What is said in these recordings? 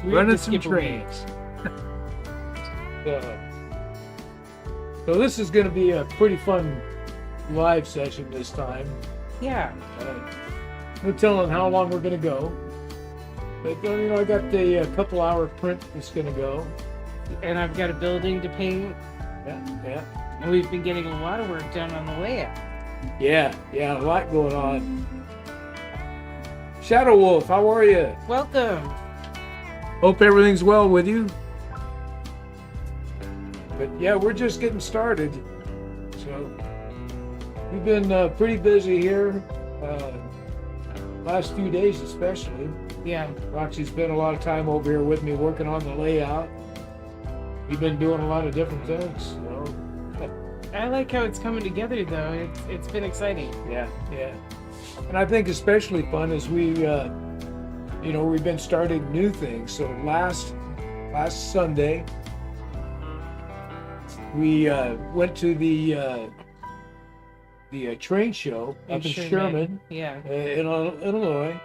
running some trains. So this is going to be a pretty fun live session this time. Yeah. No telling how long we're going to go. But, you know, I got the couple-hour print that's going to go. And I've got a building to paint. Yeah. And we've been getting a lot of work done on the layout. Yeah, a lot going on. Shadow Wolf, how are you? Welcome. Hope everything's well with you. But yeah, we're just getting started. So we've been pretty busy here. Last few days especially. Yeah. Roxy spent a lot of time over here with me working on the layout. We've been doing a lot of different things, you know. I like how it's coming together, though. It's been exciting. Yeah. And I think especially fun is we've been starting new things. So last Sunday, we went to the train show up in Sherman, in Illinois,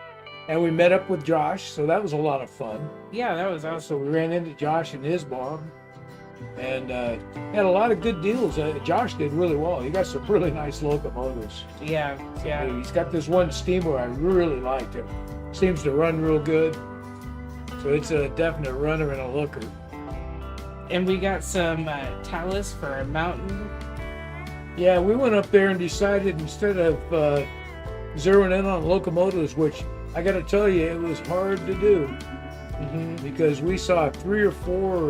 and we met up with Josh. So that was a lot of fun. Yeah, that was awesome. So we ran into Josh and his mom, and had a lot of good deals. Josh did really well. He got some really nice locomotives. Yeah. He's got this one steamer I really liked. It seems to run real good. So it's a definite runner and a looker. And we got some talus for a mountain. Yeah, we went up there and decided instead of zeroing in on locomotives, which I got to tell you, it was hard to do, because we saw three or four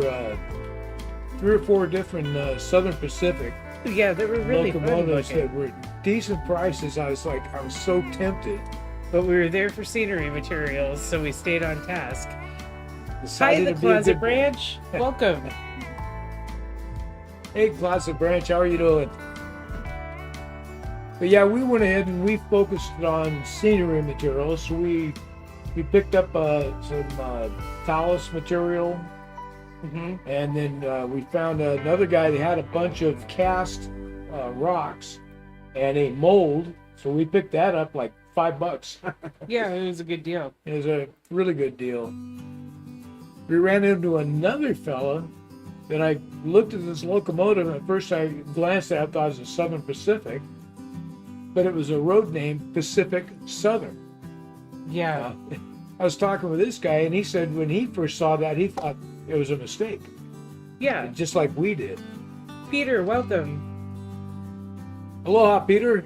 different Southern Pacific Yeah, they were really locomotives fun looking. that were decent prices. I was so tempted. But we were there for scenery materials, so we stayed on task. Hi, Decided the to be a Closet good- Branch. Welcome. Hey, Closet Branch, how are you doing? But yeah, we went ahead and we focused on scenery materials. So we picked up some talus material, and then we found another guy that had a bunch of cast rocks and a mold. So we picked that up like $5. Yeah, it was a good deal. It was a really good deal. We ran into another fella that I looked at this locomotive, and at first I glanced at it, I thought it was a Southern Pacific, but it was a road name, Pacific Southern. Yeah. I was talking with this guy, and he said when he first saw that, he thought it was a mistake, Yeah. just like we did. Peter, welcome. Aloha, Peter.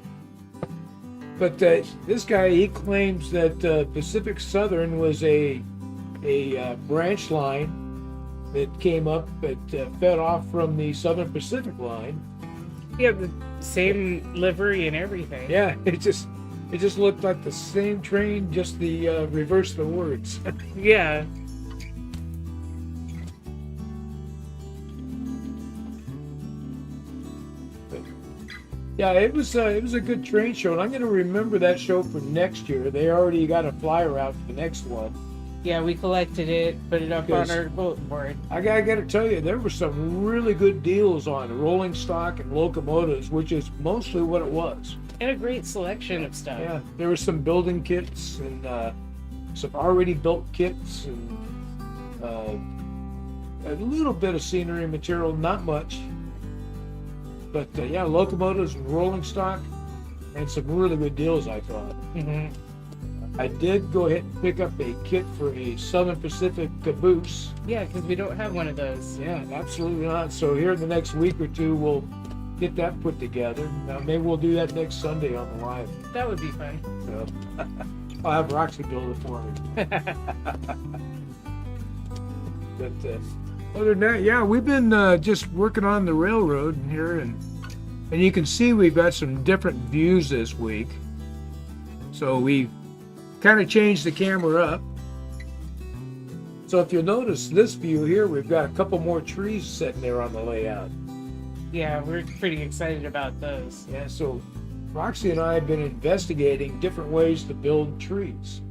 But this guy, he claims that Pacific Southern was a branch line that came up that fed off from the Southern Pacific line. Yeah, the same livery and everything. Yeah, it just looked like the same train, just the reverse of the words. Yeah. Yeah, it was a good train show, and I'm going to remember that show for next year. They already got a flyer out for the next one. Yeah, we collected it, put it up on our bulletin board. I got to tell you, there were some really good deals on rolling stock and locomotives, which is mostly what it was. And a great selection of stuff. Yeah, there were some building kits and some already built kits and a little bit of scenery material, not much. But yeah, locomotives and rolling stock, and some really good deals, I thought. I did go ahead and pick up a kit for a Southern Pacific caboose. Yeah, because we don't have one of those. Yeah, absolutely not. So here in the next week or two, we'll get that put together. Now, maybe we'll do that next Sunday on the live. That would be fun. So, I'll have Roxy build it for me. But other than that, yeah, we've been just working on the railroad here, and you can see we've got some different views this week. So we kind of changed the camera up. So if you'll notice this view here, we've got a couple more trees sitting there on the layout. Yeah, we're pretty excited about those. Yeah, so Roxy and I have been investigating different ways to build trees.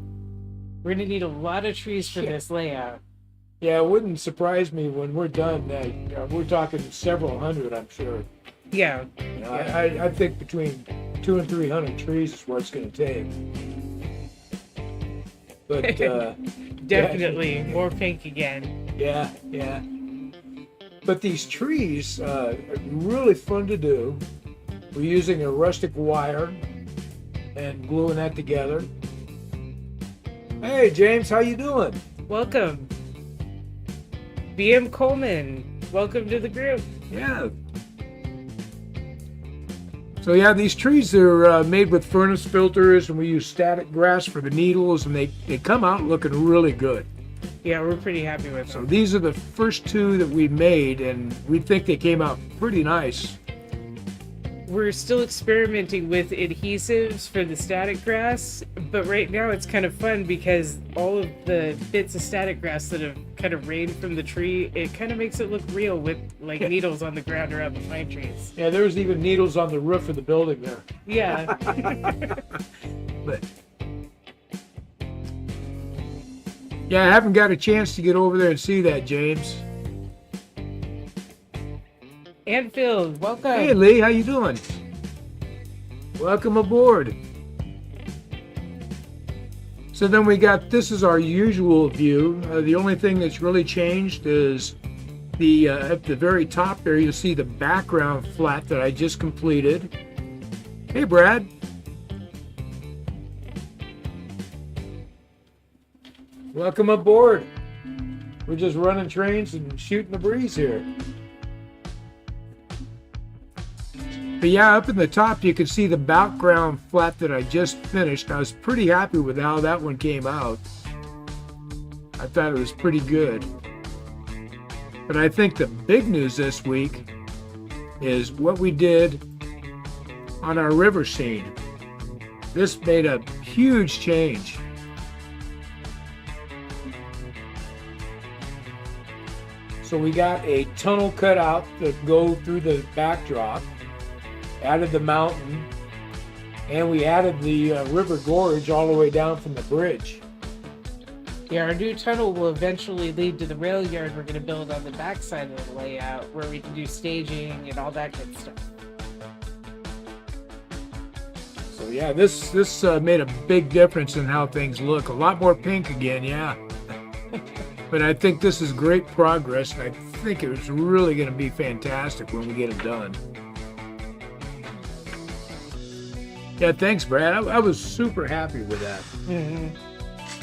We're going to need a lot of trees for this layout. Yeah, it wouldn't surprise me when we're done. We're talking several hundred, I'm sure. Yeah. I think between 200 and 300 trees is what it's going to take. But Definitely more pink again. yeah. But these trees are really fun to do. We're using a rustic wire and gluing that together. Hey James, how you doing? Welcome. BM Coleman, welcome to the group. Yeah. So yeah, these trees are made with furnace filters, and we use static grass for the needles, and they come out looking really good. Yeah, we're pretty happy with So them. these are the first two that we made, and we think they came out pretty nice. We're still experimenting with adhesives for the static grass, but right now it's kind of fun because all of the bits of static grass that have kind of rained from the tree, it kind of makes it look real with like needles on the ground around the pine trees. Yeah, there's even needles on the roof of the building there. Yeah. But yeah, I haven't got a chance to get over there and see that, James. Anfield, welcome. Hey Lee, how you doing? Welcome aboard. So then we got, this is our usual view. The only thing that's really changed is the at the very top there, you'll see the background flat that I just completed. Hey Brad. Welcome aboard. We're just running trains and shooting the breeze here. But yeah, up in the top you can see the background flat that I just finished. I was pretty happy with how that one came out. I thought it was pretty good. But I think the big news this week is what we did on our river scene. This made a huge change. So we got a tunnel cut out to go through the backdrop. Added the mountain, and we added the river gorge all the way down from the bridge. Yeah, our new tunnel will eventually lead to the rail yard we're going to build on the backside of the layout where we can do staging and all that good stuff. So yeah, this made a big difference in how things look. A lot more pink again, yeah. But I think this is great progress, and I think it's really going to be fantastic when we get it done. Yeah, thanks, Brad. I was super happy with that. Mm-hmm.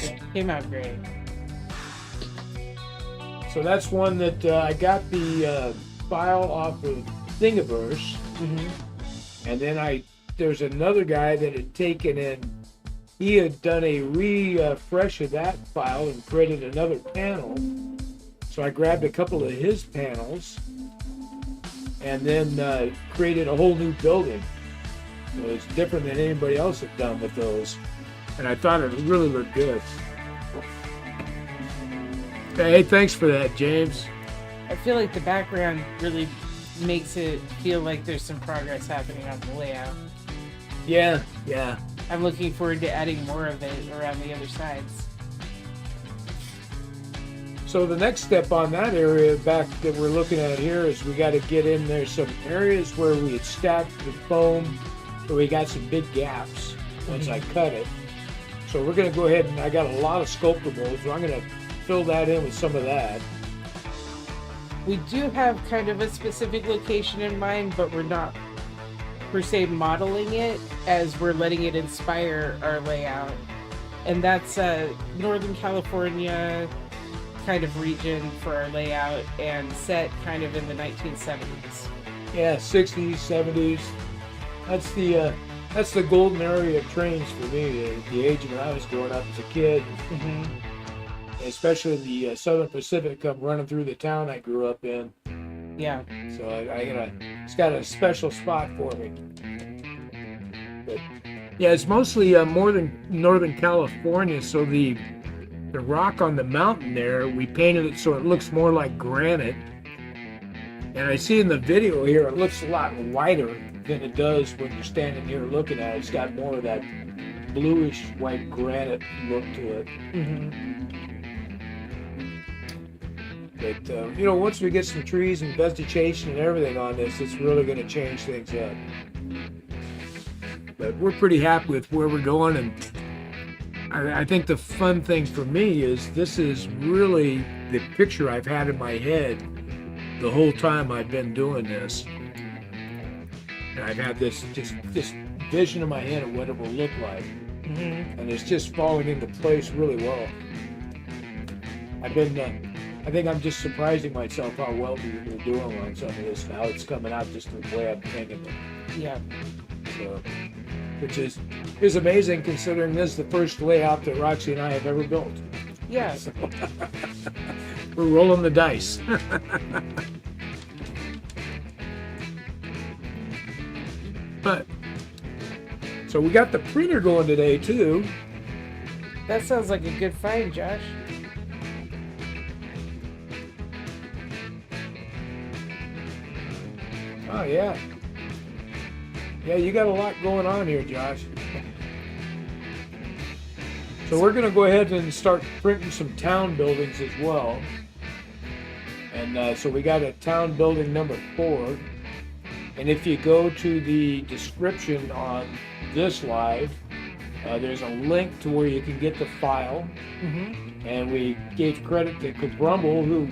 Yeah, came out great. So that's one that I got the file off of Thingiverse, and then there's another guy that had taken in. He had done a refresh of that file and created another panel. So I grabbed a couple of his panels and then created a whole new building. It was different than anybody else had done with those, and I thought it really looked good. Hey, thanks for that, James. I feel like the background really makes it feel like there's some progress happening on the layout. Yeah. I'm looking forward to adding more of it around the other sides. So the next step on that area back that we're looking at here is we got to get in there some areas where we had stacked the foam, but we got some big gaps once I cut it. So we're going to go ahead, and I got a lot of sculptables, so I'm going to fill that in with some of that. We do have kind of a specific location in mind, but we're not per se modeling it as we're letting it inspire our layout. And that's Northern California kind of region for our layout and set kind of in the 1970s. Yeah, 60s, 70s. That's the golden area of trains for me, the age when I was growing up as a kid. Especially the Southern Pacific come running through the town I grew up in. Yeah. So it's got a special spot for me. But yeah, it's mostly more than Northern California. So the rock on the mountain there, we painted it so it looks more like granite. And I see in the video here, it looks a lot whiter than it does when you're standing here looking at it. It's got more of that bluish white granite look to it. But once we get some trees and vegetation and everything on this, it's really going to change things up. But we're pretty happy with where we're going, and I think the fun thing for me is this is really the picture I've had in my head the whole time I've been doing this. And I've had this vision in my head of what it will look like. Mm-hmm. And it's just falling into place really well. I think I'm just surprising myself how well we're doing on some of this now. It's coming out just the way I'm thinking it. Yeah. So, which is amazing considering this is the first layout that Roxy and I have ever built. Yeah. So, we're rolling the dice. But so we got the printer going today too. That sounds like a good find, Josh. Oh yeah. Yeah, you got a lot going on here, Josh. So we're gonna go ahead and start printing some town buildings as well. And so we got a town building number 4. And if you go to the description on this live, there's a link to where you can get the file. Mm-hmm. And we gave credit to Kabrumble, who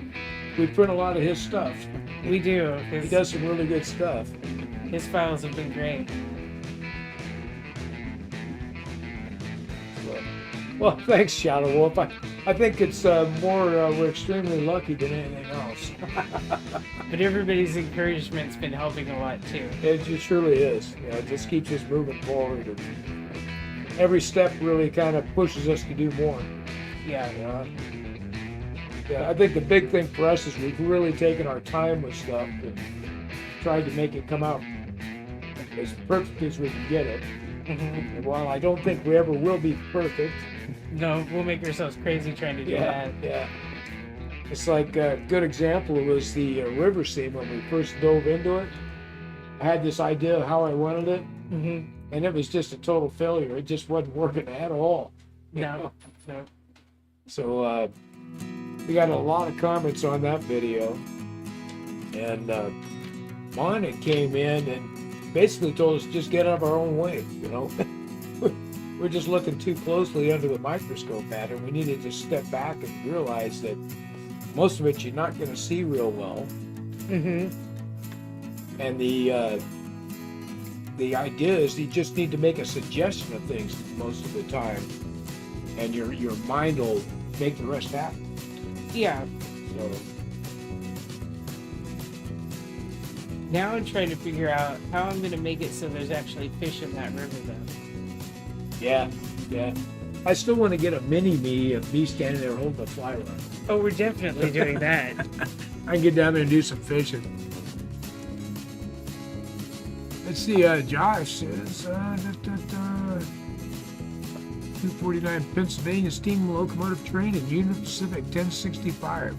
we print a lot of his stuff. We do. He does some really good stuff. His files have been great. So, well, thanks, Shadow Wolf. I think it's more we're extremely lucky than anything else. But everybody's encouragement's been helping a lot too. It just surely is. You know, it just keeps us moving forward. And every step really kind of pushes us to do more. Yeah. You know? Yeah, I think the big thing for us is we've really taken our time with stuff and tried to make it come out as perfect as we can get it. Mm-hmm. And while I don't think we ever will be perfect, No, we'll make ourselves crazy trying to do that. yeah. It's like a good example was the river scene when we first dove into it. I had this idea of how I wanted it, Mm-hmm. and it was just a total failure. It just wasn't working at all. No. So we got a lot of comments on that video, and Monica came in and basically told us just get out of our own way. You know, we're just looking too closely under the microscope at it. We need to just step back and realize that most of it you're not going to see real well. Mm-hmm. And the idea is you just need to make a suggestion of things most of the time, and your mind will make the rest happen. Yeah. So Now I'm trying to figure out how I'm going to make it so there's actually fish in that river though. yeah. I still want to get a mini me of me standing there holding a fly rod. Oh, we're definitely doing that. I can get down there and do some fishing. Let's see, Josh says, 249 Pennsylvania steam locomotive train and Union Pacific 1065,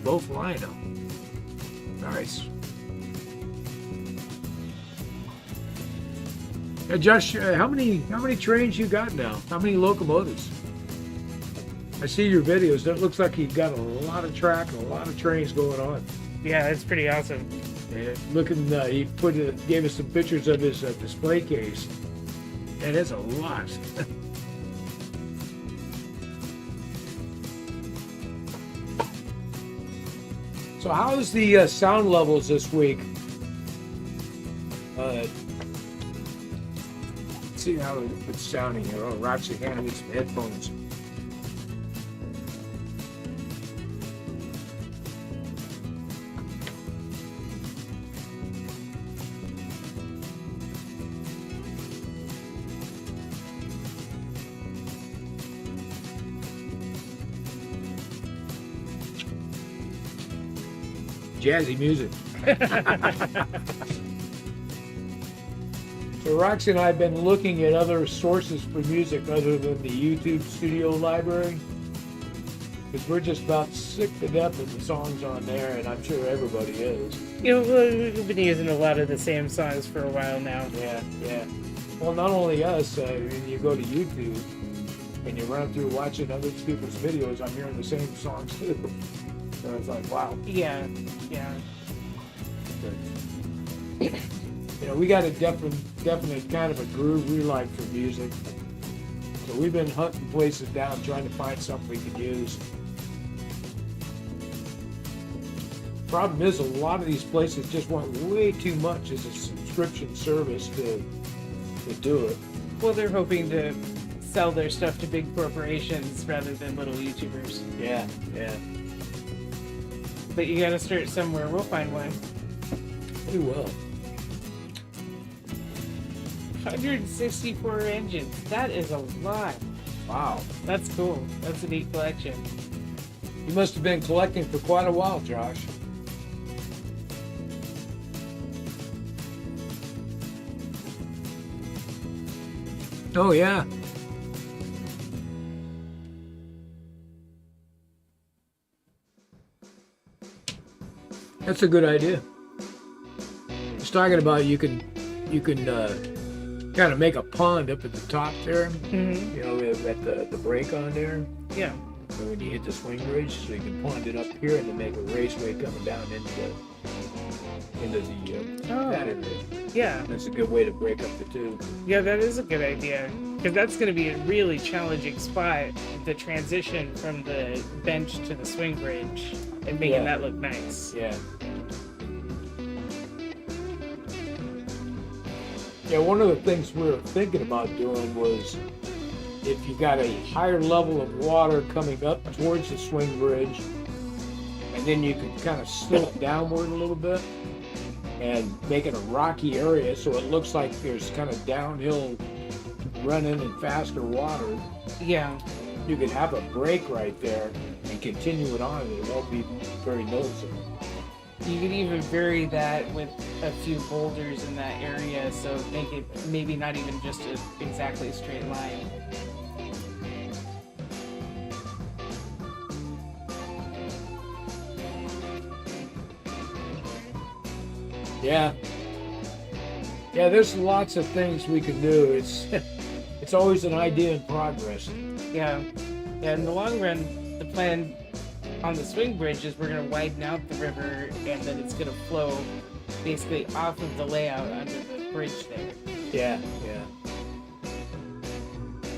both line up. Nice. Josh, how many trains you got now? How many locomotives? I see your videos. It looks like you've got a lot of track and a lot of trains going on. Yeah, that's pretty awesome. And looking, he gave us some pictures of his display case, and it's a lot. So, how's the sound levels this week? Let's see how it's sounding here. Oh, Roxy handed me some headphones. Jazzy music. So Roxy and I have been looking at other sources for music other than the YouTube studio library, because we're just about sick to death of the songs on there, and I'm sure everybody is. You know, we've been using a lot of the same songs for a while now. Yeah. Well, not only us, when you go to YouTube and you run through watching other people's videos, I'm hearing the same songs too. So it's like, wow. Yeah. You know, we got a definite kind of a groove we like for music. So we've been hunting places down, trying to find something we can use. Problem is, a lot of these places just want way too much as a subscription service to do it. Well, they're hoping to sell their stuff to big corporations rather than little YouTubers. Yeah, yeah. But you gotta start somewhere. We'll find one. We will. 164 engines. That is a lot. Wow. That's cool. That's a neat collection. You must have been collecting for quite a while, Josh. Oh, yeah. That's a good idea. I was talking about you can kind of make a pond up at the top there. Mm-hmm. You know, at the break on there. Yeah. So when you hit the swing bridge, so you can pond it up here and then make a raceway coming down into the that area. Yeah. That's a good way to break up the two. Yeah, that is a good idea. Because that's going to be a really challenging spot, the transition from the bench to the swing bridge and making that look nice. Yeah. Yeah, one of the things we were thinking about doing was if you got a higher level of water coming up towards the swing bridge, and then you could kind of slope downward a little bit and make it a rocky area so it looks like there's kind of downhill running and faster water. Yeah. You could have a break right there and continue it on, and it won't be very noticeable. You could even vary that with a few boulders in that area, so make it maybe not even just exactly a straight line. Yeah. Yeah, there's lots of things we can do. It's always an idea in progress. Yeah. Yeah, in the long run, the plan on the swing bridge is we're going to widen out the river and then it's going to flow basically off of the layout under the bridge there. Yeah, yeah.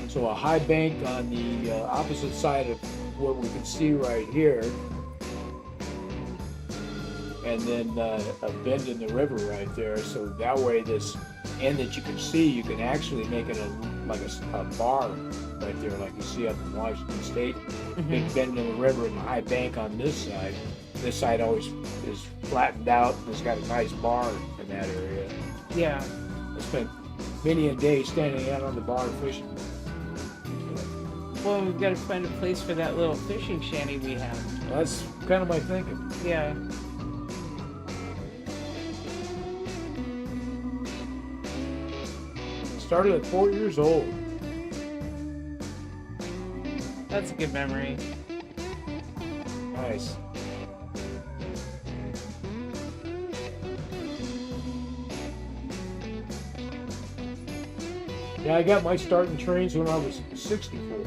So a high bank on the opposite side of what we can see right here, and then a bend in the river right there. So that way this end that you can see, you can actually make it like a bar right there, like you see up in Washington State. Mm-hmm. Big bend in the river and a high bank on this side. This side always is flattened out and it's got a nice bar in that area. Yeah. I spent many a day standing out on the bar fishing. Well, we've got to find a place for that little fishing shanty we have. Well, that's kind of my thinking. Yeah. Started at 4 years old. That's a good memory. Nice. Yeah, I got my start in trains when I was 64.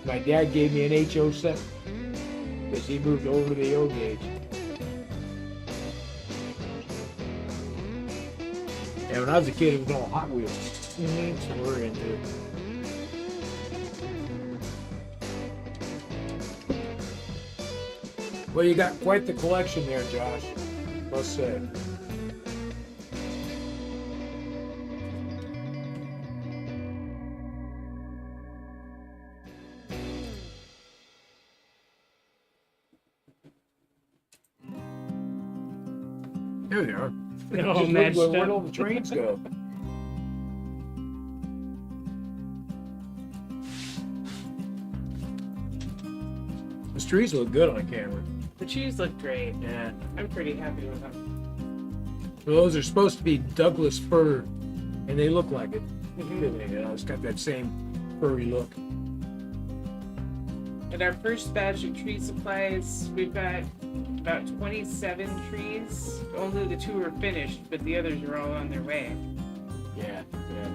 My dad gave me an HO set because he moved over to the O gauge. And when I was a kid, it was all Hot Wheels. Mm-hmm. That's what we're into. Well, you got quite the collection there, Josh. Must say. There they are. They're all Just matched look where up. all the trains go. Those trees look good on camera. The trees look great. Yeah. I'm pretty happy with them. Well, those are supposed to be Douglas fir, and they look like it. Mhm. You know, it's got that same furry look. In our first batch of tree supplies, we've got about 27 trees. Only the 2 are finished, but the others are all on their way. Yeah, yeah.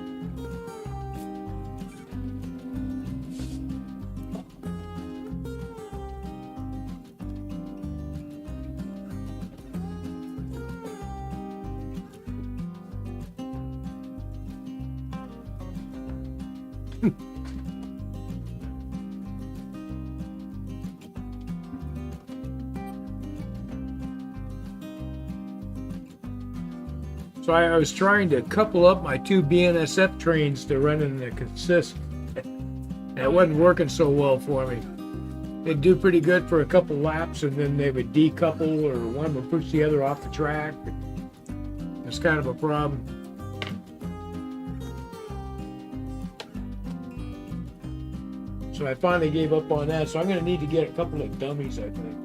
So I was trying to couple up my two BNSF trains to run in the consist, and it wasn't working so well for me. They'd do pretty good for a couple laps, and then they would decouple, or one would push the other off the track. It's kind of a problem. So I finally gave up on that. So I'm going to need to get a couple of dummies, I think.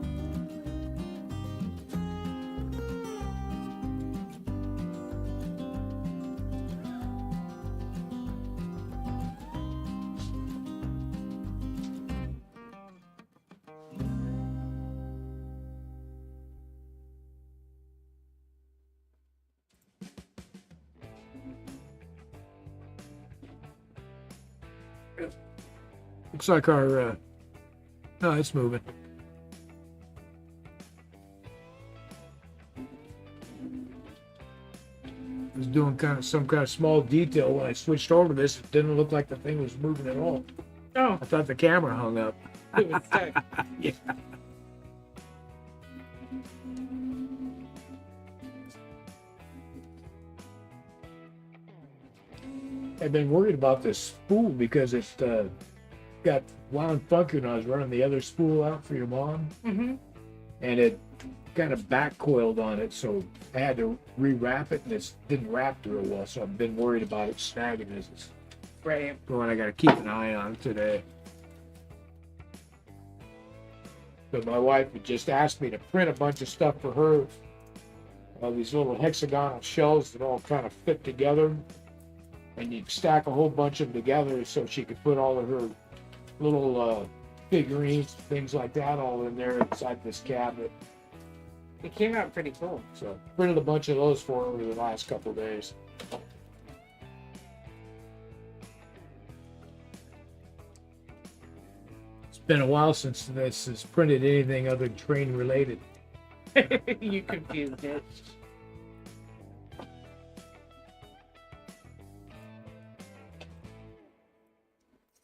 Looks like our, no, it's moving. I was doing some kind of small detail when I switched over to this. It didn't look like the thing was moving at all. Oh, I thought the camera hung up. it was stuck. Yeah. I've been worried about this spool because it got wound funky when I was running the other spool out for your mom, Mm-hmm. and it kind of back coiled on it, so I had to rewrap it, and it didn't wrap real well. So I've been worried about it snagging as it's Right. going. I got to keep an eye on it today. But my wife had just asked me to print a bunch of stuff for her. These little hexagonal shells that all kind of fit together. And you'd stack a whole bunch of them together so she could put all of her little figurines, things like that, all in there inside this cabinet. It came out pretty cool. So printed a bunch of those for her over the last couple of days. It's been a while since this has printed anything other than train related. You confused it.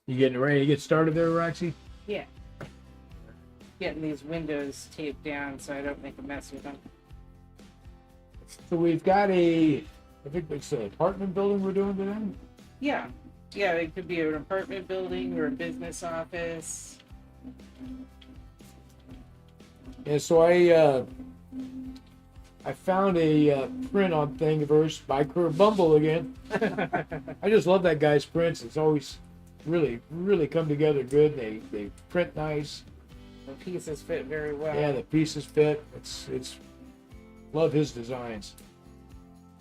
You getting ready to get started there, Roxy? Yeah. Getting these windows taped down so I don't make a mess with them. So we've got I think it's an apartment building we're doing today. Yeah. Yeah, it could be an apartment building or a business office. Yeah, so I found a print on Thingiverse by Kabrumble again. I just love that guy's prints. It's always really come together good. They print nice. The pieces fit very well. Yeah, the pieces fit. It's love his designs.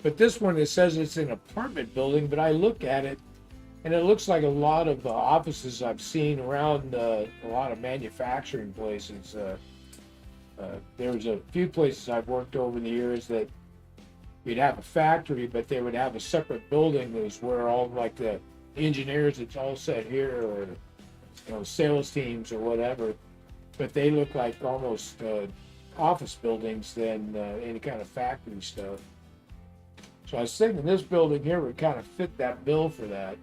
But this one, it says it's an apartment building, but I look at it and it looks like a lot of offices I've seen around a lot of manufacturing places. There's a few places I've worked over the years that you'd have a factory, but they would have a separate building that was where all like the engineers, it's all set here, or sales teams or whatever. But they look like almost office buildings than any kind of factory stuff. So I was thinking this building here would kind of fit that bill for that.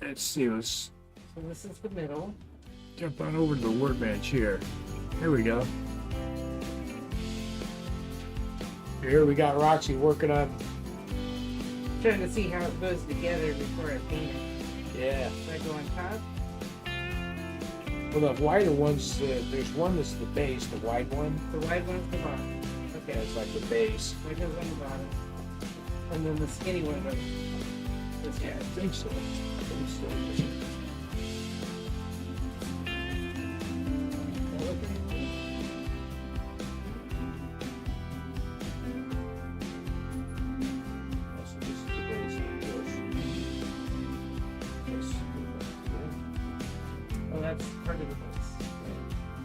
Let's see, let's So this is the middle. jump on over to the workbench here. There we go. Here we got Roxy working on. Trying to see how it goes together before I paint it. Yeah. Should I go on top? Well, the wider ones, there's one that's the base, the wide one. The wide one's the bottom. Okay, it's like the base. That goes on the bottom. And then the skinny one goes this Yeah, way. I think so. Oh, that's part of the base.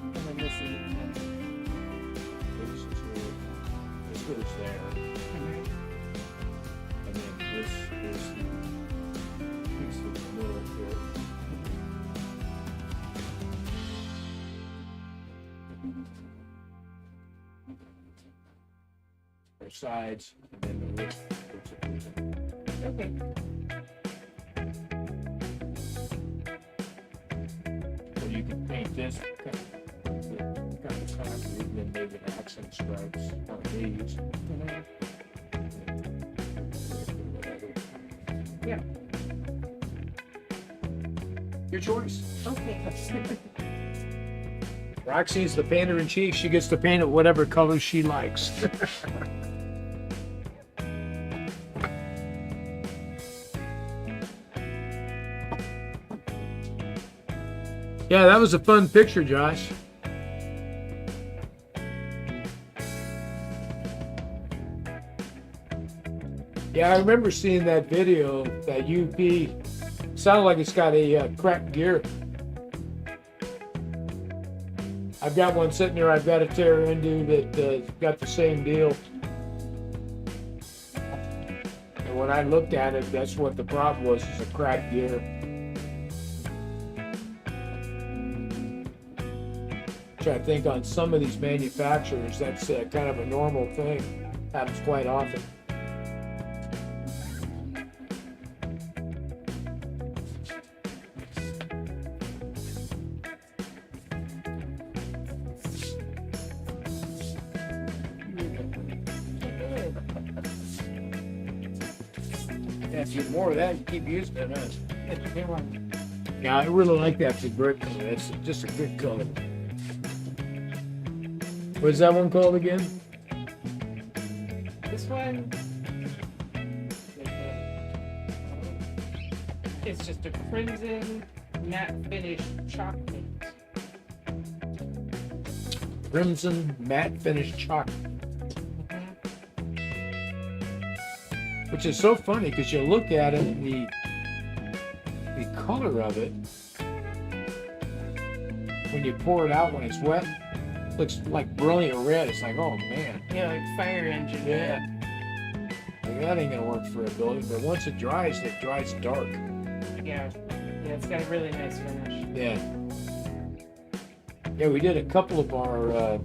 And then this is. This goes there, and then this is the piece in the middle here. Their sides, and then the width Okay. So you can paint this kind of concrete, and then maybe an accent stripes on these. Yeah. Your choice. Okay. Roxy's the painter in chief. She gets to paint it whatever color she likes. Yeah, that was a fun picture, Josh. Yeah, I remember seeing that video, that UP. Sounded like it's got a cracked gear. I've got one sitting there I've got to tear into that got the same deal. And when I looked at it, that's what the problem was, is a cracked gear. Which I think on some of these manufacturers, that's kind of a normal thing. Happens quite often. Yeah, if you get more of that, you keep using it, huh? Yeah, I really like that for brick color. It's just a good color. What's that one called again? This one, it's just a crimson matte finish chalk paint. Crimson matte finish chalk. Which is so funny because you look at it and the color of it, when you pour it out when it's wet, looks like brilliant red. It's like, oh man. Yeah, like fire engine. Yeah. Like, that ain't gonna work for a building, but once it dries dark. Yeah. Yeah, it's got a really nice finish. Yeah. Yeah, we did a couple of our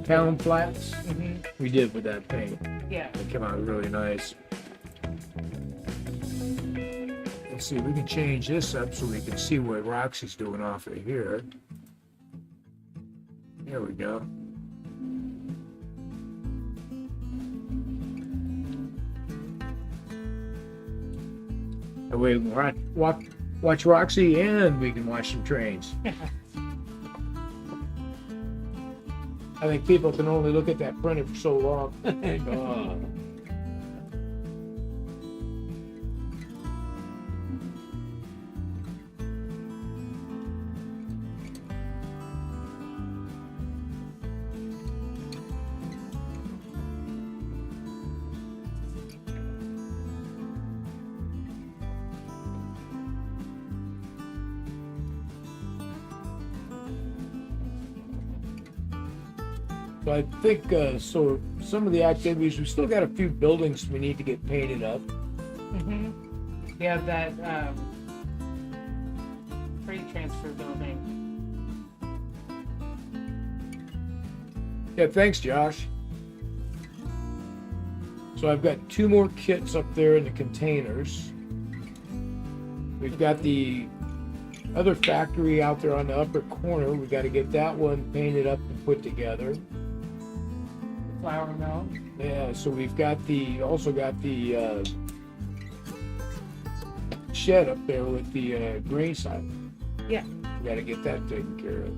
town flats. We did with that paint. Yeah. It came out really nice. Let's see, we can change this up so we can see what Roxy's doing off of here. There we go. That way we can watch Roxy and we can watch some trains. I think people can only look at that printer for so long. And go, oh. So I think, so some of the activities, we still got a few buildings we need to get painted up. Yeah, that freight transfer building. Yeah, thanks, Josh. So I've got 2 more kits up there in the containers. We've got the other factory out there on the upper corner. We got to get that one painted up and put together. Flour mill. Yeah, so we've got also got the shed up there with the grain silo. Yeah. We got to get that taken care of.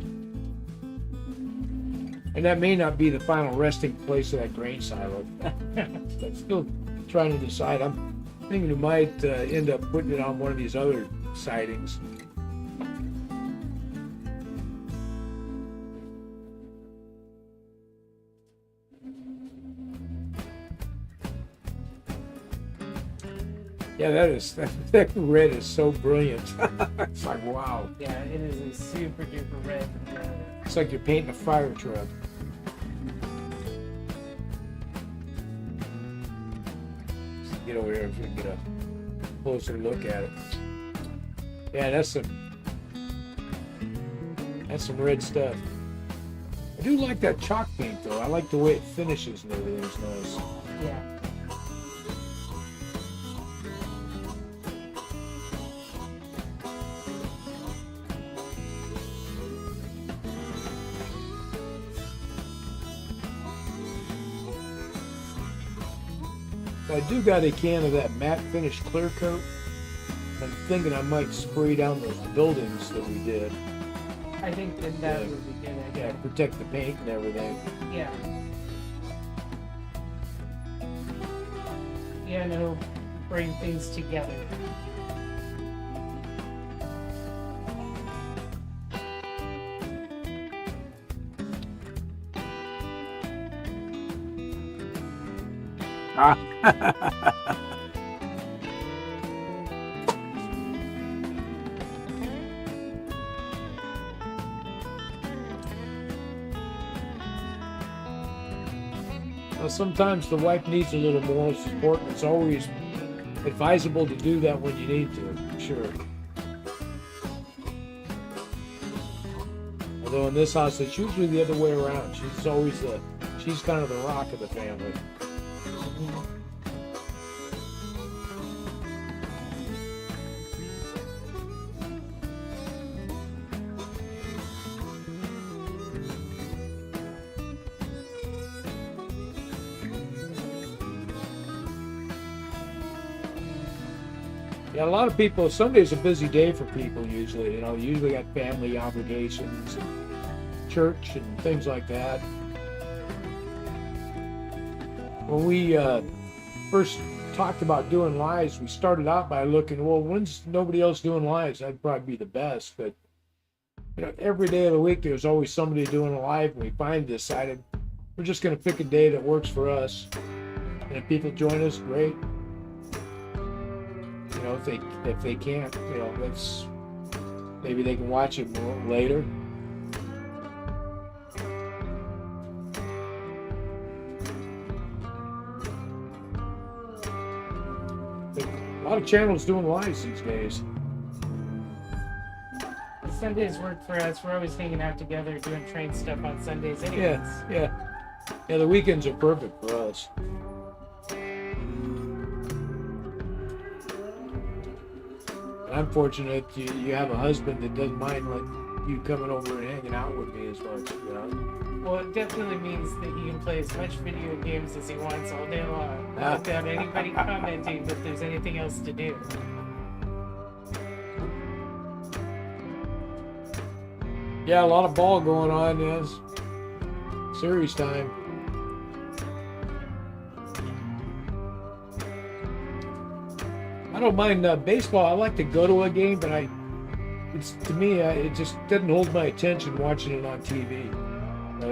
And that may not be the final resting place of that grain silo. I'm still trying to decide. I'm thinking we might end up putting it on one of these other sidings. Yeah, that red is so brilliant. It's like, wow. Yeah, it is a super duper red. It's like you're painting a fire truck. Get over here if we can get a closer look at it. Yeah, that's some red stuff. do like that chalk paint though. I like the way it finishes and everything's nice. Yeah. I do got a can of that matte finish clear coat. I'm thinking I might spray down those buildings that we did. I think that Yeah. would be good. Yeah, protect the paint and everything. Yeah. Yeah, no, bring things together. Ah. Well, sometimes the wife needs a little moral support, and it's always advisable to do that when you need to, sure. Although in this house, it's usually the other way around. She's kind of the rock of the family. Yeah, a lot of people, Sunday's a busy day for people usually, usually got family obligations, and church and things like that. When we first talked about doing lives, we started out by looking, well, when's nobody else doing lives? That'd probably be the best, but every day of the week there's always somebody doing a live, and we finally decided we're just going to pick a day that works for us. And if people join us, great. If they can't, let's maybe they can watch it more later. A lot of channels doing lives these days. Sundays work for us. We're always hanging out together doing train stuff on Sundays anyways. Yeah. The weekends are perfect for us. I'm fortunate you have a husband that doesn't mind you coming over and hanging out with me as much. Well, it definitely means that he can play as much video games as he wants all day long without anybody commenting that there's anything else to do. Yeah, a lot of ball going on, yes. Series time. I don't mind baseball. I like to go to a game, but to me, it just doesn't hold my attention watching it on TV.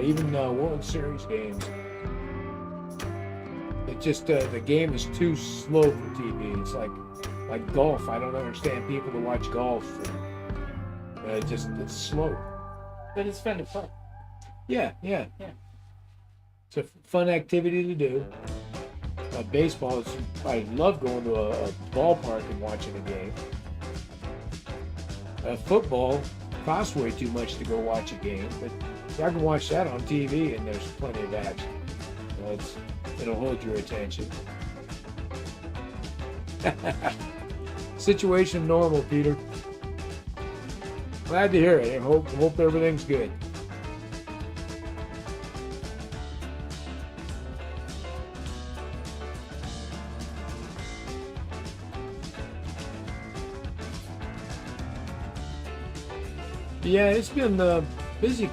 Even World Series games. It just the game is too slow for TV. It's like golf. I don't understand people that watch golf. It's slow. But it's fun to play. Yeah. It's a fun activity to do. Baseball, I love going to a ballpark and watching a game. Football costs way too much to go watch a game, but I can watch that on TV and there's plenty of action. It'll hold your attention. Situation normal, Peter. Glad to hear it. I hope everything's good. Yeah, it's been a busy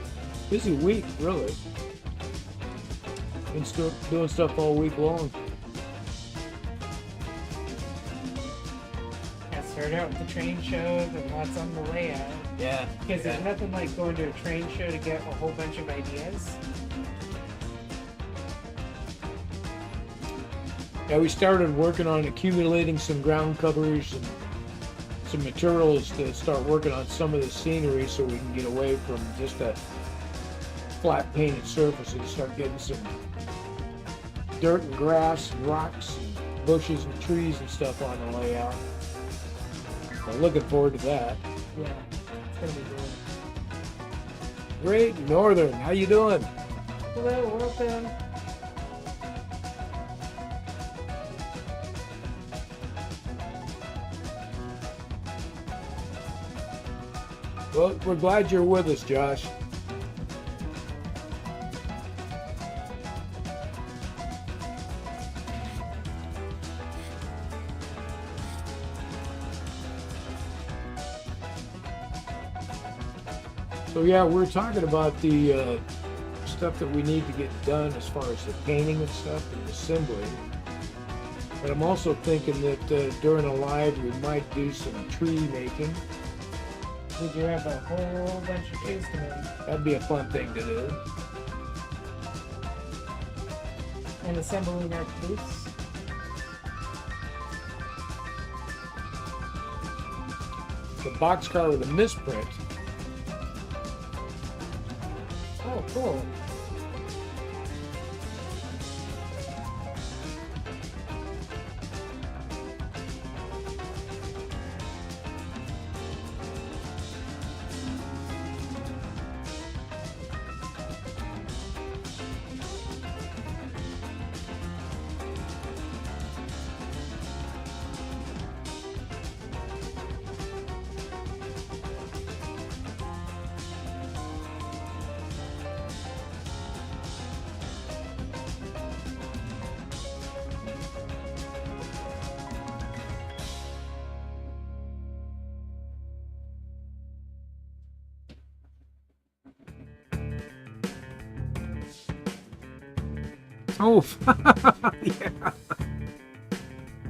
week, really. Been still doing stuff all week long. I started out with the train shows and lots on the layout. Yeah. Because there's nothing like going to a train show to get a whole bunch of ideas. Yeah, we started working on accumulating some ground covers and some materials to start working on some of the scenery so we can get away from just a flat painted surface and start getting some dirt and grass and rocks and bushes and trees and stuff on the layout. I'm looking forward to that. Yeah, it's gonna be good. Great Northern, how you doing? Hello, welcome. Well, we're glad you're with us, Josh. So yeah, we're talking about the stuff that we need to get done as far as the painting and stuff and assembling. But I'm also thinking that during a live we might do some tree making. We do have a whole bunch of trees to make. That'd be a fun thing to do. And assembling our boots. The boxcar with a misprint. Oh, cool. Oh, yeah.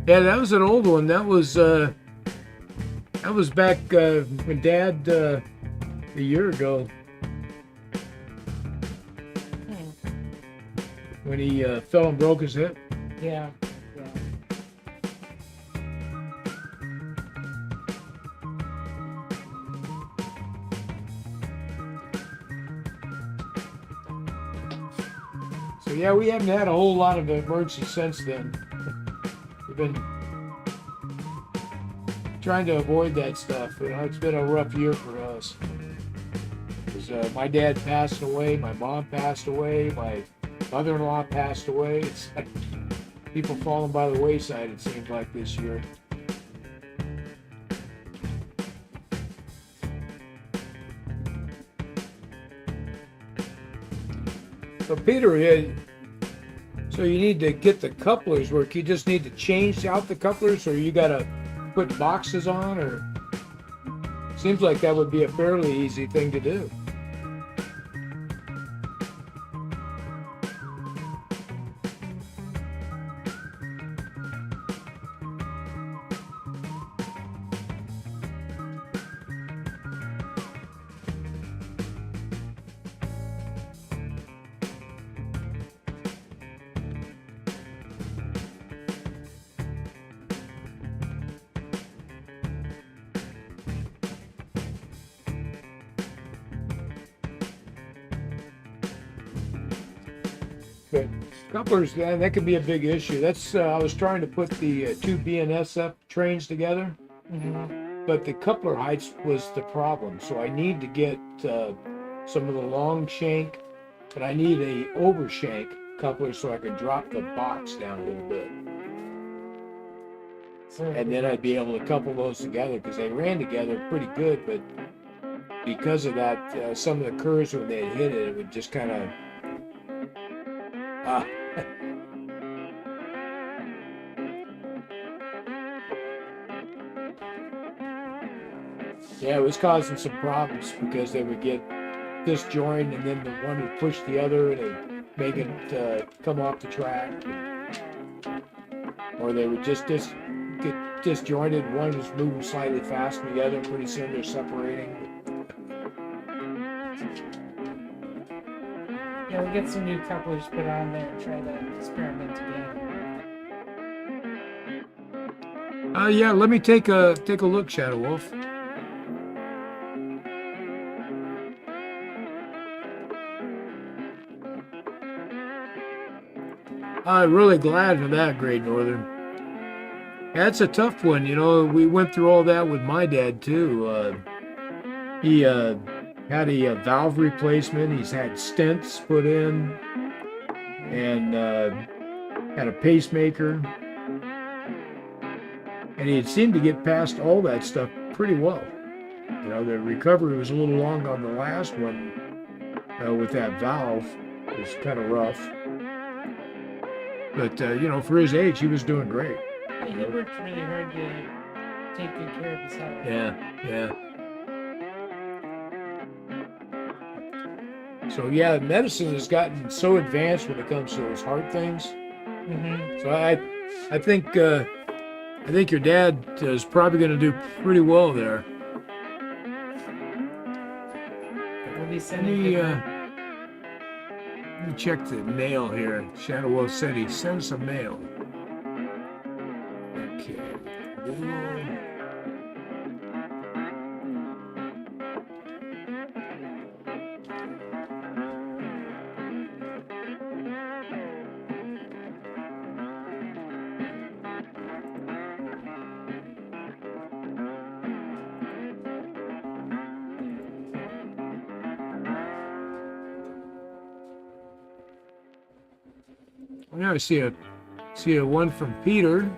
Yeah, that was an old one. That was back when Dad a year ago when he fell and broke his hip. Yeah. So yeah, we haven't had a whole lot of emergency since then. We've been trying to avoid that stuff. You know, it's been a rough year for us. 'Cause, my dad passed away, my mom passed away, my mother-in-law passed away. It's like people falling by the wayside, it seems like this year. So Peter, so you need to get the couplers work. You just need to change out the couplers, or you gotta put boxes on, or seems like that would be a fairly easy thing to do. But couplers, that could be a big issue. That's I was trying to put the two BNSF trains together, but the coupler heights was the problem. So I need to get some of the long shank, but I need a overshank coupler so I can drop the box down a little bit. And then I'd be able to couple those together because they ran together pretty good, but because of that, some of the curves when they hit it, it would just kind of yeah, it was causing some problems because they would get disjointed and then the one would push the other and it'd make it come off the track. Or they would just get disjointed. One was moving slightly faster than the other, and pretty soon they're separating. Yeah, we'll get some new couplers put on there and try to experiment again. Yeah, let me take a look, Shadow Wolf. I'm really glad for that, Great Northern. That's a tough one, you know. We went through all that with my dad too. He had a valve replacement. He's had stents put in, and had a pacemaker. And he had seemed to get past all that stuff pretty well. You know, the recovery was a little long on the last one with that valve. It was kind of rough. But, you know, for his age, he was doing great. Yeah, he worked really hard to take good care of his health. Yeah. So, yeah, medicine has gotten so advanced when it comes to those heart things. Mm-hmm. So I think your dad is probably going to do pretty well there. We'll be Let sending me, him. let me check the mail here. Shadow Wolf said he sent some mail. Okay. Yeah, I see a one from Peter.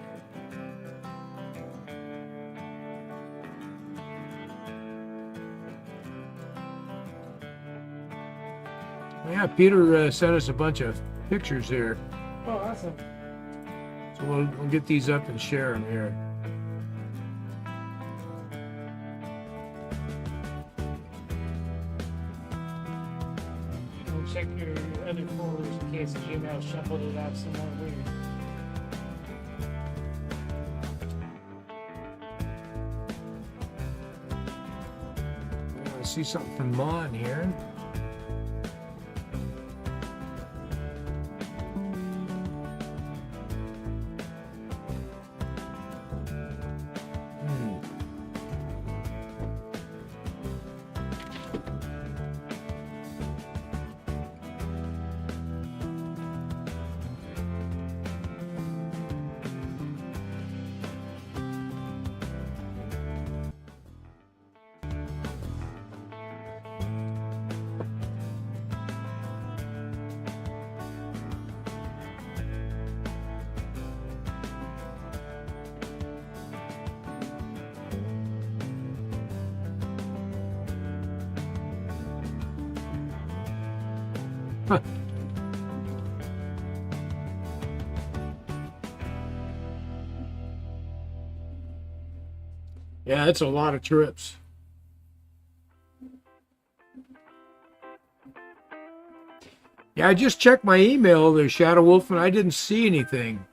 Yeah, Peter sent us a bunch of pictures here, Oh, awesome. so we'll get these up and share them here. We'll check your other folders in case Gmail shuffled it out somewhere weird. I see something from Mon here. Yeah, that's a lot of trips. Yeah, I just checked my email there, Shadow Wolf, and I didn't see anything.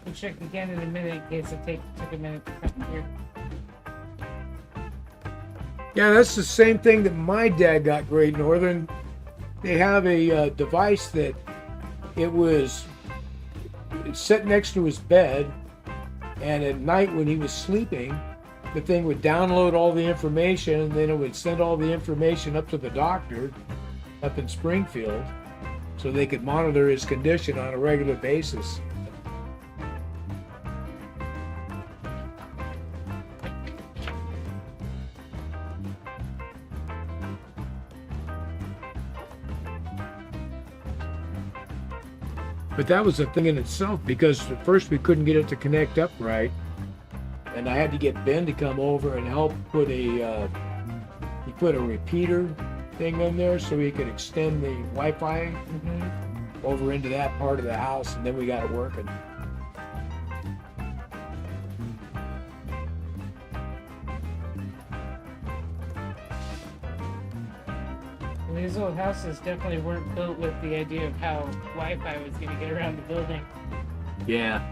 We'll check again in a minute in case it took a minute to come here. Yeah, that's the same thing that my dad got, Great Northern. They have a device that it's set next to his bed, and at night when he was sleeping, the thing would download all the information, and then it would send all the information up to the doctor up in Springfield so they could monitor his condition on a regular basis. But that was a thing in itself, because at first we couldn't get it to connect up right, and I had to get Ben to come over and help put he put a repeater thing in there so he could extend the Wi-Fi over into that part of the house, and then we got it working. These old houses definitely weren't built with the idea of how Wi-Fi was going to get around the building. Yeah.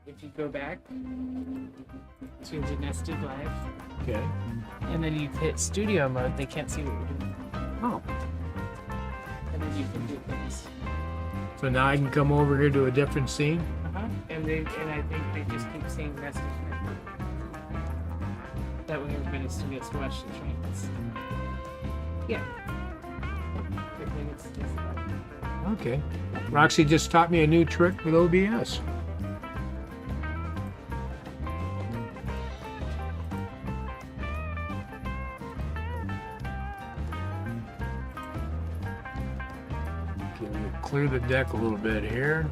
If you go back to the nested life, Okay. and then you hit studio mode, they can't see what you're doing. Oh. And then you can do things. So now I can come over here to a different scene? And I think they just keep seeing nested life. That way minutes to get to watch the trains. Yeah. 5 minutes is about. Okay. Roxy just taught me a new trick with OBS. Okay, we'll clear the deck a little bit here.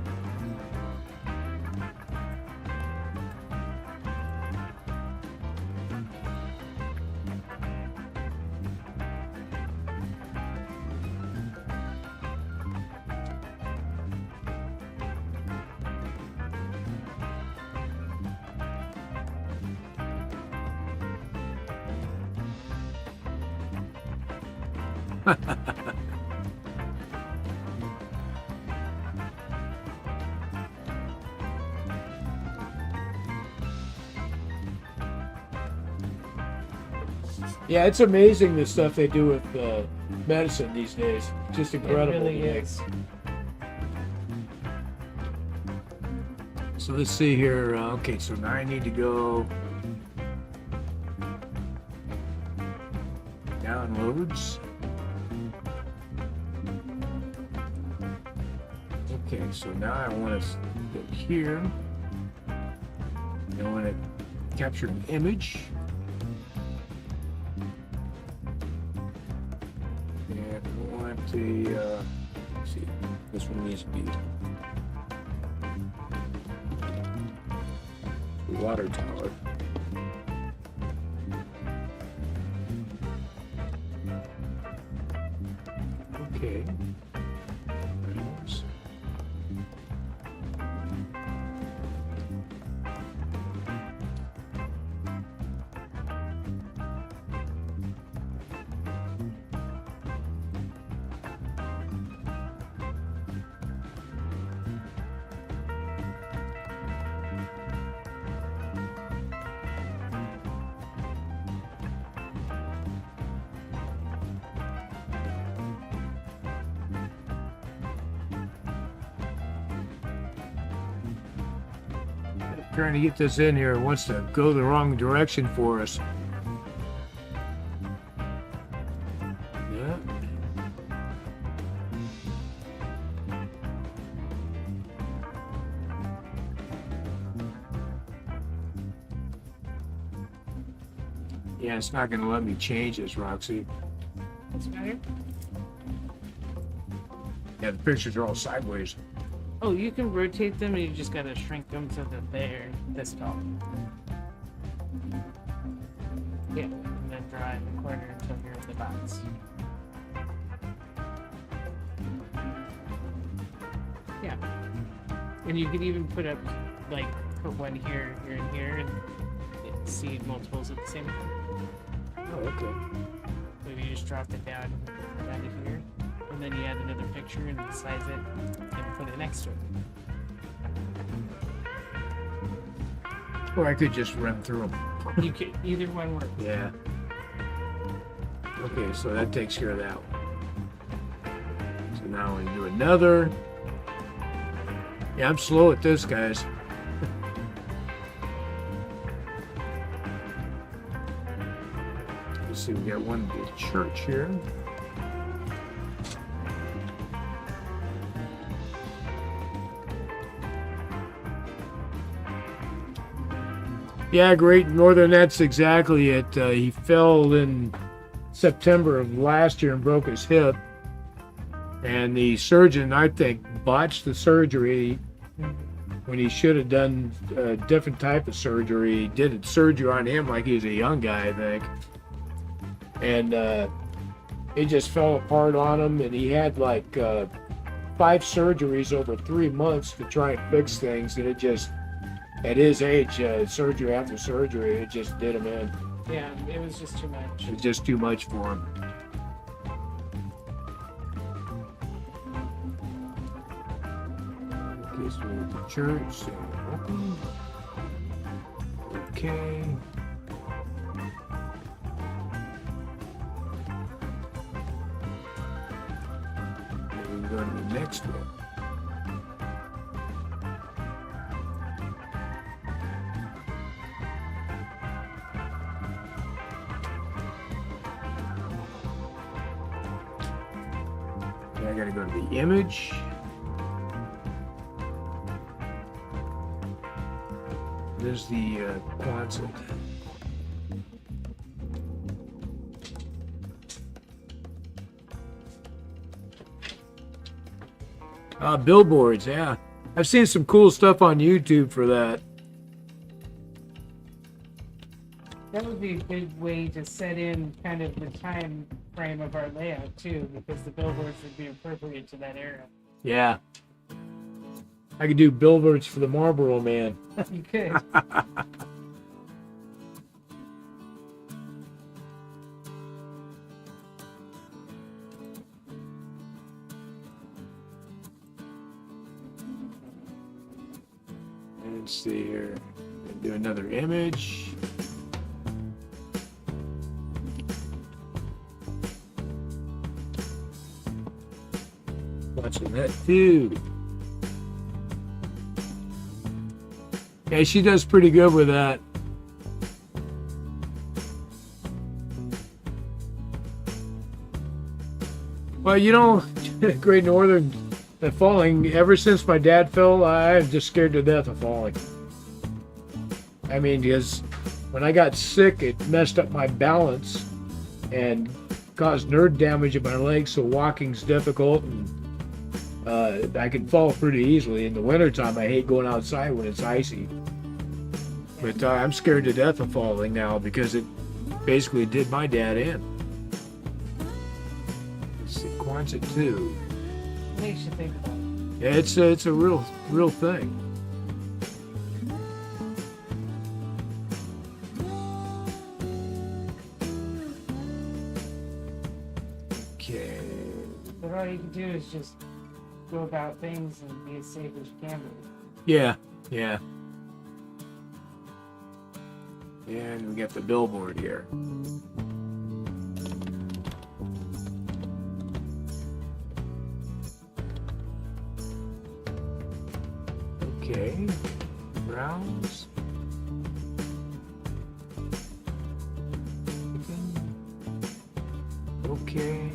Yeah, it's amazing the stuff they do with medicine these days. Just incredible. It really to me. is. So let's see here. Okay, so now I need to go downloads. Okay, so now I want to go here. I want to capture an image. And I want to, let's see, this one needs to be the water tower. Okay. Trying to get this in here. It wants to go the wrong direction for us. Yeah. Yeah, it's not going to let me change this, Roxy. What's better? Yeah, the pictures are all sideways. Oh, you can rotate them and you just gotta shrink them so that they're this tall. Yeah, and then draw in the corner until you're in the dots. Yeah. And you could even put up, like, put one here, here, and here, and see multiples at the same time. Oh, okay. Maybe you just drop it down to here, and then you add another picture and size it and put it next to it. Or I could just run through them. You could, either one works. Yeah. Okay, so that takes care of that one. So now we do another. Yeah, I'm slow at this, guys. Let's see, we got one big church here. Yeah, Great Northern, that's exactly it. He fell in September of last year and broke his hip. And the surgeon, I think, botched the surgery when he should have done a different type of surgery. He did surgery on him like he was a young guy, I think. And it just fell apart on him, and he had like 5 surgeries over 3 months to try and fix things, and it just, at his age, surgery after surgery, it just did him in. Yeah, it was just too much. It was just too much for him. Okay, so the church, so open. Okay. And we go to the next one. Okay, I gotta go to the image. There's the Quonset. Billboards, yeah. I've seen some cool stuff on YouTube for that. That would be a good way to set in kind of the time frame of our layout too, because the billboards would be appropriate to that era. Yeah. I could do billboards for the Marlboro Man. You could. Let's see here. Do another image. Watching that too. Yeah, she does pretty good with that. Well, you know, Great Northern, falling, ever since my dad fell, I'm just scared to death of falling. I mean, because when I got sick, it messed up my balance and caused nerve damage in my legs, so walking's difficult, and I can fall pretty easily. In the wintertime, I hate going outside when it's icy. But I'm scared to death of falling now because it basically did my dad in. It's Quonset 2. Makes you think about it. Yeah, it's a real thing. Okay. But all you can do is just go about things and be as safe as you can be. Yeah, yeah. And we got the billboard here. Okay. Browse. Okay.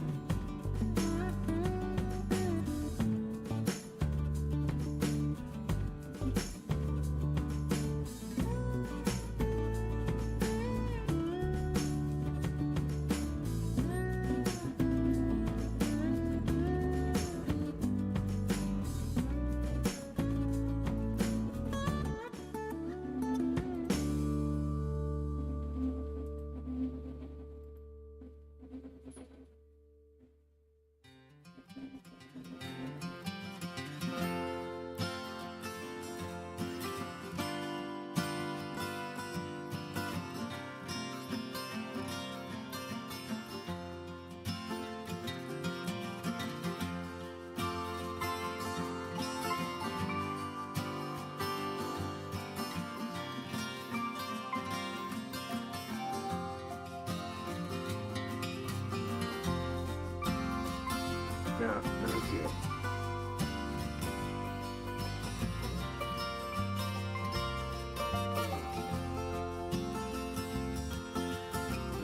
Yeah, okay.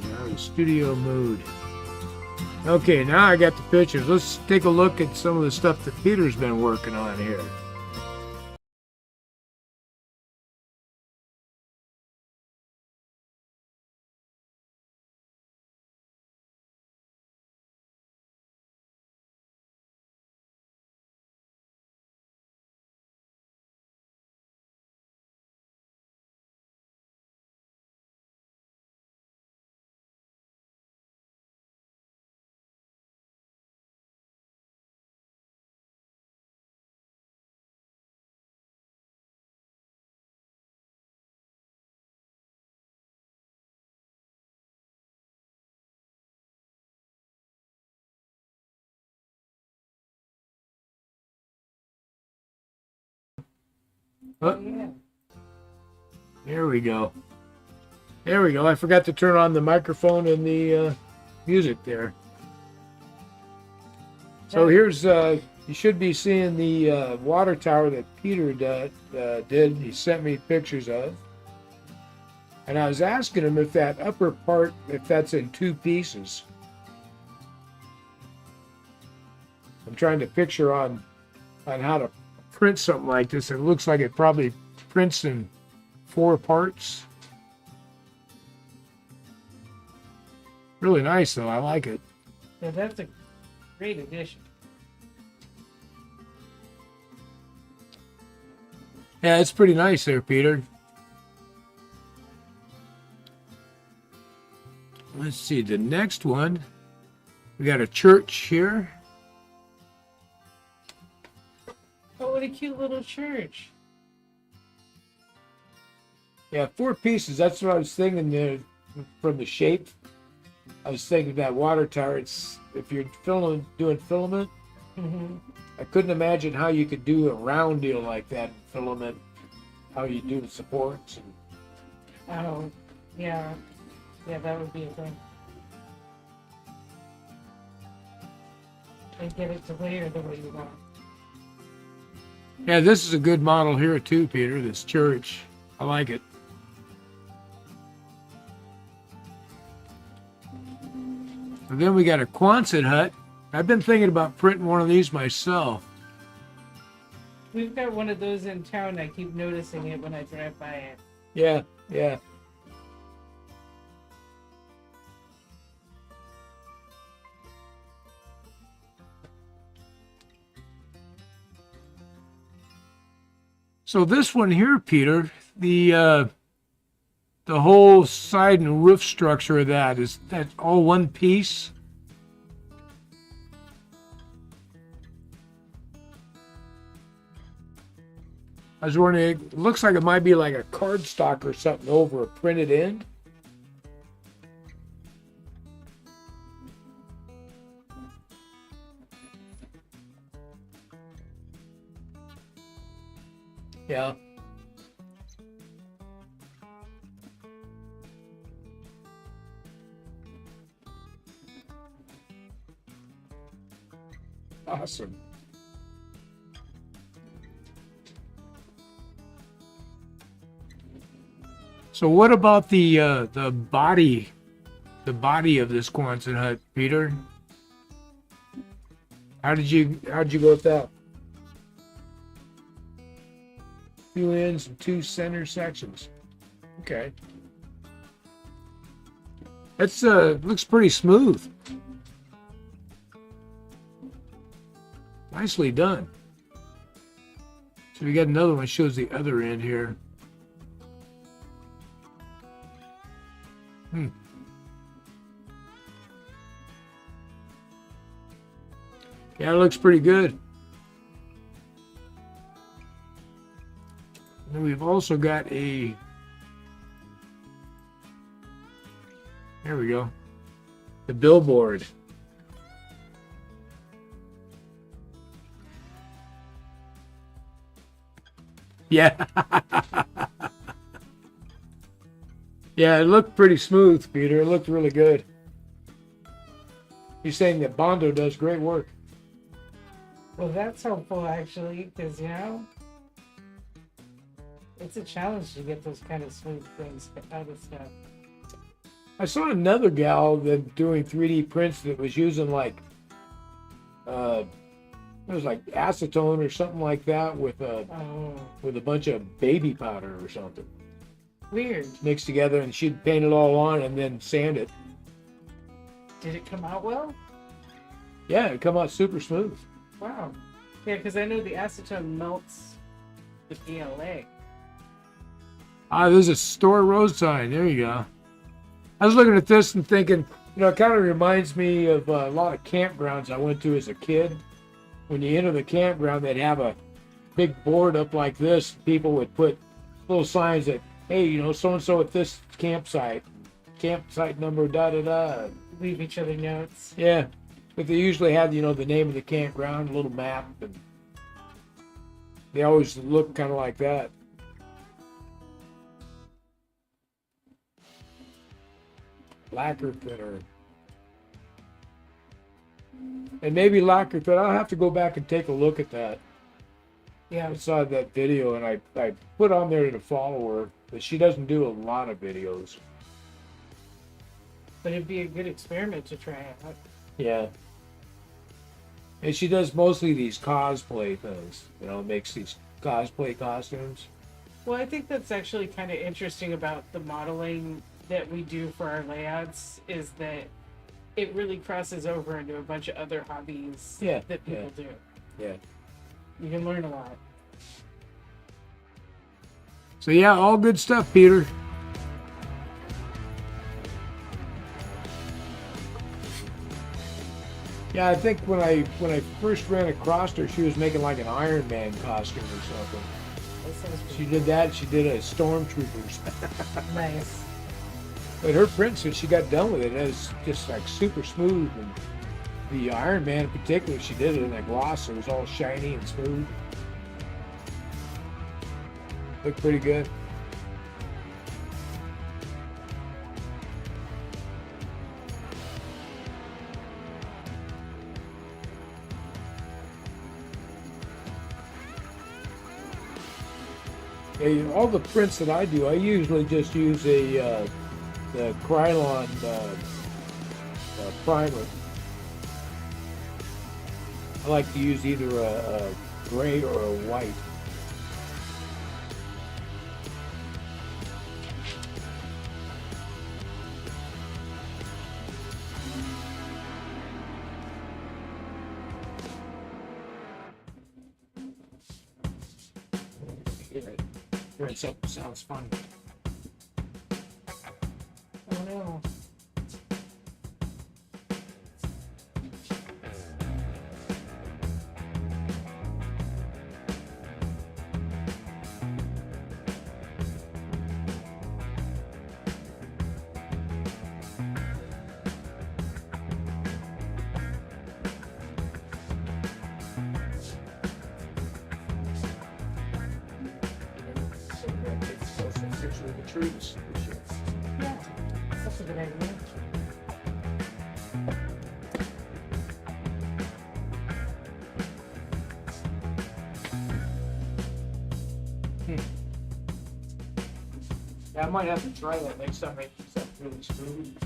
Now in studio mode. Okay, now I got the pictures. Let's take a look at some of the stuff that Peter's been working on here. Oh, yeah. There we go. There we go. I forgot to turn on the microphone and the music there. So here's, you should be seeing the water tower that Peter did. He sent me pictures of. And I was asking him if that upper part, if that's in two pieces. I'm trying to picture on how to print something like this. It looks like it probably prints in 4 parts. Really nice though. I like it. Yeah, that's a great addition. Yeah, it's pretty nice there, Peter. Let's see, the next one. We got a church here. Oh, what a cute little church. Yeah, 4 pieces. That's what I was thinking there from the shape. I was thinking that water tower, it's, if you're doing filament, Mm-hmm. I couldn't imagine how you could do a round deal like that in filament, how you do the supports. And Oh, yeah. Yeah, that would be a thing. And get it to layer the way you want. yeah, this is a good model here too, Peter, this church. I like it. And then we got a Quonset hut. I've been thinking about printing one of these myself. We've got one of those in town. I keep noticing it when I drive by it. Yeah, yeah. So this one here, Peter, the whole side and roof structure of that, is that all one piece? I was wondering, it looks like it might be like a cardstock or something over a printed end. Yeah. Awesome. So what about the body of this Quonset hut, Peter? How'd you go with that? 2 ends and 2 center sections. Okay. That's looks pretty smooth. Nicely done. So we got another one, shows the other end here. Yeah, it looks pretty good. And we've also got a, there we go, the billboard. Yeah. Yeah, it looked pretty smooth, Peter. It looked really good. You're saying that Bondo does great work. Well, that's helpful, actually, because, you know, it's a challenge to get those kind of smooth things out of stuff. I saw another gal that doing 3D prints that was using like, it was like acetone or something like that with a bunch of baby powder or something Weird. mixed together, and she'd paint it all on and then sand it. Did it come out well? Yeah, it come out super smooth. Wow. Yeah, because I know the acetone melts the PLA. Ah, there's a store road sign. There you go. I was looking at this and thinking, you know, it kind of reminds me of a lot of campgrounds I went to as a kid. When you enter the campground, they'd have a big board up like this. People would put little signs that, hey, you know, so-and-so at this campsite number, da-da-da. Leave each other notes. Yeah, but they usually had, you know, the name of the campground, a little map, and they always look kind of like that. Lacquer thinner. And maybe lacquer thinner. I'll have to go back and take a look at that. Yeah. I saw that video, and I put on there to follow her, but she doesn't do a lot of videos. But it'd be a good experiment to try out. Yeah. And she does mostly these cosplay things. You know, makes these cosplay costumes. Well, I think that's actually kind of interesting about the modeling that we do for our layouts is that it really crosses over into a bunch of other hobbies Yeah, that people do. Yeah. You can learn a lot. So yeah, all good stuff, Peter. Yeah, I think when I first ran across her, she was making like an Iron Man costume or something. That sounds She pretty did that. She did a Stormtroopers. nice. But her print, since she got done with it, is just like super smooth. And the Iron Man in particular, she did it in a gloss, so it was all shiny and smooth. Looked pretty good. Yeah, all the prints that I do, I usually just use the Krylon primer. I like to use either a gray or a white. Hearing something sounds funny. Oh no. The trees this year. Yeah, that's a good idea. Yeah, I might have to try that next time I do something really smooth.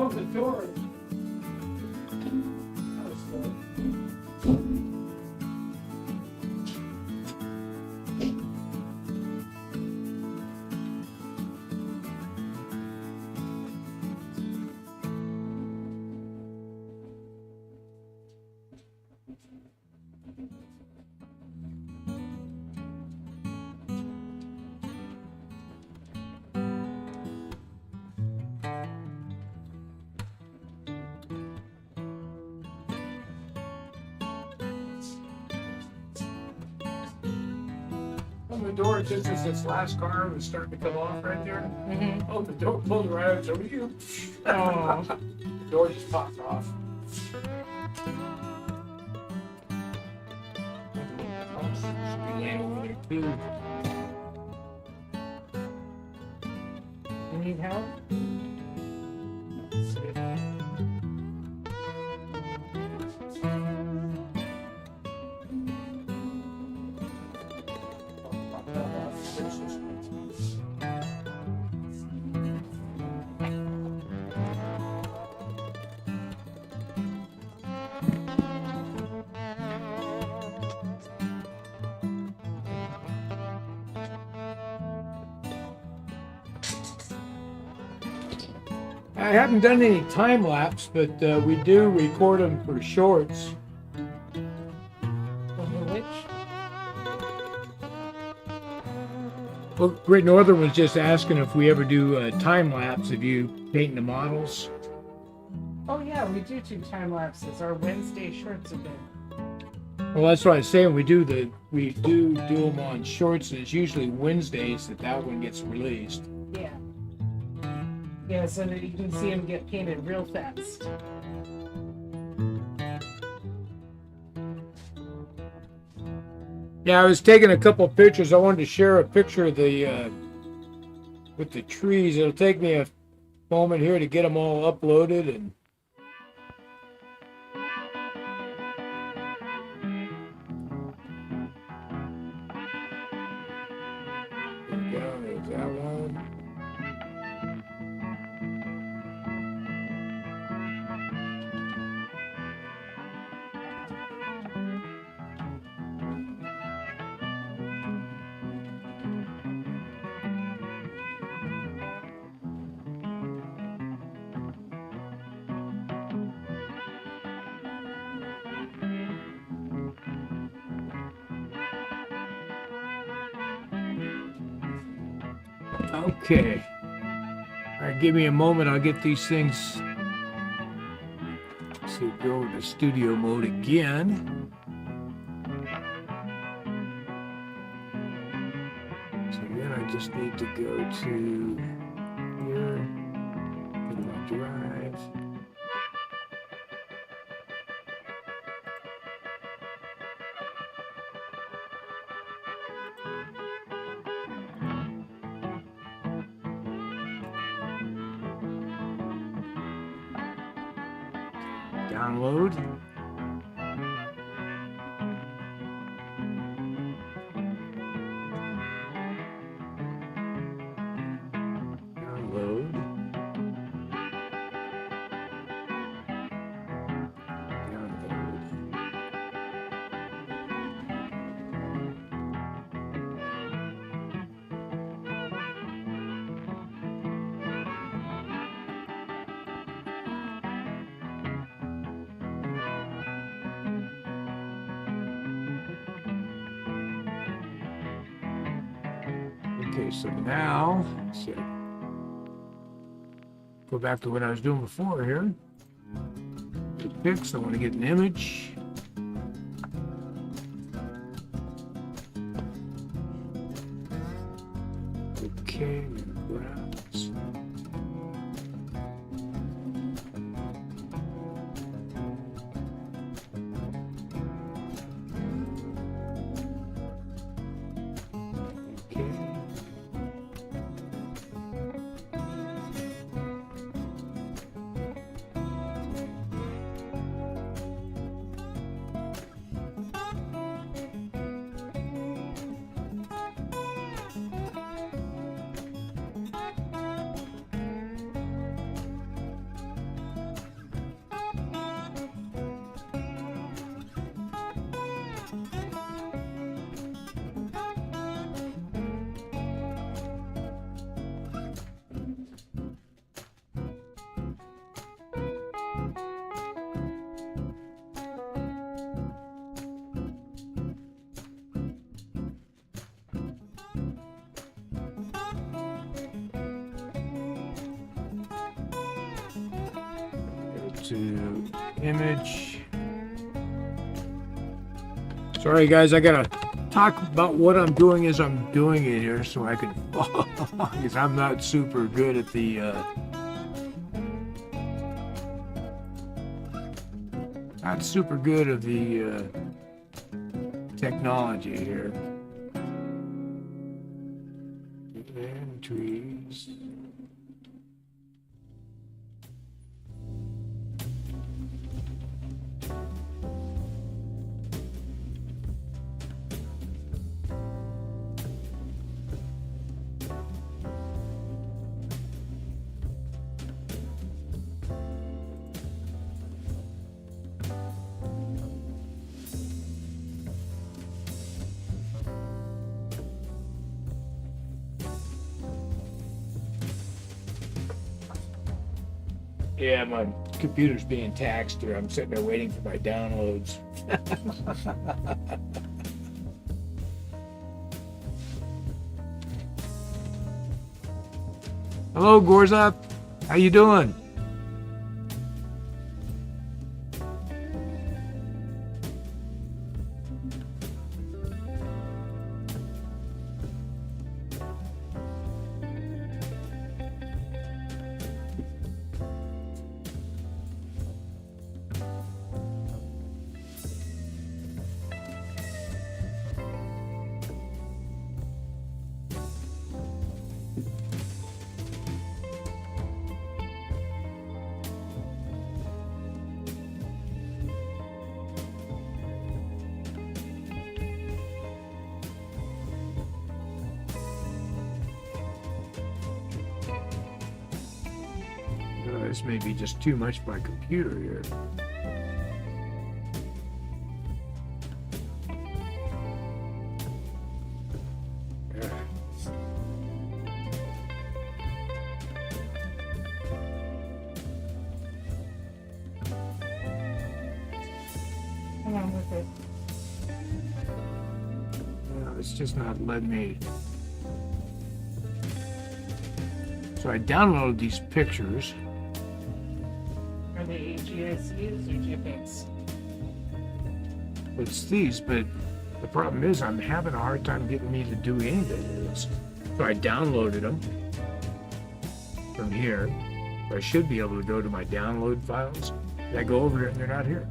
Oh, the door. On the door, just as this last car was starting to come off right there. Mm-hmm. Oh, the door pulled right out. So you. Oh. The door just popped off. Should be laying over there too. You need help? I haven't done any time lapse, but we do record them for shorts. Which? Well, Great Northern was just asking if we ever do time lapse of you painting the models. Oh yeah, we do time lapses. Our Wednesday shorts have been. Well, that's what I was saying. We do them on shorts, and it's usually Wednesdays that one gets released. Yeah. Yeah, so that you can see them get painted real fast. Yeah, I was taking a couple pictures. I wanted to share a picture of the with the trees. It'll take me a moment here to get them all uploaded and. There's that one. Okay. All right, give me a moment. I'll get these things. Let's see, go to studio mode again. So then I just need to go to here, go to my drive. Download. Download. Okay, so now, let's see. Go back to what I was doing before here. The pics, I want to get an image. Okay, browse. to image. Sorry guys, I gotta talk about what I'm doing as I'm doing it here so I can follow along, because I'm not super good at the technology here. And trees. Yeah, my computer's being taxed here. I'm sitting there waiting for my downloads. Hello, Gorza. How you doing? This may be just too much for my computer here. Come on with it. No, it's just not letting me. So I downloaded these pictures. Are they AGICs or JPEGs? It's these, but the problem is I'm having a hard time getting me to do anything with this. So I downloaded them from here. I should be able to go to my download files. I go over here and they're not here.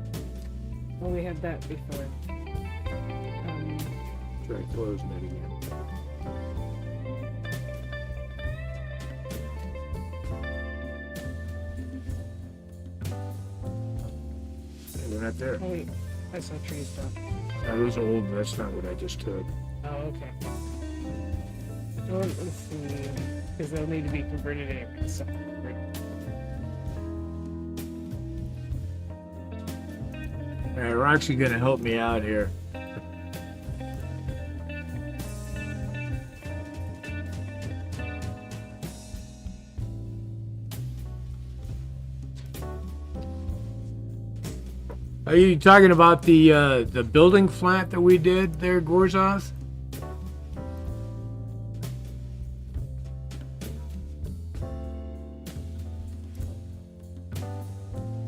Well, we had that before. Try closing it again. They're not there. Oh wait, I saw trees though. That was old. That's not what I just took. Oh, okay. Well, let's see, because they'll need to be converted anyway. So, Roxy gonna help me out here. Are you talking about the building flat that we did there, Gorzoth?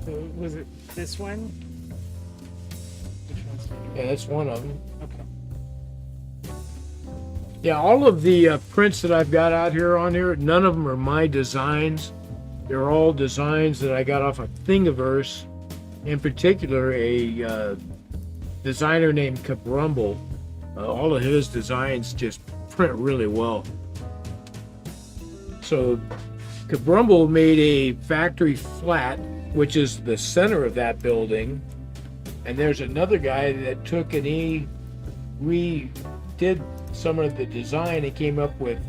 so was it this one? Which one's Yeah, that's one of them. okay? Yeah, all of the prints that I've got out here on here, none of them are my designs. They're all designs that I got off of Thingiverse. In particular, a designer named Kabrumble. All of his designs just print really well. So Kabrumble made a factory flat, which is the center of that building. And there's another guy that took and he redid some of the design and came up with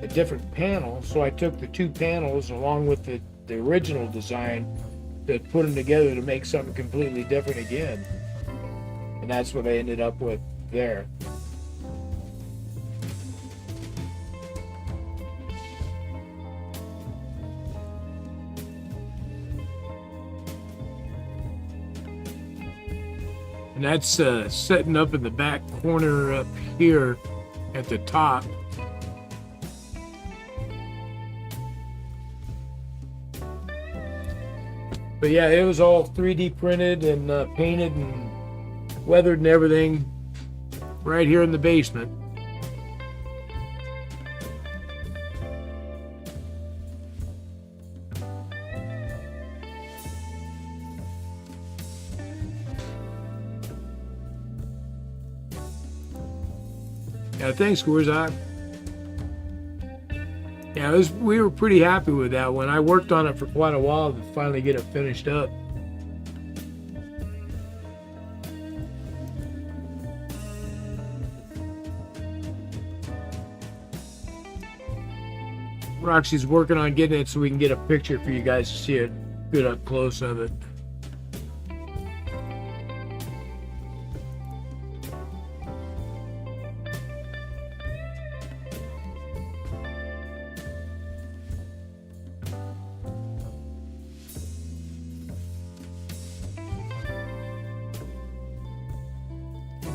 a different panel. So I took the two panels along with the original design to put them together to make something completely different again. And that's what I ended up with there. And that's setting up in the back corner up here at the top. But yeah, it was all 3D printed and painted and weathered and everything right here in the basement. Yeah, thanks, Coors. We were pretty happy with that one. I worked on it for quite a while to finally get it finished up. Roxy's working on getting it so we can get a picture for you guys to see it good up close of it.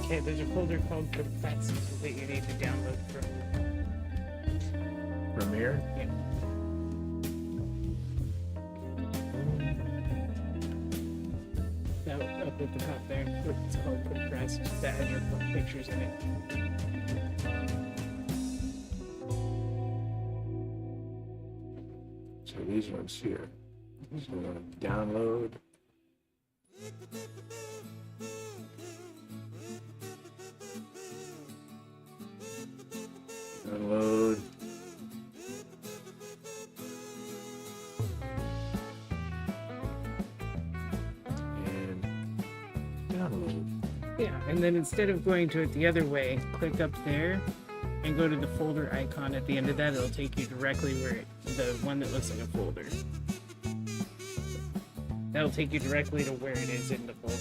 Okay, there's a folder called compressed that you need to download From here? Yeah. Now, up at the top there, it's called compressed. That has your pictures in it. So these ones here. So we're going to download. Download. And download. Yeah, and then instead of going to it the other way, click up there and go to the folder icon at the end of that. It'll take you directly the one that looks like a folder. That'll take you directly to where it is in the folder.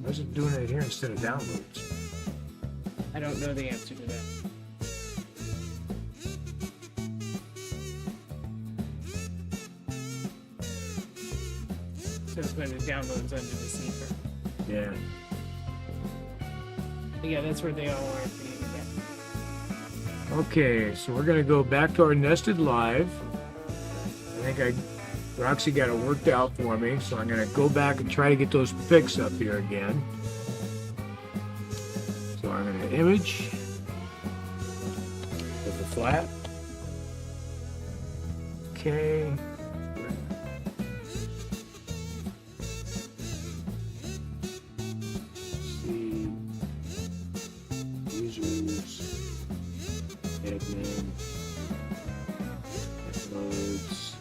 Why is it doing it here instead of downloads? I don't know the answer to that. So it's going to downloads under the sleeper. Yeah. Yeah, that's where they all are. Okay, so we're gonna go back to our nested live. I think Roxy got it worked out for me, so I'm gonna go back and try to get those pics up here again. So I'm gonna image with the flat. Okay. See users. Admin, uploads,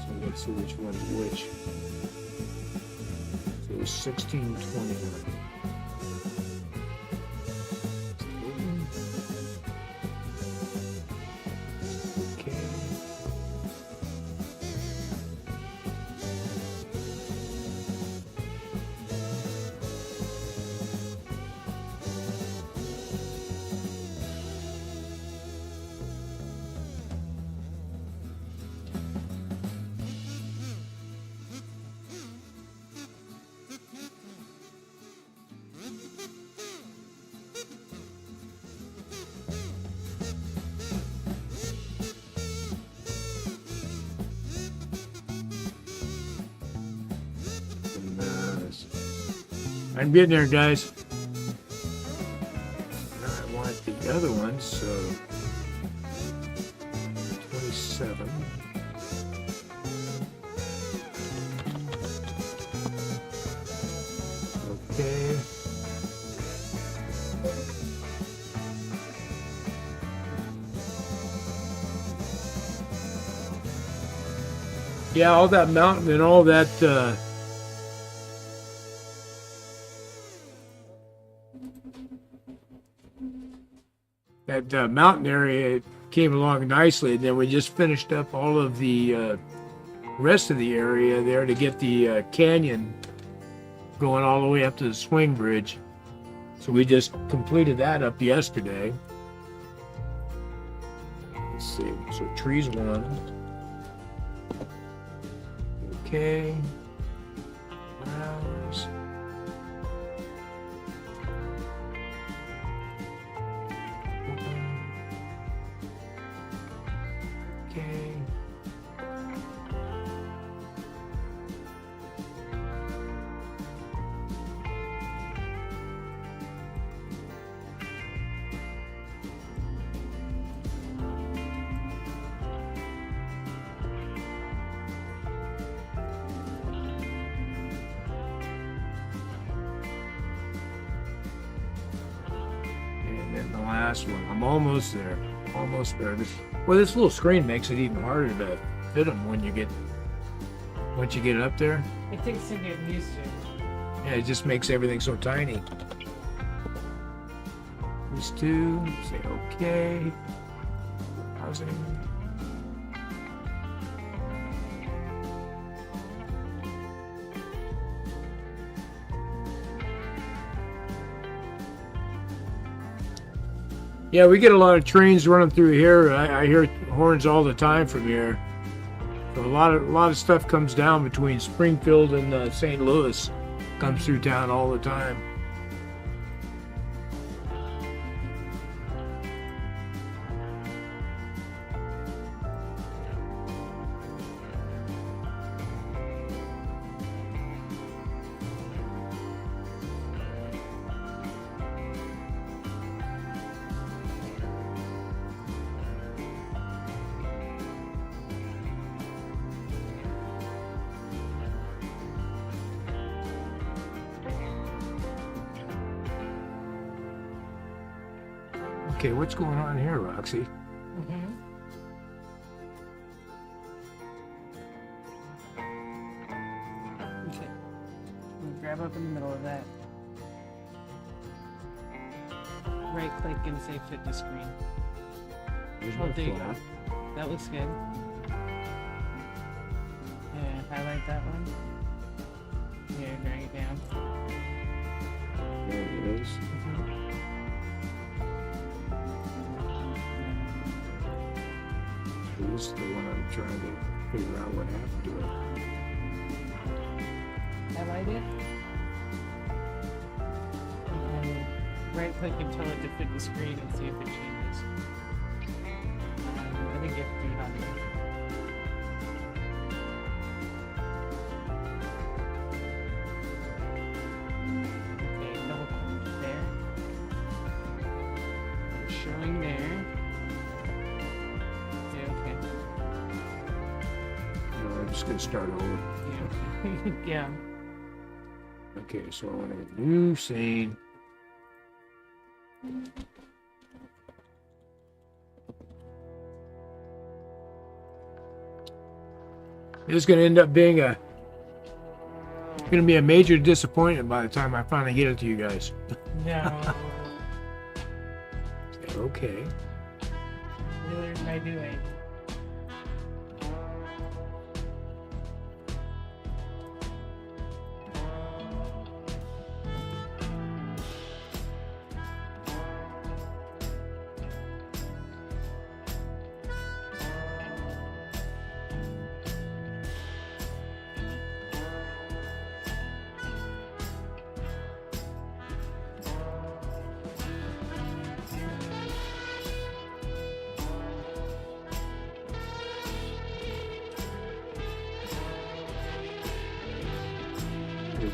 so let's see which one's which. So it was 1629. I'm getting there, guys. Now I want the other one, so 27. Okay. Yeah, all that mountain and all that mountain area came along nicely, and then we just finished up all of the rest of the area there to get the canyon going all the way up to the swing bridge. So we just completed that up yesterday. Let's see, so trees one. Okay. Browse. Open. Okay. And then the last one. I'm almost there. Almost there. This little screen makes it even harder to fit them once you get it up there. It takes some getting used to. Yeah, it just makes everything so tiny. These two. Say okay. Housing. Yeah, we get a lot of trains running through here. I hear horns all the time from here. So a lot of stuff comes down between Springfield and St. Louis. Comes through town all the time. Okay, what's going on here, Roxy? Mm-hmm. Okay. We'll grab up in the middle of that. Right click and say fit to screen. There's Oh, my there you phone. go. That looks good. Yeah, highlight that one. Yeah, drag it down. There it is. This is the one I'm trying to figure out what happened to it. Highlight it. And right click and tell it to fit the screen and see if it changes. I think you have to do it on there. Okay, double click there. It's showing there. Yeah, okay. No, I'm just gonna start over. Yeah. Yeah. Okay, so I want a new scene. This is gonna end up being gonna be a major disappointment by the time I finally get it to you guys. No. Okay. What am I doing?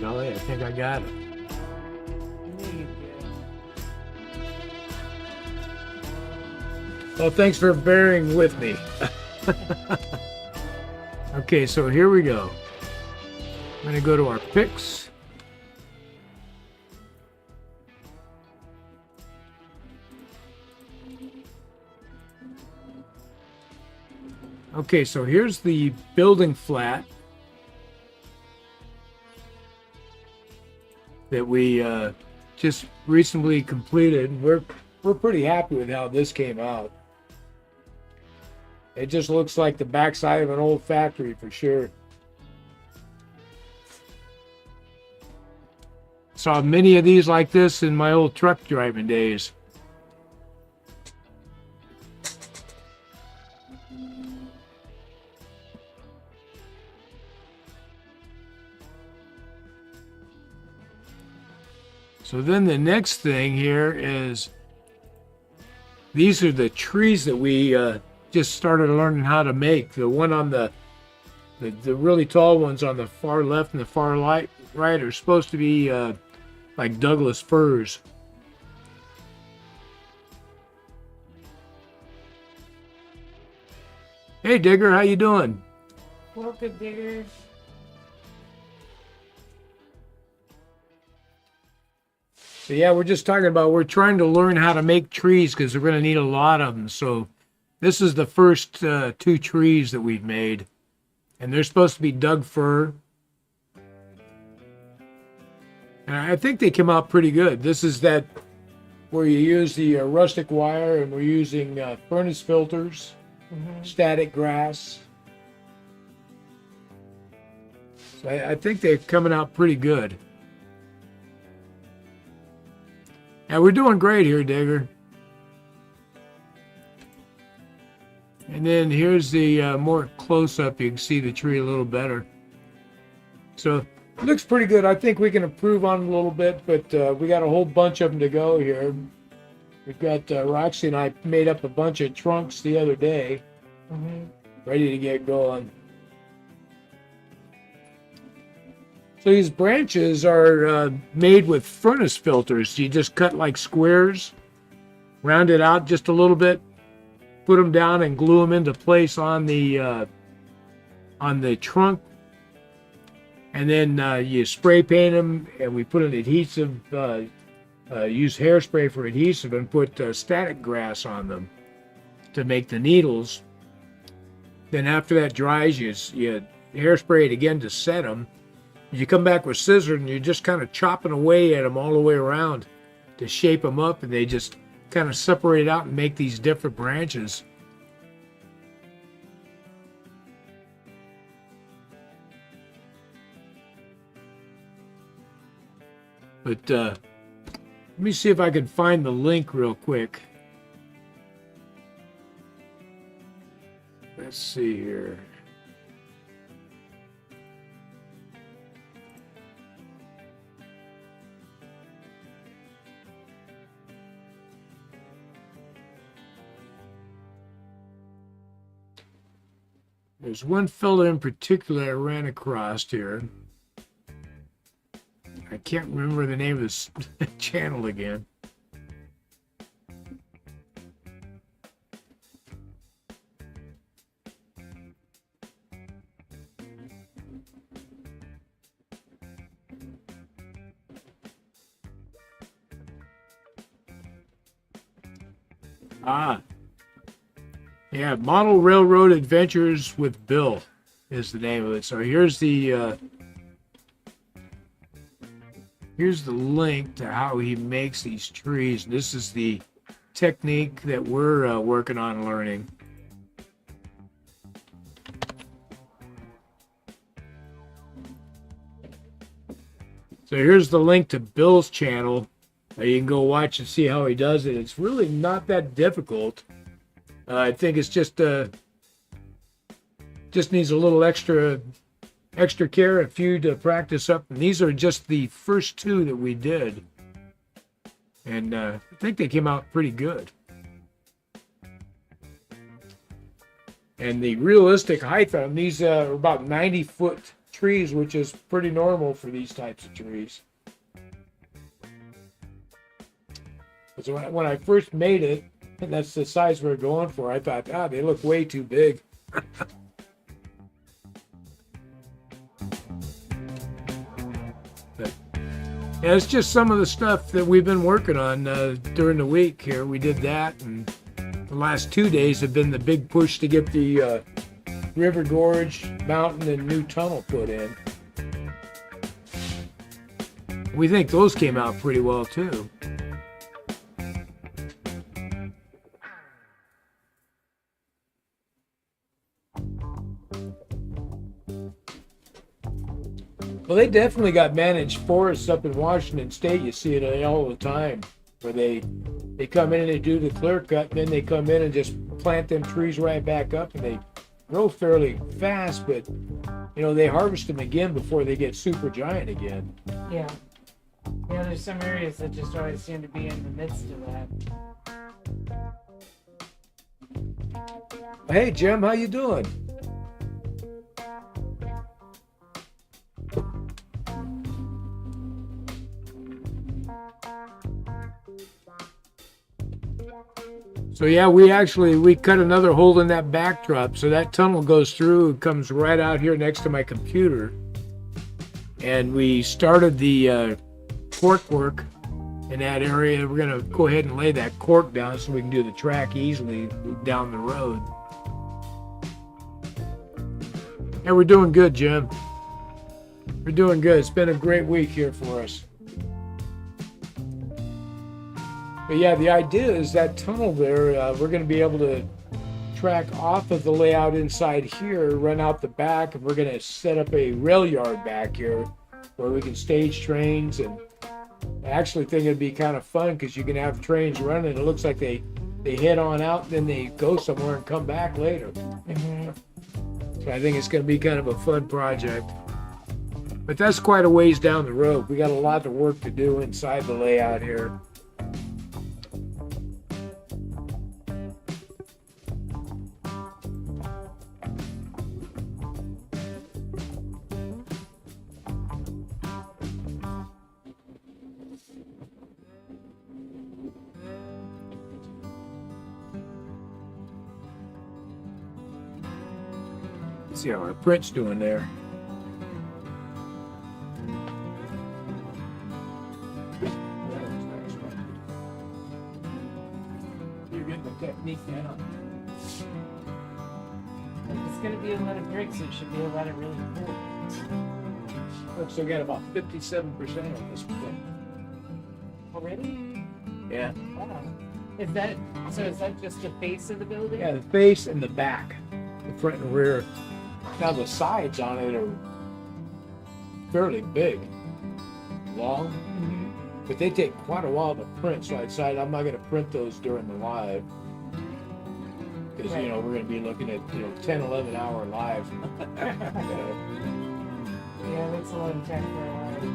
Golly, I think I got it. There you go. Well, thanks for bearing with me. Okay, so here we go. I'm going to go to our picks. Okay, so here's the building flat that we just recently completed. We're pretty happy with how this came out. It just looks like the backside of an old factory for sure. Saw many of these like this in my old truck driving days. So then the next thing here is, these are the trees that we just started learning how to make. The one on the really tall ones on the far left and the far right are supposed to be like Douglas firs. Hey Digger, how you doing? Welcome, Digger. So yeah, we're just talking about, we're trying to learn how to make trees because we're going to need a lot of them. So this is the first 2 trees that we've made. And they're supposed to be Doug fir. And I think they came out pretty good. This is that where you use the rustic wire, and we're using furnace filters, static grass. So I think they're coming out pretty good. Yeah, we're doing great here, Digger. And then here's the more close-up. You can see the tree a little better. So it looks pretty good. I think we can improve on it a little bit, but we got a whole bunch of them to go here. We've got Roxy and I made up a bunch of trunks the other day, ready to get going. So these branches are made with furnace filters. You just cut like squares, round it out just a little bit, put them down and glue them into place on the trunk. And then you spray paint them, and we put an adhesive, use hairspray for adhesive, and put static grass on them to make the needles. Then after that dries, you hairspray it again to set them. You come back with scissors and you're just kind of chopping away at them all the way around to shape them up, and they just kind of separate out and make these different branches. But let me see if I can find the link real quick. Let's see here. There's one fella in particular I ran across here. I can't remember the name of this channel again. Yeah, Model Railroad Adventures with Bill is the name of it. So here's the link to how he makes these trees. This is the technique that we're working on learning. So here's the link to Bill's channel. You can go watch and see how he does it. It's really not that difficult. I think it's just needs a little extra care, a few to practice up. And these are just the first 2 that we did, and I think they came out pretty good. And the realistic height on these are about 90-foot trees, which is pretty normal for these types of trees. So when I first made it, and that's the size we're going for, I thought, they look way too big. But yeah, it's just some of the stuff that we've been working on during the week here. We did that, and the last 2 days have been the big push to get the River Gorge Mountain and new tunnel put in. We think those came out pretty well too. Well, they definitely got managed forests up in Washington State. You see it all the time, where they come in and they do the clear cut, and then they come in and just plant them trees right back up, and they grow fairly fast, but they harvest them again before they get super giant again. Yeah. Yeah, there's some areas that just always seem to be in the midst of that. Hey Jim, how you doing? So yeah, we cut another hole in that backdrop, so that tunnel goes through and comes right out here next to my computer. And we started the cork work in that area. We're gonna go ahead and lay that cork down so we can do the track easily down the road. And we're doing good, Jim. We're doing good. It's been a great week here for us. But yeah, the idea is that tunnel there, we're going to be able to track off of the layout inside here, run out the back, and we're going to set up a rail yard back here where we can stage trains. And I actually think it'd be kind of fun because you can have trains running. It looks like they head on out, then they go somewhere and come back later. Mm-hmm. So I think it's going to be kind of a fun project. But that's quite a ways down the road. We got a lot of work to do inside the layout here. See how our print's doing there. You're getting the technique down. If it's going to be a lot of bricks, it should be a lot of really cool. Looks like I got about 57% on this print. Already? Yeah. Wow. Is that just the face of the building? Yeah, the face and the back, the front and rear. Now the sides on it are fairly big, long, but they take quite a while to print. So I decided I'm not going to print those during the live because Right. we're going to be looking at 10, 11 hour live. Yeah, that's a lot of time for a live.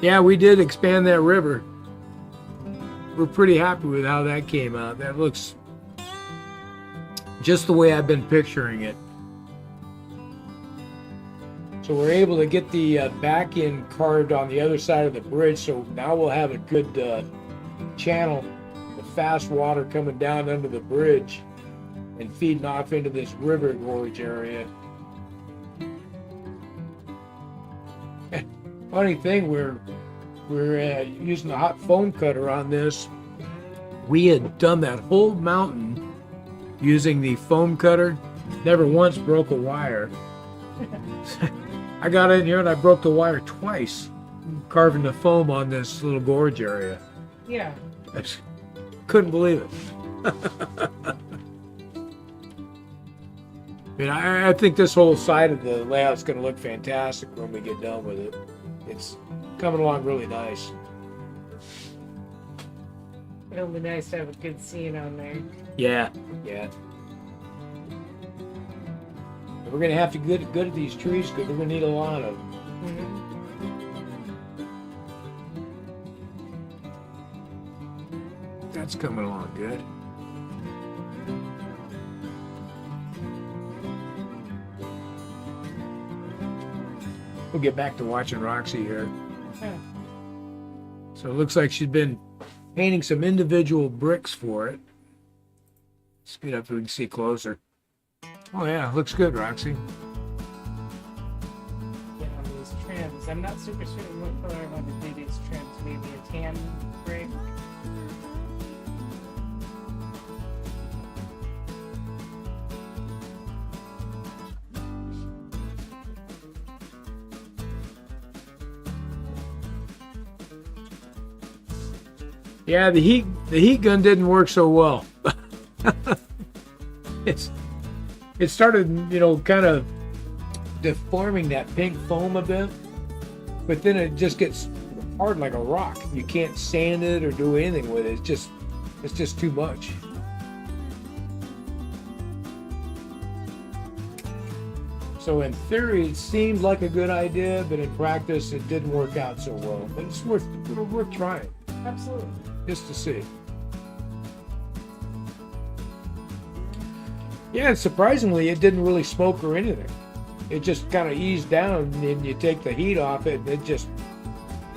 Yeah, we did expand that river. We're pretty happy with how that came out. That looks just the way I've been picturing it. So we're able to get the back end carved on the other side of the bridge, so now we'll have a good channel of fast water coming down under the bridge and feeding off into this river gorge area. Funny thing, we're using a hot foam cutter on this. We had done that whole mountain using the foam cutter. Never once broke a wire. I got in here and I broke the wire twice, carving the foam on this little gorge area. Yeah. I just couldn't believe it. I think this whole side of the layout's going to look fantastic when we get done with it. It's coming along really nice. It'll be nice to have a good scene on there. Yeah. We're going to have to get good at these trees because we're going to need a lot of them. That's coming along good. We'll get back to watching Roxy here. Huh. So it looks like she's been painting some individual bricks for it. Speed up so we can see closer. Oh yeah, looks good, Roxy. Get on these trims. I'm not super certain what color I want to do these trims. Maybe a tan brick. Yeah, the heat gun didn't work so well. It started, kind of deforming that pink foam a bit, but then it just gets hard like a rock. You can't sand it or do anything with it. It's just too much. So in theory, it seemed like a good idea, but in practice, it didn't work out so well. But it's worth trying Absolutely. just to see. Yeah, and surprisingly, it didn't really smoke or anything. It just kind of eased down, and you take the heat off it, and it just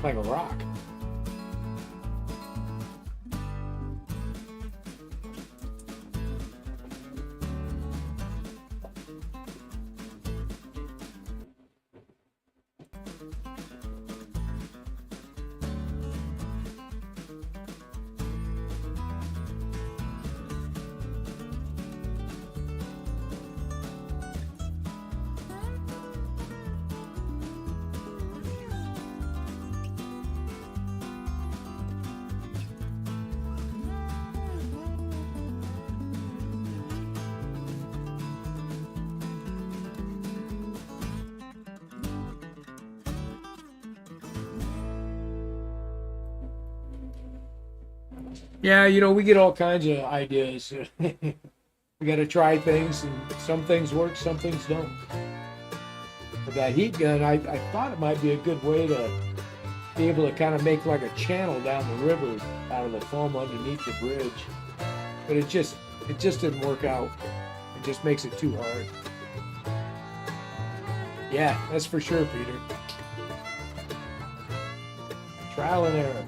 like a rock. Yeah, we get all kinds of ideas. We got to try things, and some things work, some things don't. But that heat gun, I thought it might be a good way to be able to kind of make like a channel down the river out of the foam underneath the bridge. But it just didn't work out. It just makes it too hard. Yeah, that's for sure, Peter. Trial and error.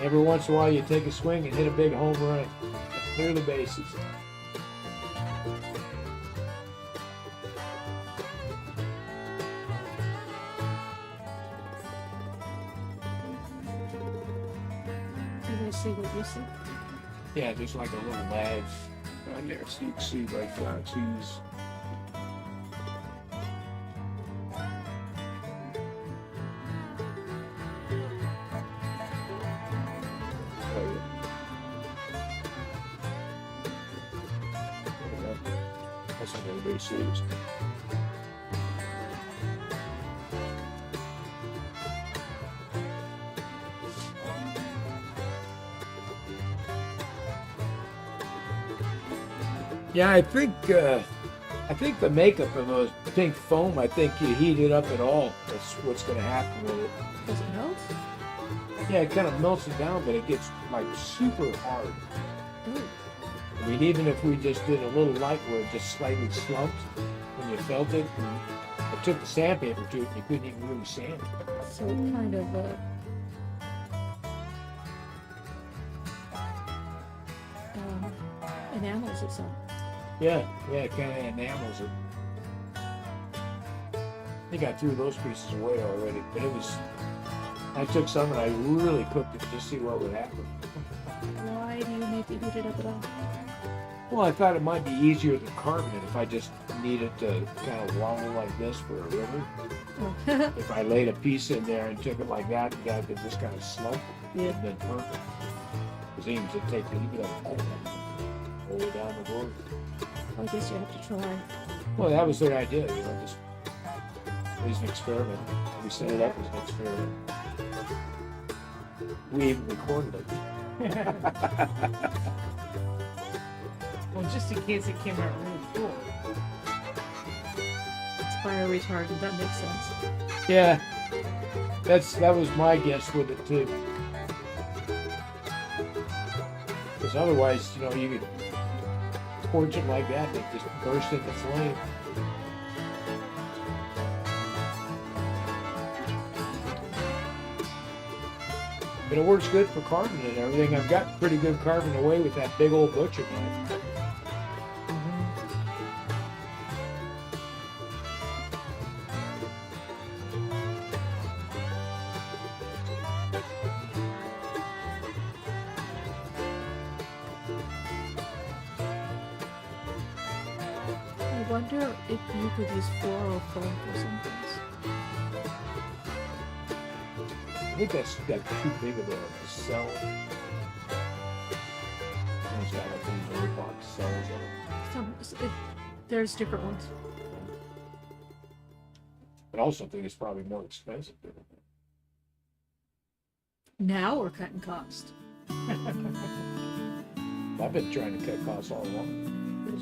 Every once in a while, you take a swing and hit a big home run. Clear the bases. You guys see what you see? Yeah, there's like a little lag on there, so you can see like Roxy's. That's what everybody sees. Yeah, I think the makeup of those pink foam, I think you heat it up at all. That's what's going to happen with it. Does it melt? Yeah, it kind of melts it down, but it gets like super hard. Ooh. I mean, even if we just did a little light where it just slightly slumped when you felt it, and I took the sandpaper to it, and you couldn't even really sand it. So it kind of enamels itself. Yeah, it kind of enamels it. I think I threw those pieces away already, but I took some and I really cooked it to see what would happen. Why do you need to heat it up at all? Well, I thought it might be easier than carving it if I just needed to kind of wobble like this for a river. Oh. If I laid a piece in there and took it like that, and got it just kind of slump, Yeah. it'd been perfect. Because even to take the heat up all the way down the board. I guess you have to try. Well, that was the idea, just it was an experiment. We set it up as an experiment. We even recorded it. Well, just in case it came out really cool. It's fire retardant. That makes sense. Yeah, that was my guess with it too. Because otherwise, you could torch it like that and it just burst into flame. But it works good for carving and everything. I've got pretty good carving away with that big old butcher knife. I wonder if you could use floral foam for some things. I think that's got too big of a cell. It's got like these little box cells on it. There's different ones. But I also think it's probably more expensive. Now we're cutting cost. I've been trying to cut costs all along.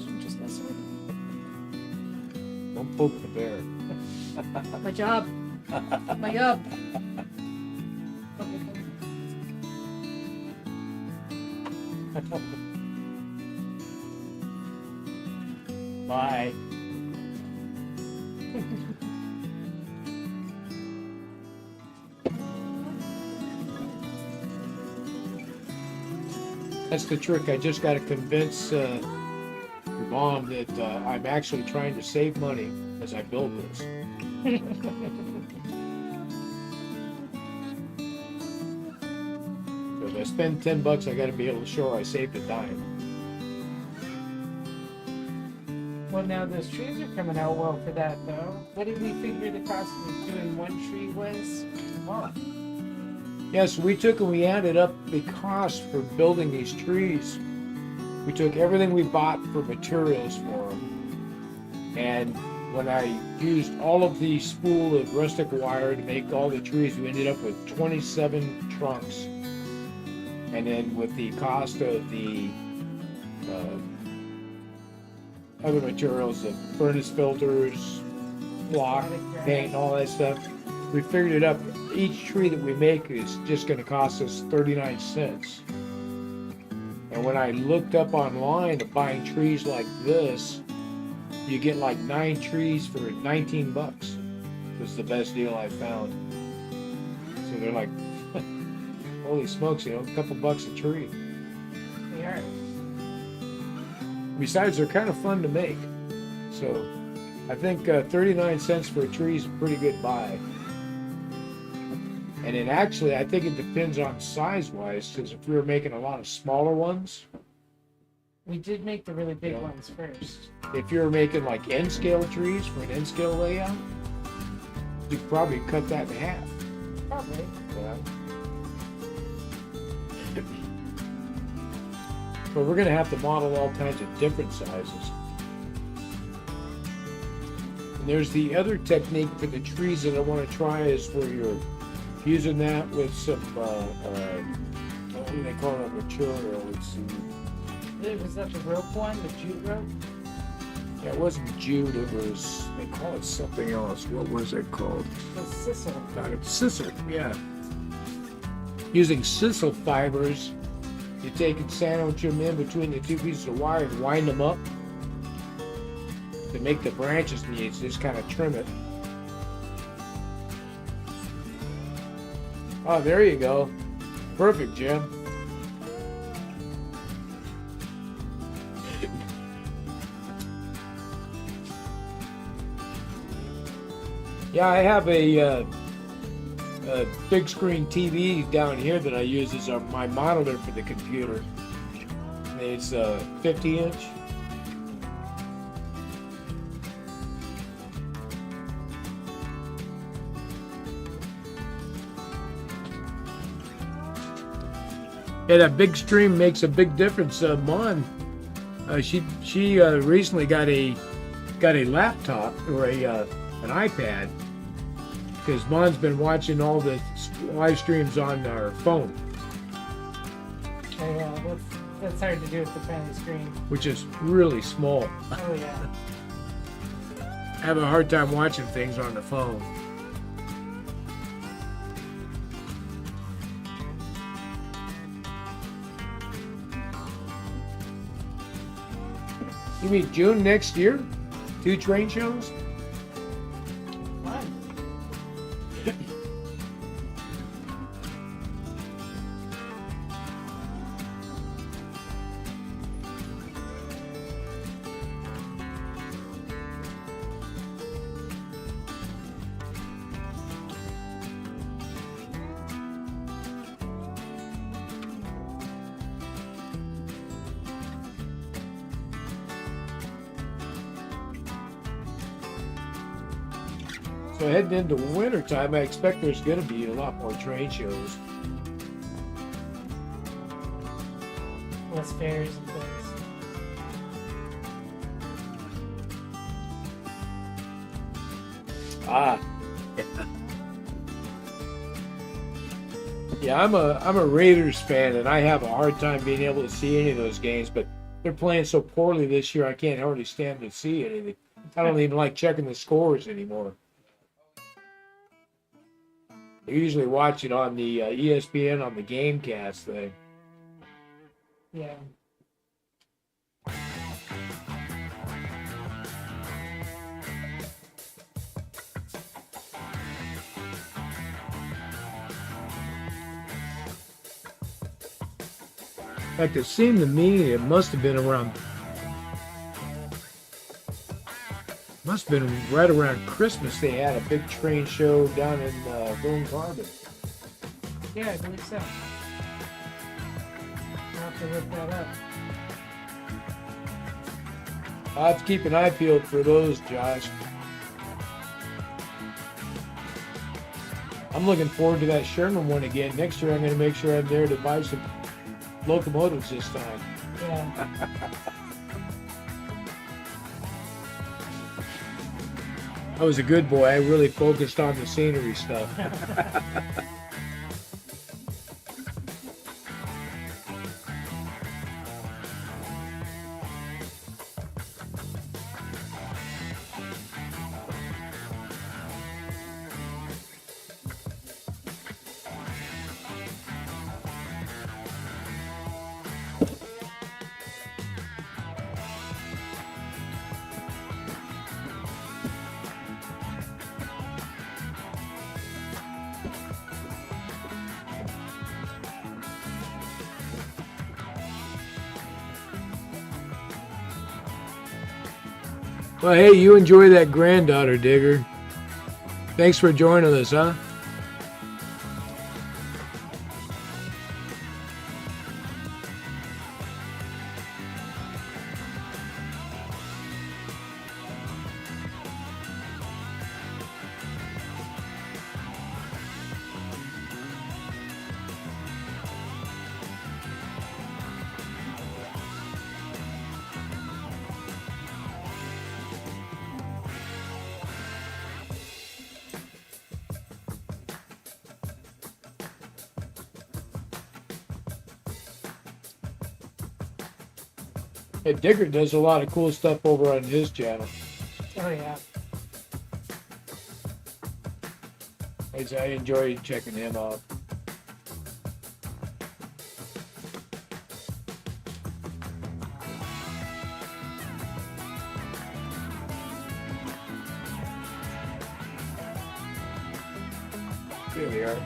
I'm just messing with Don't poke the bear. you. My job. My job. Bye. That's the trick. I just got to convince your mom that I'm actually trying to save money as I build this. So if I spend $10, I got to be able to show her I saved a dime. Well, now those trees are coming out well for that, though. What did we figure the cost of doing one tree was? Oh, Yes, we took and we added up the cost for building these trees. We took everything we bought for materials for them, and when I used all of the spool of rustic wire to make all the trees, we ended up with 27 trunks. And then with the cost of the other materials, the furnace filters, block, paint, all that stuff, we figured it up. Each tree that we make is just going to cost us 39 cents. And when I looked up online of buying trees like this, you get like 9 trees for 19 bucks. It was the best deal I found. So they're like, holy smokes, a couple bucks a tree. they are. Besides, they're kind of fun to make. So I think 39 cents for a tree is a pretty good buy. And then actually, I think it depends on size-wise, because if we were making a lot of smaller ones, We did make the really big ones first. if you were making like N-scale trees for an N-scale layout, you could probably cut that in half. Probably. Yeah. But we're going to have to model all kinds of different sizes. And there's the other technique for the trees that I want to try is where you're using that with some, what do they call it, material? It's, Was that the rope one, the jute rope? yeah, it wasn't jute, it was, they call it something else. What was it called? The sisal. Sisal, yeah. Using sisal fibers, you take and sandwich them in between the two pieces of wire and wind them up to make the branches, and you just kind of trim it. Oh, there you go. Perfect, Jim. Yeah, I have a big screen TV down here that I use as my monitor for the computer. It's a 50-inch. Yeah, that big screen makes a big difference. Mon, she recently got a laptop or an iPad, because Mon's been watching all the live streams on our phone, Oh yeah, that's hard to do with the tiny screen. which is really small. Oh yeah. I have a hard time watching things on the phone. You mean June next year? 2 train shows? Fun. So heading into winter time, I expect there's going to be a lot more train shows. Less fairs and things. Ah. Yeah, I'm a Raiders fan, and I have a hard time being able to see any of those games. But they're playing so poorly this year. I can't hardly stand to see anything. I don't even like checking the scores anymore. I usually watch it on the ESPN on the GameCast thing. Yeah. In fact, it seemed to me it must have been right around Christmas they had a big train show down in Boone Carbon. Yeah, I believe so. I'll have to look that up. I'll have to keep an eye peeled for those, Josh. I'm looking forward to that Sherman one again. Next year I'm going to make sure I'm there to buy some locomotives this time. Yeah. I was a good boy. I really focused on the scenery stuff. Well, hey, you enjoy that granddaughter, Digger. Thanks for joining us, huh? Hey, Digger does a lot of cool stuff over on his channel. Oh, yeah. I enjoy checking him out. Here we are.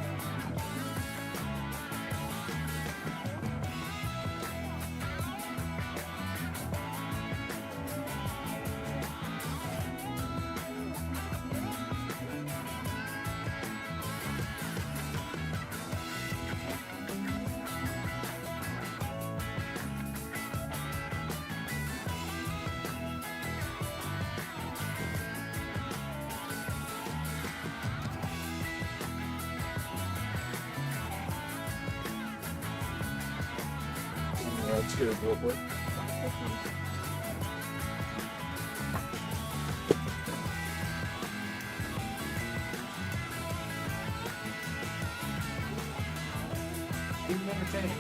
Let's get it real quick. Keep them entertained.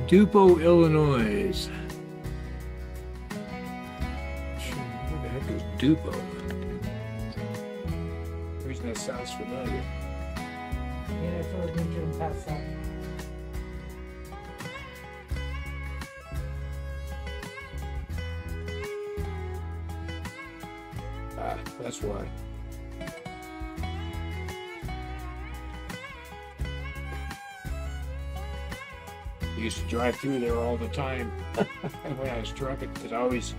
Dupo, Illinois. Where the heck is Dupo? The reason that sounds familiar. Yeah, I feel like we drove past that. Ah, that's why. I used to drive through there all the time when I was trucking, because I always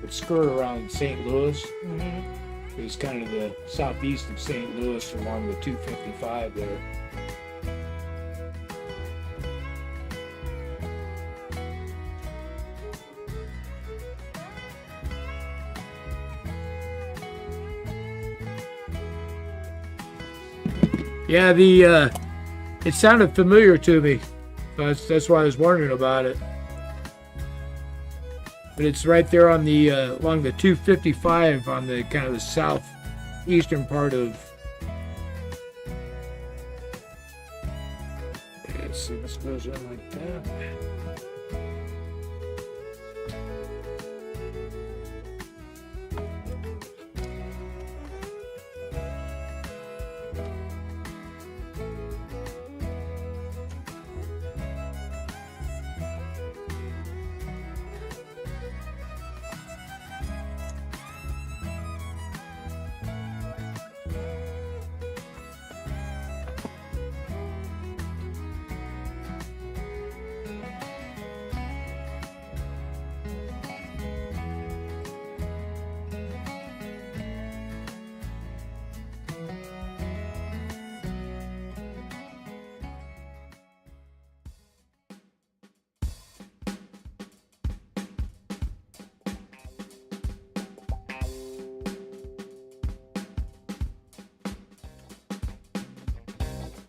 would skirt around St. Louis. Mm-hmm. It was kind of the southeast of St. Louis along the 255 there. Yeah, it sounded familiar to me. That's why I was wondering about it. But it's right there on the along the 255 on the kind of the southeastern part of. Let's see, this goes in like that.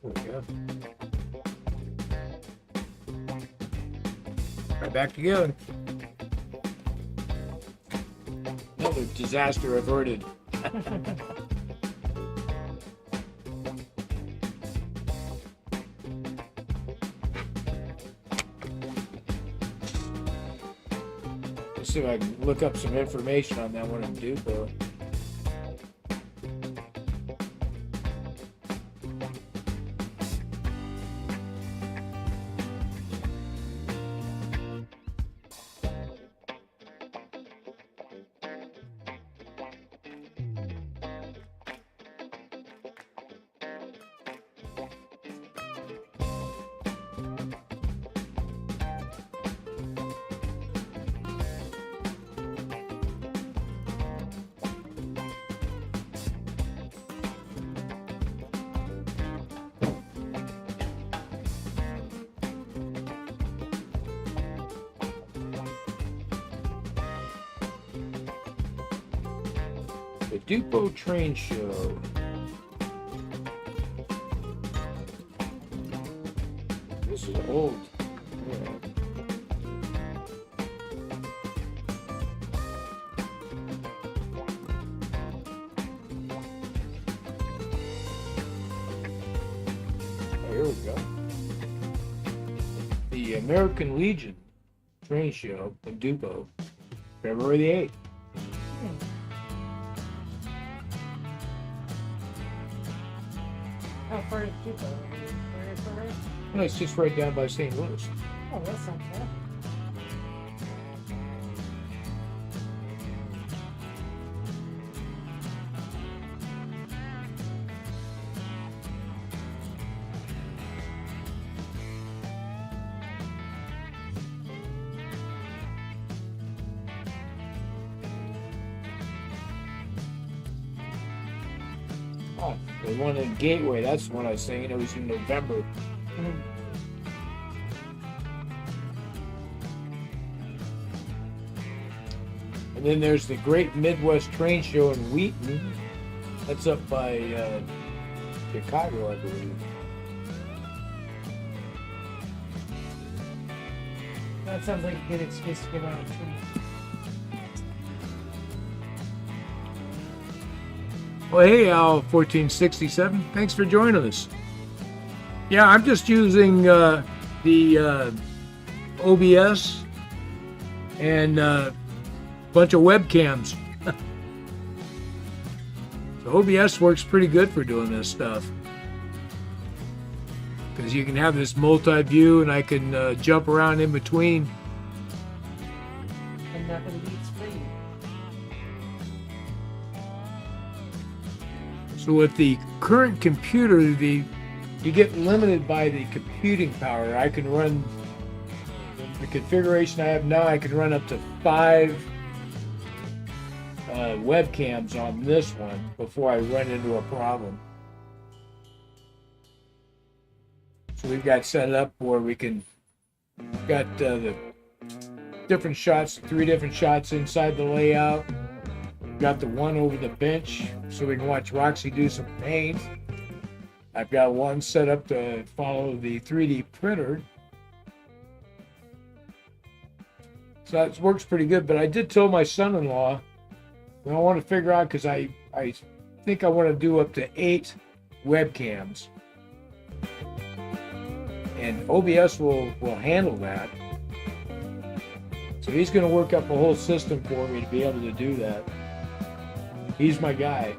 There we go. Right back together. Another disaster averted. Let's see if I can look up some information on that one in Dupo. The Dupo Train Show. This is old. Yeah. Oh, here we go. The American Legion Train Show in Dupo, February the 8th. How far is Dupo? Very far? No, it's just right down by St. Louis. Oh, that's not bad. Oh, the one in Gateway, that's the one I was saying. It was in November. And then there's the Great Midwest Train Show in Wheaton. That's up by Chicago, I believe. That sounds like a good excuse to get on a tree. Well, hey, Al 1467. Thanks for joining us. Yeah, I'm just using the OBS, and a bunch of webcams. So OBS works pretty good for doing this stuff. Because you can have this multi-view and I can jump around in between. And nothing beats free. So with the current computer, you get limited by the computing power. I can run the configuration I have now. I can run up to 5 webcams on this one before I run into a problem. So we've got set up where we can got the different shots, 3 different shots inside the layout. Got the one over the bench so we can watch Roxy do some paint. I've got one set up to follow the 3D printer. So that works pretty good, but I did tell my son-in-law, I want to figure out, because I think I want to do up to 8 webcams. And OBS will handle that. So he's going to work up a whole system for me to be able to do that. He's my guy.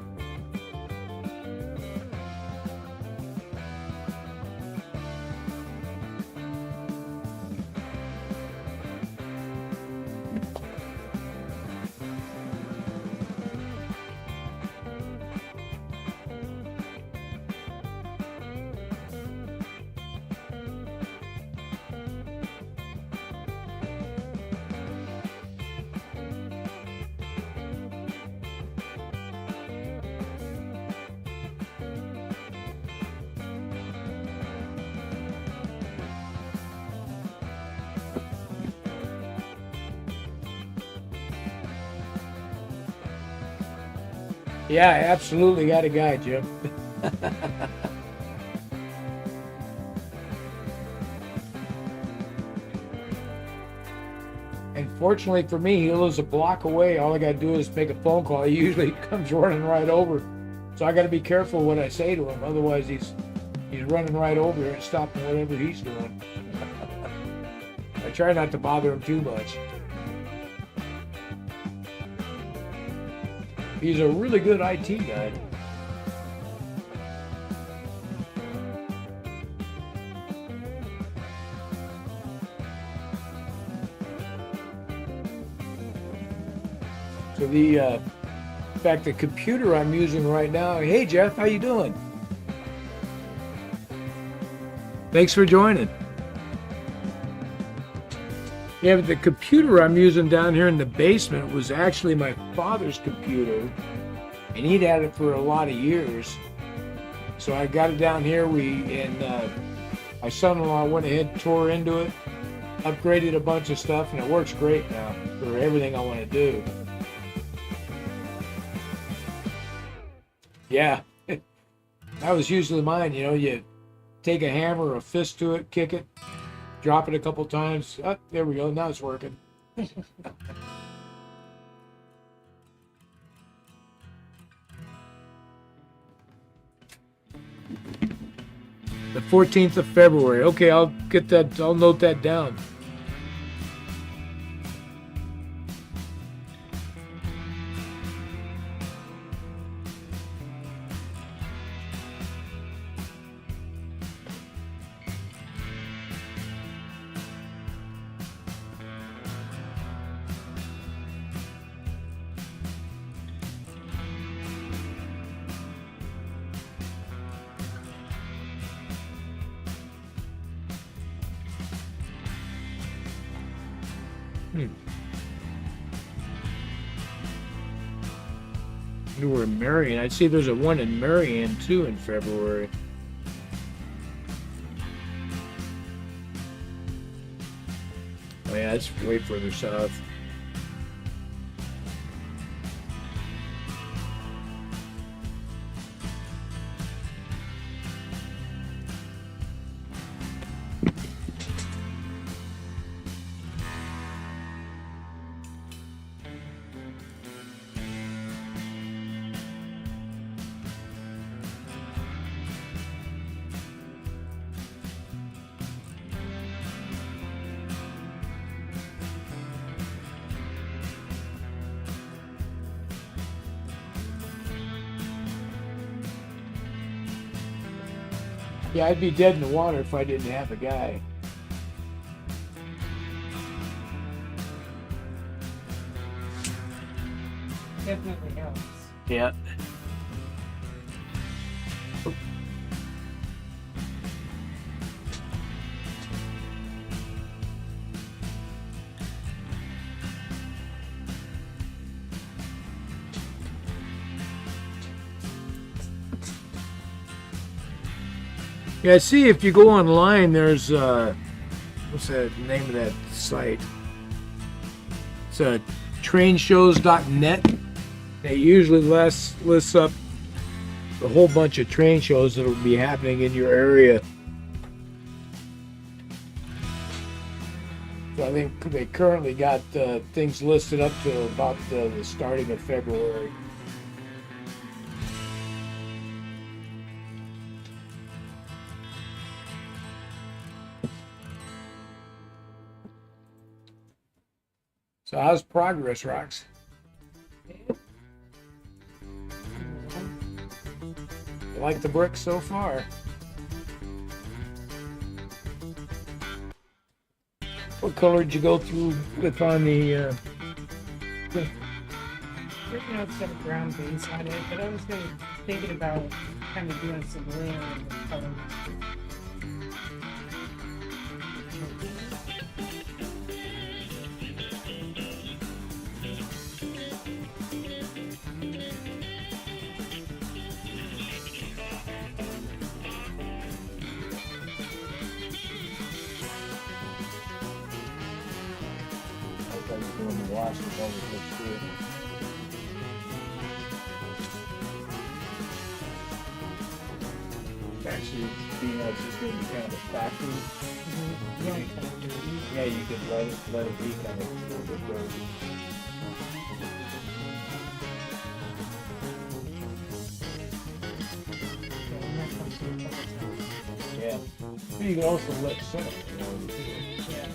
Yeah, I absolutely got a guy, Jim. And fortunately for me, he lives a block away. All I got to do is make a phone call. He usually comes running right over. So I got to be careful what I say to him. Otherwise, he's running right over here and stopping whatever he's doing. I try not to bother him too much. He's a really good IT guy. So in fact, the computer I'm using right now. Hey Jeff, how you doing? Thanks for joining. Yeah, but the computer I'm using down here in the basement was actually my father's computer, and he'd had it for a lot of years. So I got it down here. My son-in-law went ahead and tore into it, upgraded a bunch of stuff, and it works great now for everything I want to do. Yeah, that was usually mine. You take a hammer or a fist to it, kick it, drop it a couple times. Oh, there we go. Now it's working. The 14th of February. Okay, I'll get that. I'll note that down. You were in Marion. I see there's a one in Marion too in February. Oh yeah, it's way further south. Yeah, I'd be dead in the water if I didn't have a guy. Definitely helps. Yeah. Yeah, see, if you go online, there's what's that name of that site? It's trainshows.net. It usually lists up a whole bunch of train shows that will be happening in your area. So I think they currently got things listed up to about the starting of February. So how's progress, Rox? You like the bricks so far? What color did you go through with on the? Right now it's got a brown base on it, but I was thinking about kind of doing some layering of colors. Doing the wash with all the bricks too. Actually, being able to be kind of a factory. Yeah, you could let it be kind of a little bit rosy. Yeah. But you can also let sit. You know, Yeah.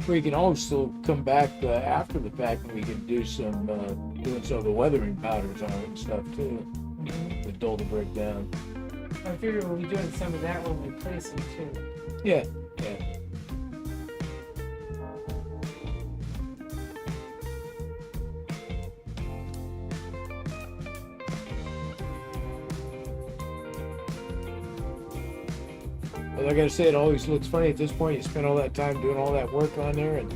We can also come back after the fact and we can do some doing some of the weathering powders on it and stuff too to dull the brick down. I figure we'll be doing some of that when we place them too. Yeah, yeah. But like I said, it always looks funny at this point. You spend all that time doing all that work on there, and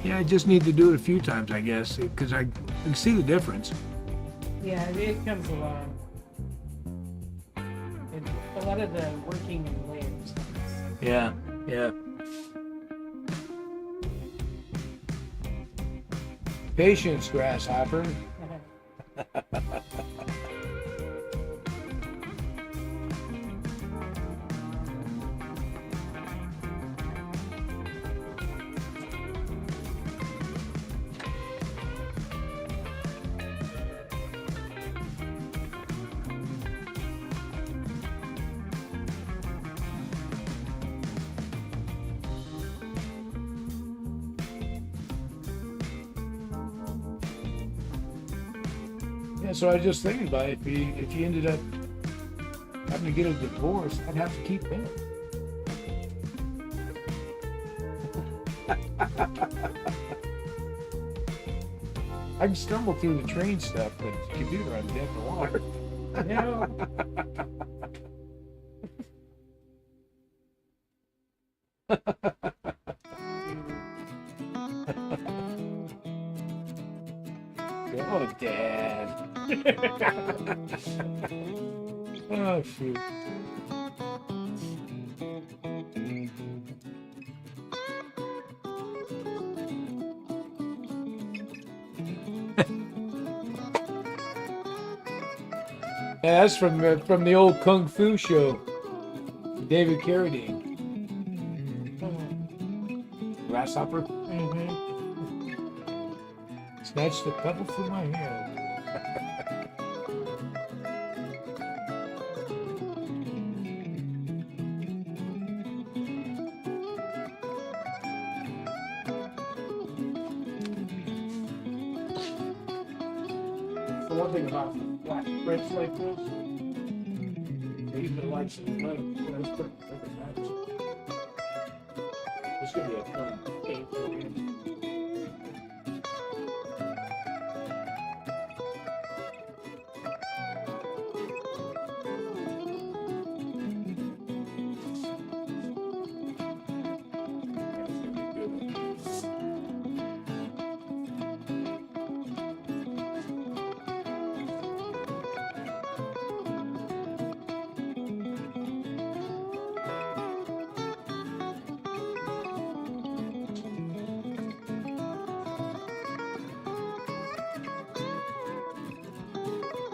yeah, I just need to do it a few times, I guess, because I can see the difference. Yeah, it comes along. A lot of the working in layers. Yeah, yeah. Patience, grasshopper. Yeah, so I was just thinking about it. If you ended up having to get a divorce, I'd have to keep him. I can stumble through the train stuff, but the computer, I'm dead in the water. No. Oh, Dad. Oh, shoot. Yeah, that's from the old Kung Fu show. David Carradine. Grasshopper. Mm-hmm. Snatched the pebble from my hand. The one thing about black prints like this, they even like some lead. Let's put it in the match. This could be a fun game for you.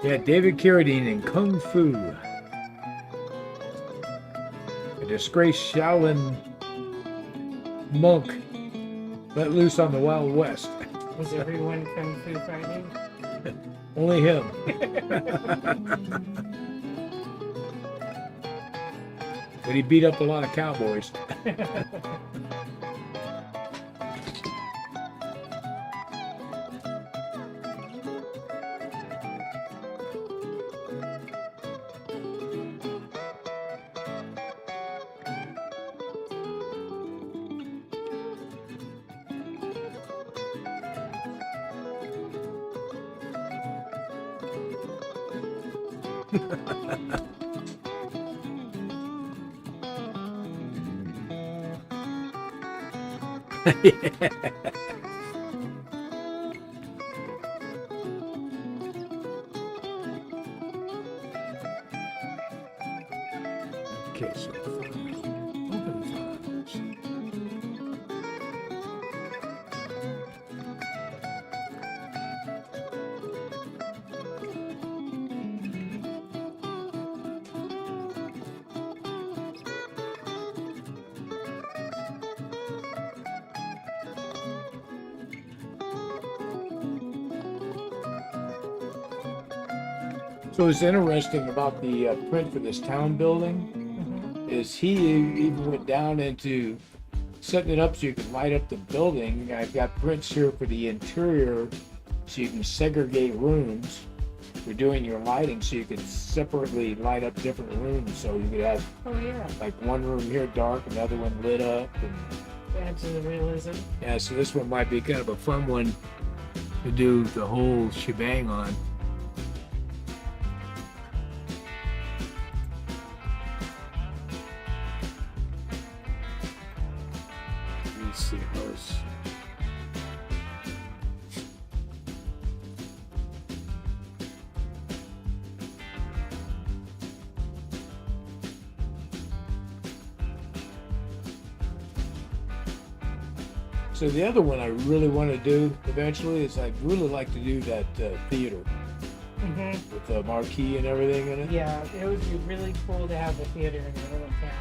Yeah, David Carradine in Kung Fu. A disgraced Shaolin monk let loose on the Wild West. Was everyone kung fu fighting? Only him. But he beat up a lot of cowboys. Okay, so open files. So what's interesting about the print for this town building is he even went down into setting it up so you can light up the building. I've got prints here for the interior so you can segregate rooms for doing your lighting so you can separately light up different rooms. So you could have Oh yeah, like one room here dark, another one lit up. And add to the realism. yeah, so this one might be kind of a fun one to do the whole shebang on. Let's see how it's. So the other one I really want to do eventually is I'd really like to do that theater Mm-hmm. with the marquee and everything in it. Yeah, it would be really cool to have a theater in your little town.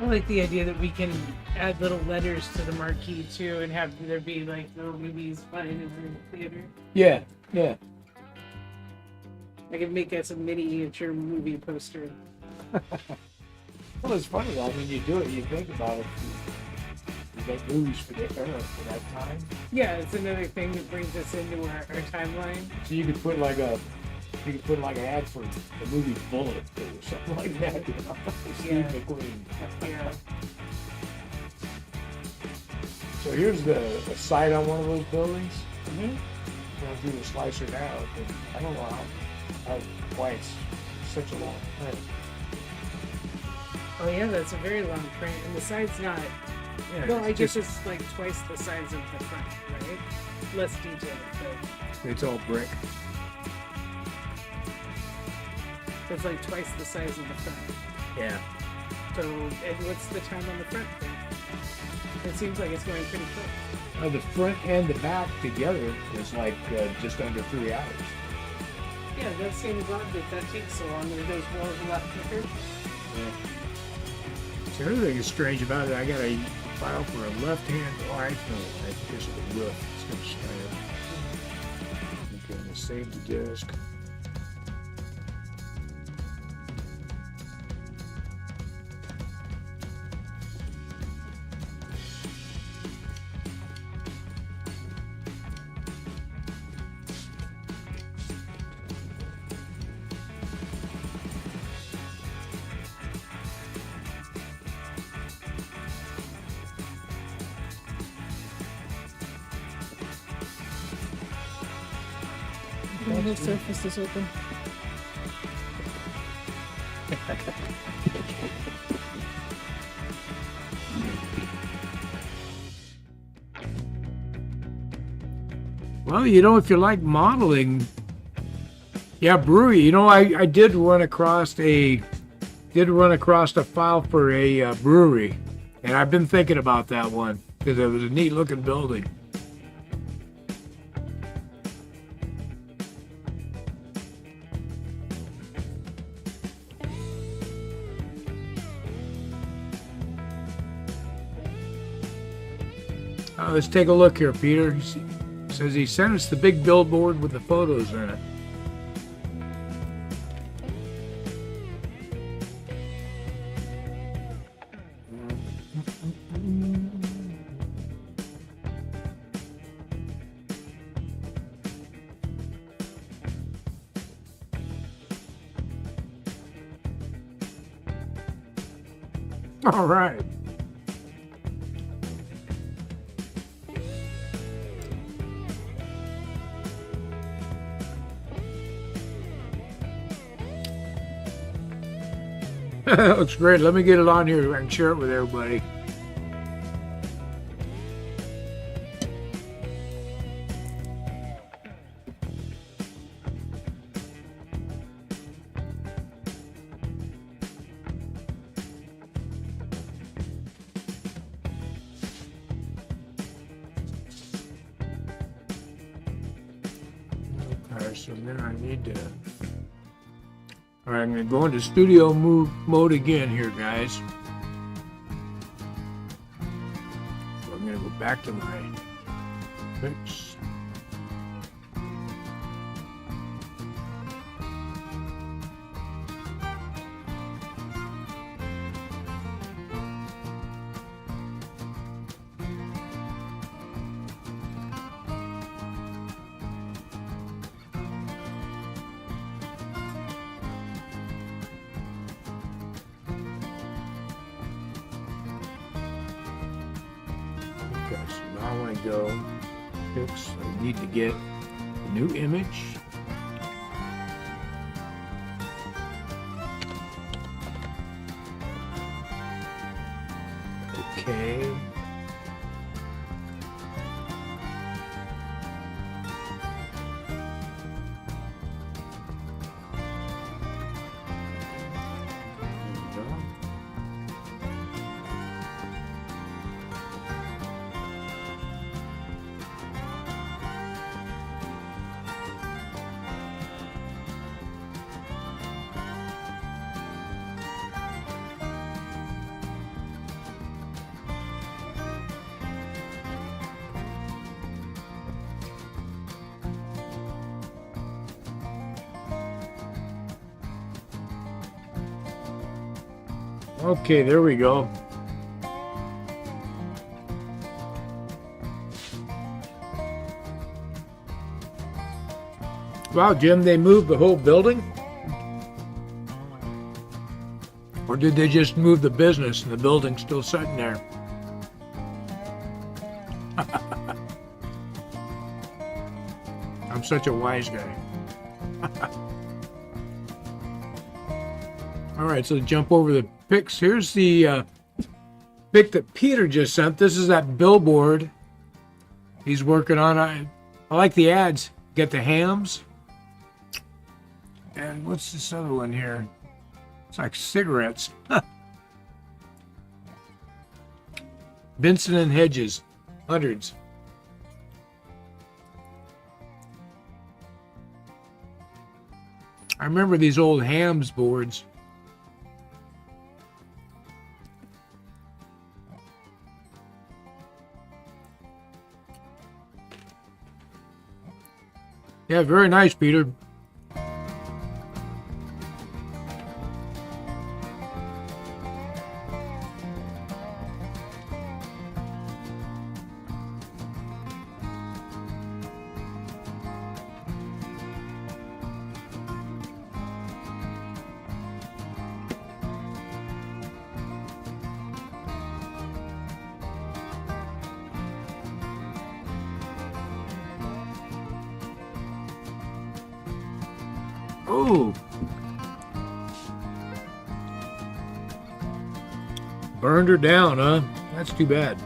I like the idea that we can add little letters to the marquee too, and have there be like little movies playing in the theater. Yeah, yeah. I can make us a miniature movie poster. Well, it's funny. I mean, you do it. You think about it. You make movies for the era for that time. Yeah, it's another thing that brings us into our timeline. So you could put like a You could put like an ad for the movie Bullet or something like that. You know? Steve McQueen. Yeah. So here's the site on one of those buildings. Mm-hmm. Going through the slicer now, and I don't know why it's such a long print. Oh yeah, that's a very long print, and the side's not. Yeah, Well, I guess just, it's like twice the size of the front, right? Less detailed, but it's all brick. so it's like twice the size of the front. Yeah. So, and what's the time on the front then? It seems like it's going pretty quick. The front and the back together is like just under 3 hours. Yeah, that seems odd that takes so long. Are those walls a lot thicker? Yeah. So everything is strange about it. I got a file for a left-hand. Oh, I know. I guess the roof. It's going to slam. Okay, I'm going to save the disk. The surface is open. Well, if you like modeling, yeah, brewery. I did run across a file for a brewery, and I've been thinking about that one because it was a neat looking building. Let's take a look here, Peter. He says he sent us the big billboard with the photos in it. All right. That looks great. Let me get it on here and share it with everybody. Okay, so then I need to... All right, I'm going to go into studio mode again here, guys. So I'm going to go back to my fix. Okay, so now I want to go fix. I need to get a new image. Okay. There we go. Okay, there we go. Wow, Jim, they moved the whole building? Or did they just move the business and the building's still sitting there? I'm such a wise guy. All right, so jump over the pics. Here's the pic that Peter just sent. This is that billboard he's working on. I like the ads. Get the hams. And what's this other one here? It's like cigarettes. Vincent and Hedges, hundreds. I remember these old hams boards. Yeah, very nice, Peter. Oh, burned her down, huh? That's too bad.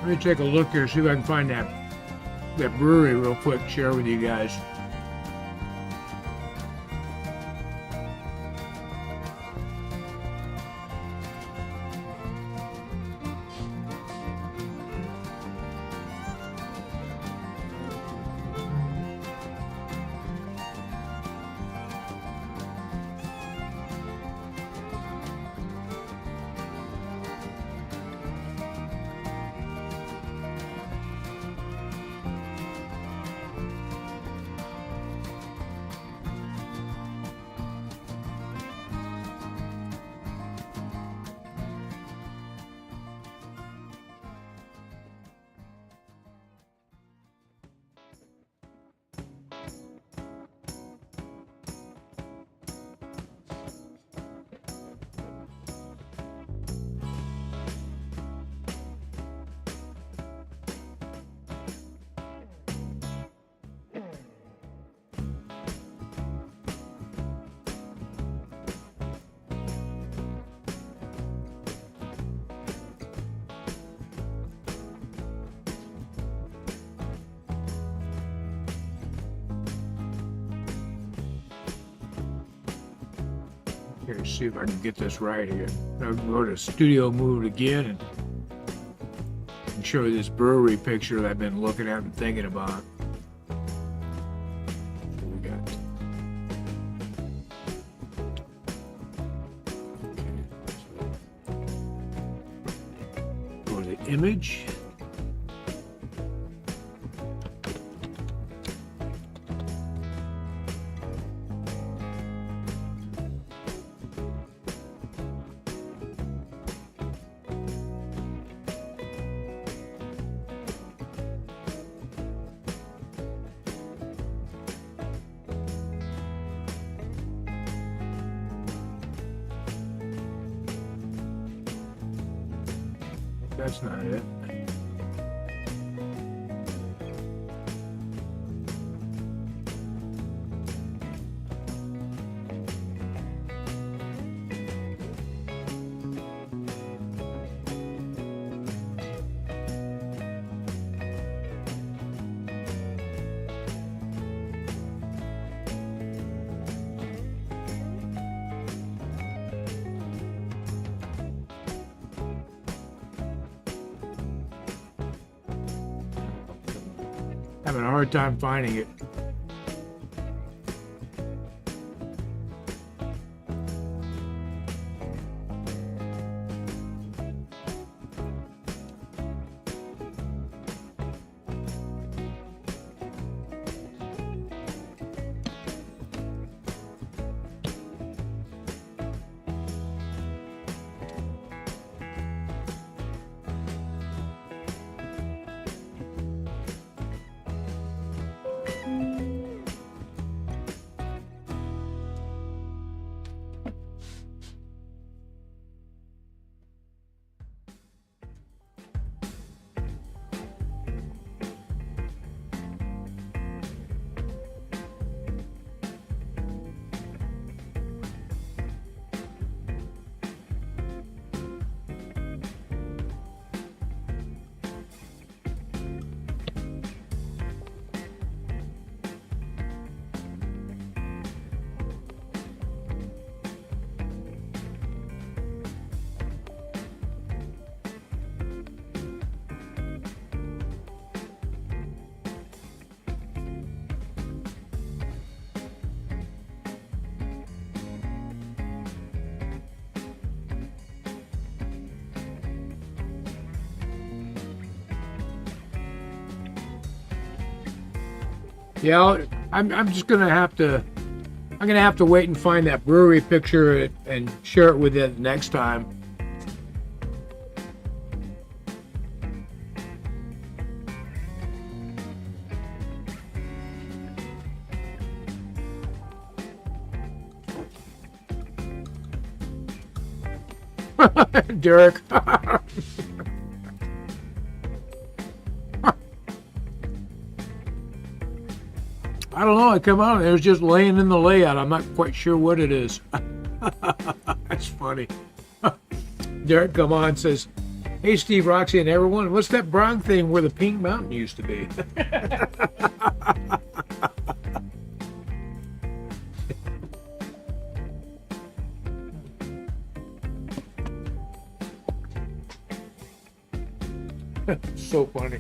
Let me take a look here, see if I can find that brewery real quick, share with you guys. Here, see if I can get this right here. I'll go to studio mode again and show you this brewery picture that I've been looking at and thinking about. What we got? Okay, go to the image. That's not it. Having a hard time finding it. Yeah, I'm just gonna have to. I'm gonna have to wait and find that brewery picture and share it with you next time. Derek. I don't know. I come out and it was just laying in the layout. I'm not quite sure what it is. That's funny. Derek come on and says, "Hey, Steve, Roxy, and everyone, what's that brown thing where the pink mountain used to be?" So funny.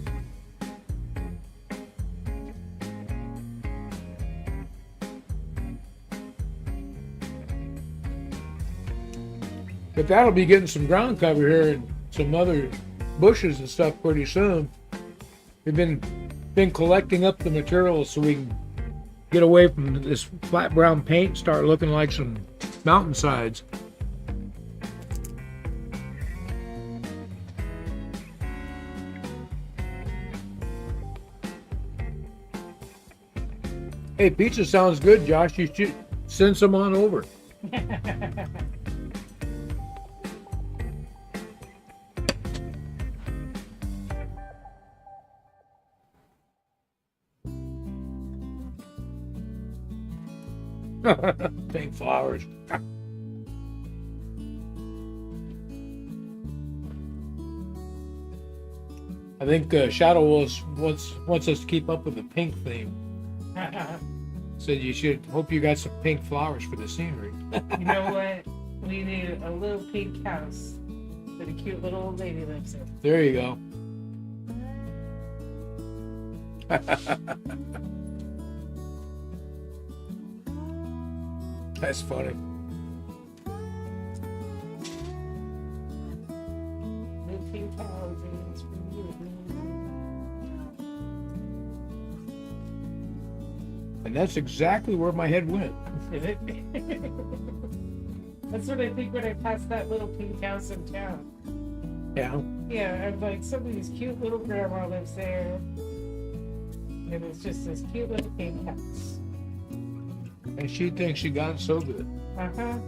But that'll be getting some ground cover here and some other bushes and stuff pretty soon. We've been collecting up the materials so we can get away from this flat brown paint and start looking like some mountainsides. Hey, pizza sounds good, Josh. You should send some on over. Pink flowers. I think Shadow Wolf wants us to keep up with the pink theme. Said you should hope you got some pink flowers for the scenery. You know what? We need a little pink house that a cute little old lady lives in. There you go. That's funny. Little pink houses for you. And that's exactly where my head went. Is it? That's what I think when I pass that little pink house in town. Yeah. Yeah, I'm like, somebody's cute little grandma lives there. And it's just this cute little pink house. And she thinks she got it so good. Uh-huh.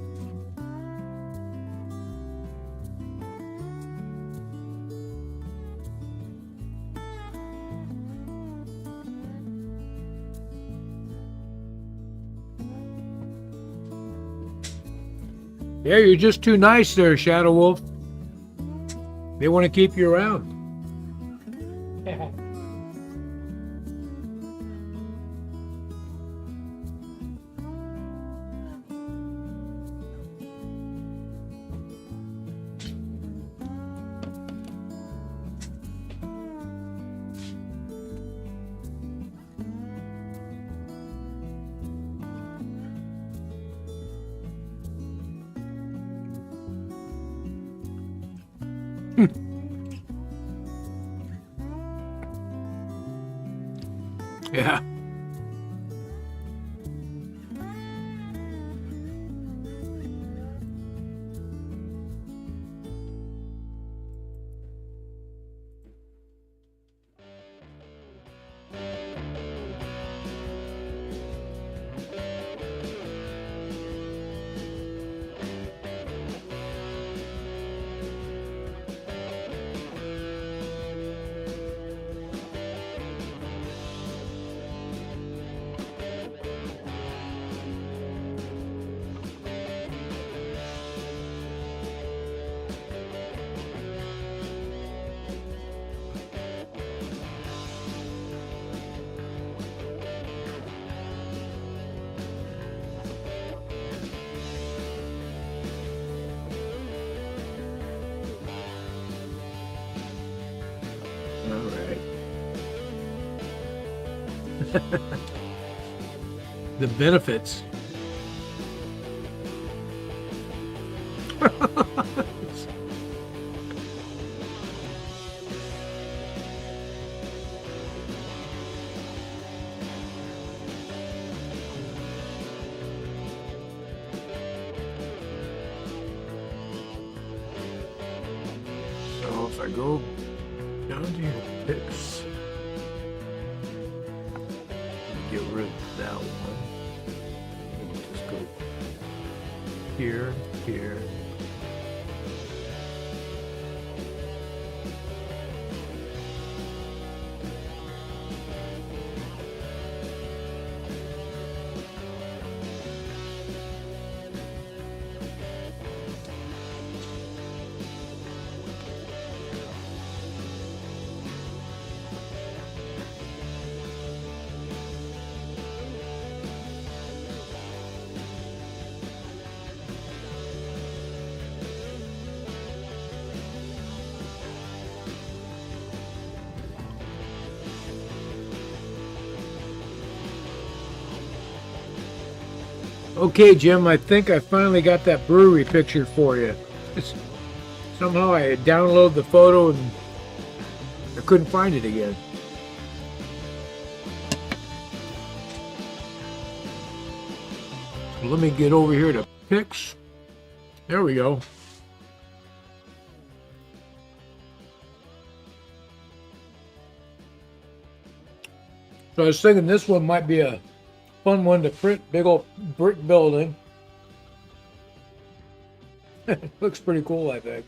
Yeah, you're just too nice there, Shadow Wolf. They want to keep you around. Yeah. Yeah. All right. The benefits. I go down to your picks, get rid of that one, and just go here, here. Okay, Jim, I think I finally got that brewery picture for you. Somehow I downloaded the photo and I couldn't find it again. So let me get over here to pics. There we go. So I was thinking this one might be a fun one to print. Big old brick building. Looks pretty cool, I think.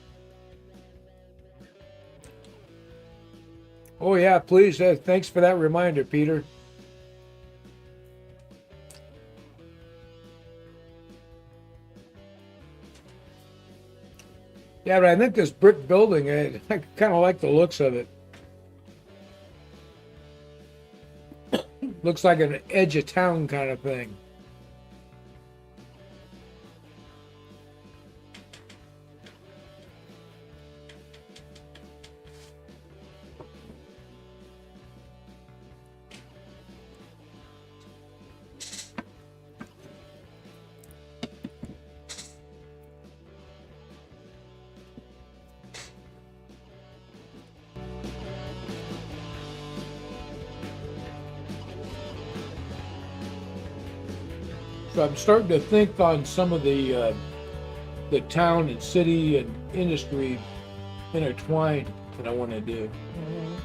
Oh yeah, please. Thanks for that reminder, Peter. Yeah, but I think this brick building, I kind of like the looks of it. Looks like an edge of town kind of thing. So I'm starting to think on some of the town and city and industry intertwined that I want to do. Mhm.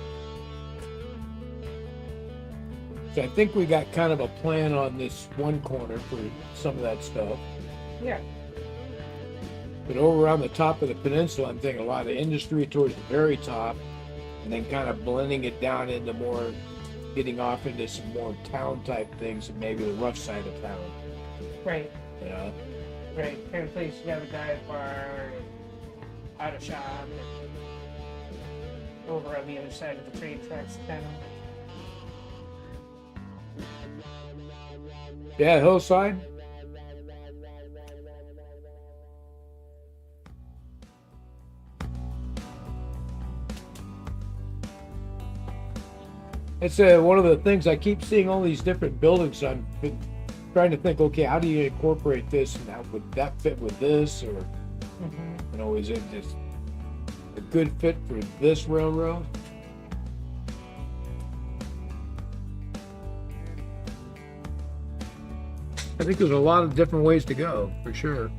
So I think we got kind of a plan on this one corner for some of that stuff. Yeah. But over on the top of the peninsula, I'm thinking a lot of industry towards the very top, and then kind of blending it down into more, getting off into some more town type things, and maybe the rough side of town. Right. You know? Right. Kind of place you have a dive bar and auto shop and over on the other side of the train tracks kind of. Yeah, hillside. It's one of the things I keep seeing all these different buildings. I'm trying to think, okay, how do you incorporate this, and how would that fit with this, or you know, is it just a good fit for this railroad? I think there's a lot of different ways to go, for sure.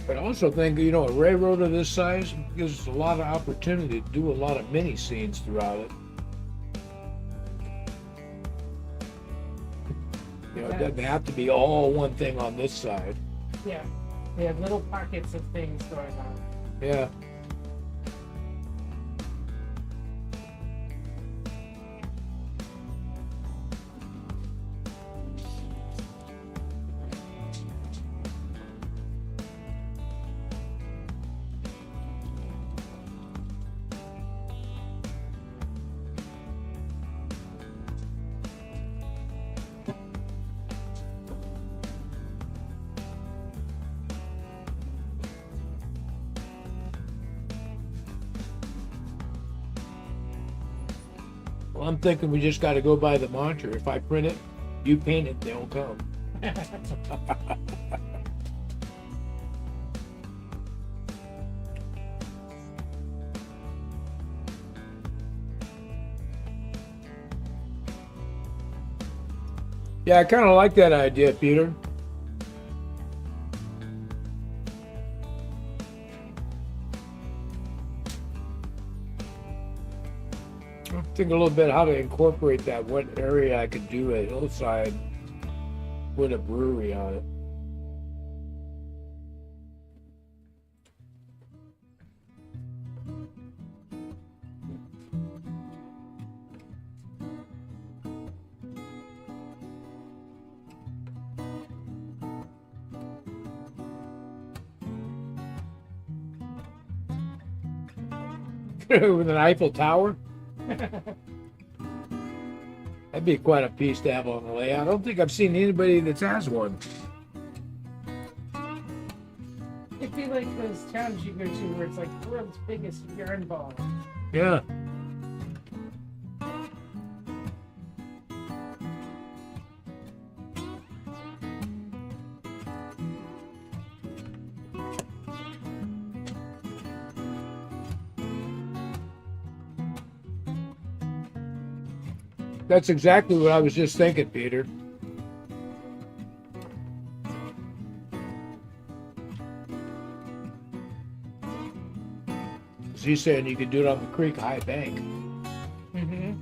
But I also think, you know, a railroad of this size gives us a lot of opportunity to do a lot of mini scenes throughout it. You know, it doesn't have to be all one thing on this side. Yeah. They have little pockets of things going on. Yeah. Well, I'm thinking we just got to go by the mantra. If I print it, you paint it, they'll come. Yeah, I kind of like that idea, Peter. I'll think a little bit how to incorporate that. What area I could do a hillside with a brewery on it. With an Eiffel Tower. That'd be quite a piece to have on the layout. I don't think I've seen anybody that has one. It'd be like those towns you go to where it's like the world's biggest yarn ball. Yeah. That's exactly what I was just thinking, Peter. As he's saying, you could do it on the creek high bank. Mm-hmm.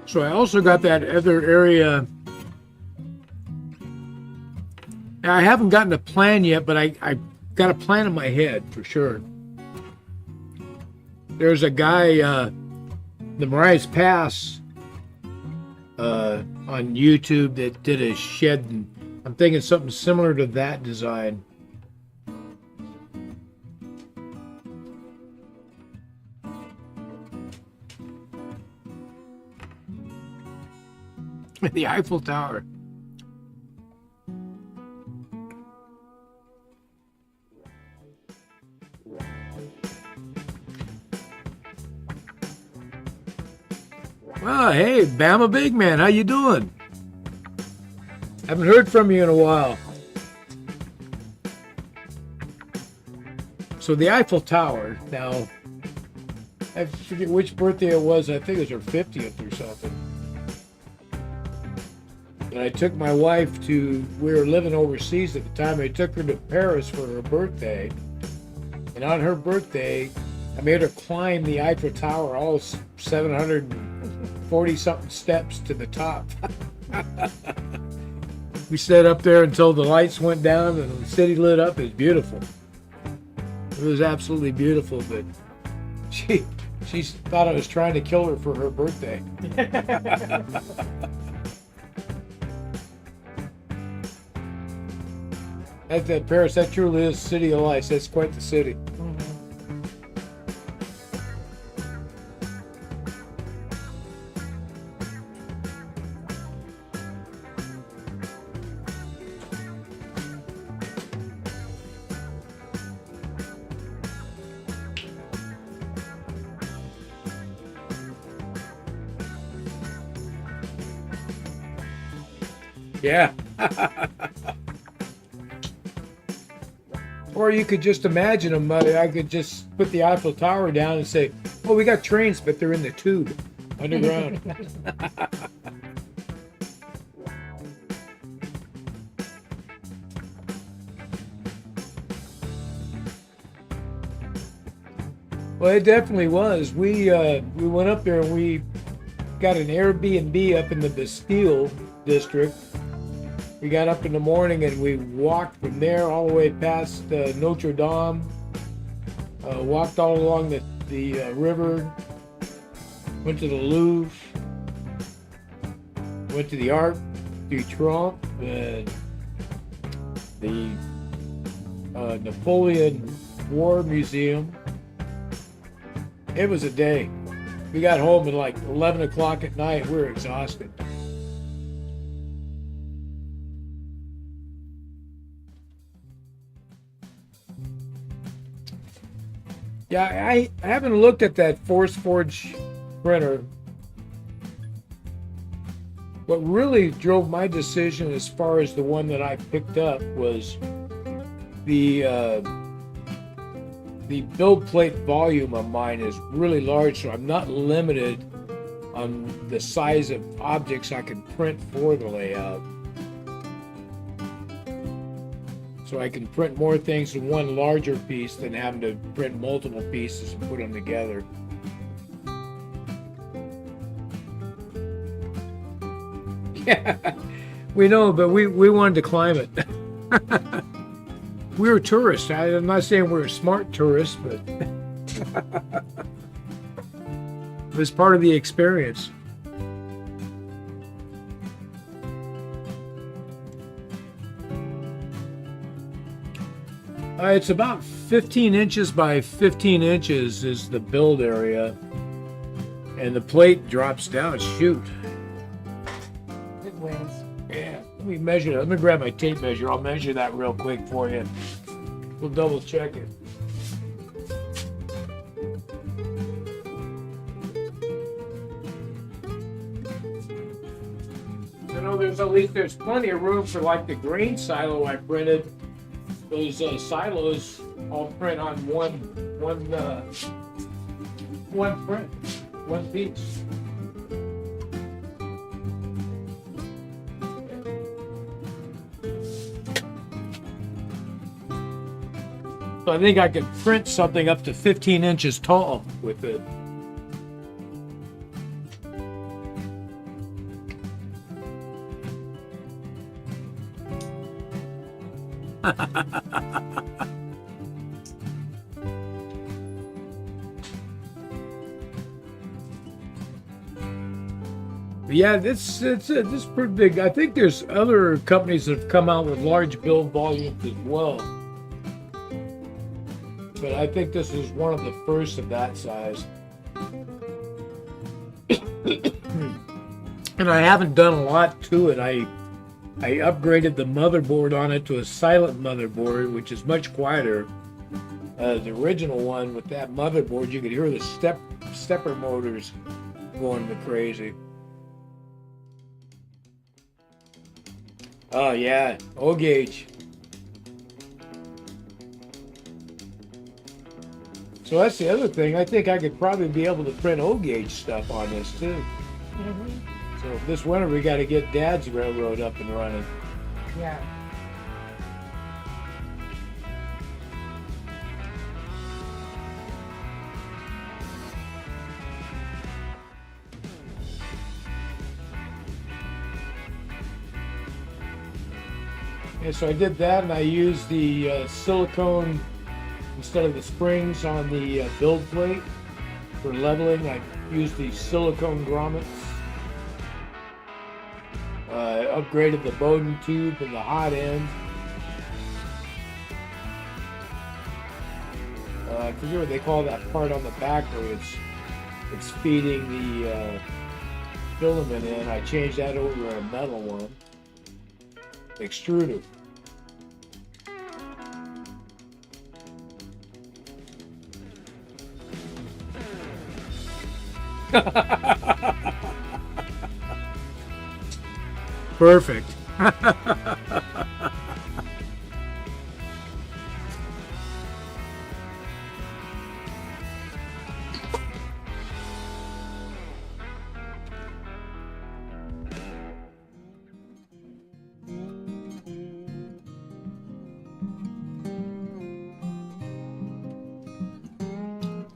So I also got that other area. Now, I haven't gotten a plan yet, but I got a plan in my head for sure. There's a guy, the Marias Pass, on YouTube that did a shed, and I'm thinking something similar to that design. The Eiffel Tower. Well, hey, Bama Big Man, how you doing? Haven't heard from you in a while. So the Eiffel Tower, now, I forget which birthday it was. I think it was her 50th or something. And I took my wife to, we were living overseas at the time. I took her to Paris for her birthday. And on her birthday, I made her climb the Eiffel Tower, all 740 something steps to the top. We sat up there until the lights went down and the city lit up. It was beautiful. It was absolutely beautiful, but she thought I was trying to kill her for her birthday. That Paris, that truly is city of lights. That's quite the city. Yeah. Or you could just imagine them. I could just put the Eiffel Tower down and say, "Oh, we got trains, but they're in the tube, underground." Well, it definitely was. We went up there and we got an Airbnb up in the Bastille district. We got up in the morning and we walked from there all the way past Notre Dame, walked all along the river, went to the Louvre, Went to the Arc du Triomphe and the Napoleon War Museum. It was a day. We got home at like 11 o'clock at night. We were exhausted. Yeah, I haven't looked at that Force Forge printer. What really drove my decision as far as the one that I picked up was the build plate volume of mine is really large, so I'm not limited on the size of objects I can print for the layout. So I can print more things in one larger piece than having to print multiple pieces and put them together. Yeah, we know, but we wanted to climb it. We were tourists. I'm not saying we were smart tourists, but it was part of the experience. It's about 15 inches by 15 inches is the build area, and the plate drops down. Shoot. It wins. Yeah, let me measure that. Let me grab my tape measure. I'll measure that real quick for you. We'll double check it. You know, there's plenty of room for like the grain silo I printed. Those silos all print on one print, one piece. So I think I could print something up to 15 inches tall with it. Yeah, this is pretty big. I think there's other companies that have come out with large build volumes as well. But I think this is one of the first of that size. And I haven't done a lot to it. I upgraded the motherboard on it to a silent motherboard, which is much quieter. The original one with that motherboard, you could hear the stepper motors going to crazy. Oh yeah, O gauge. So that's the other thing. I think I could probably be able to print O gauge stuff on this too. Mm-hmm. So this winter we got to get Dad's railroad up and running. Yeah. And so I did that, and I used the silicone instead of the springs on the build plate for leveling. I used the silicone grommets. Upgraded the Bowden tube and the hot end. I forget what they call that part on the back where it's feeding the filament in. I changed that over to a metal one. Extruder. Perfect.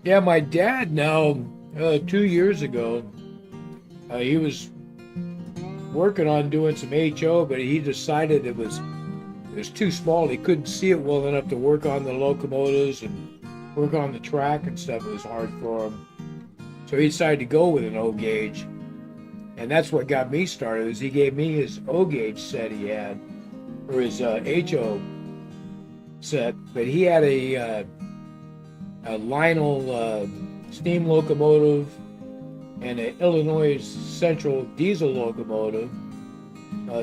Yeah, my dad now, 2 years ago, he was working on doing some HO, but he decided it was too small. He couldn't see it well enough to work on the locomotives and work on the track and stuff. It was hard for him. So he decided to go with an O gauge. And that's what got me started. Is he gave me his O gauge set he had, or his HO set, but he had a Lionel steam locomotive and an Illinois Central diesel locomotive,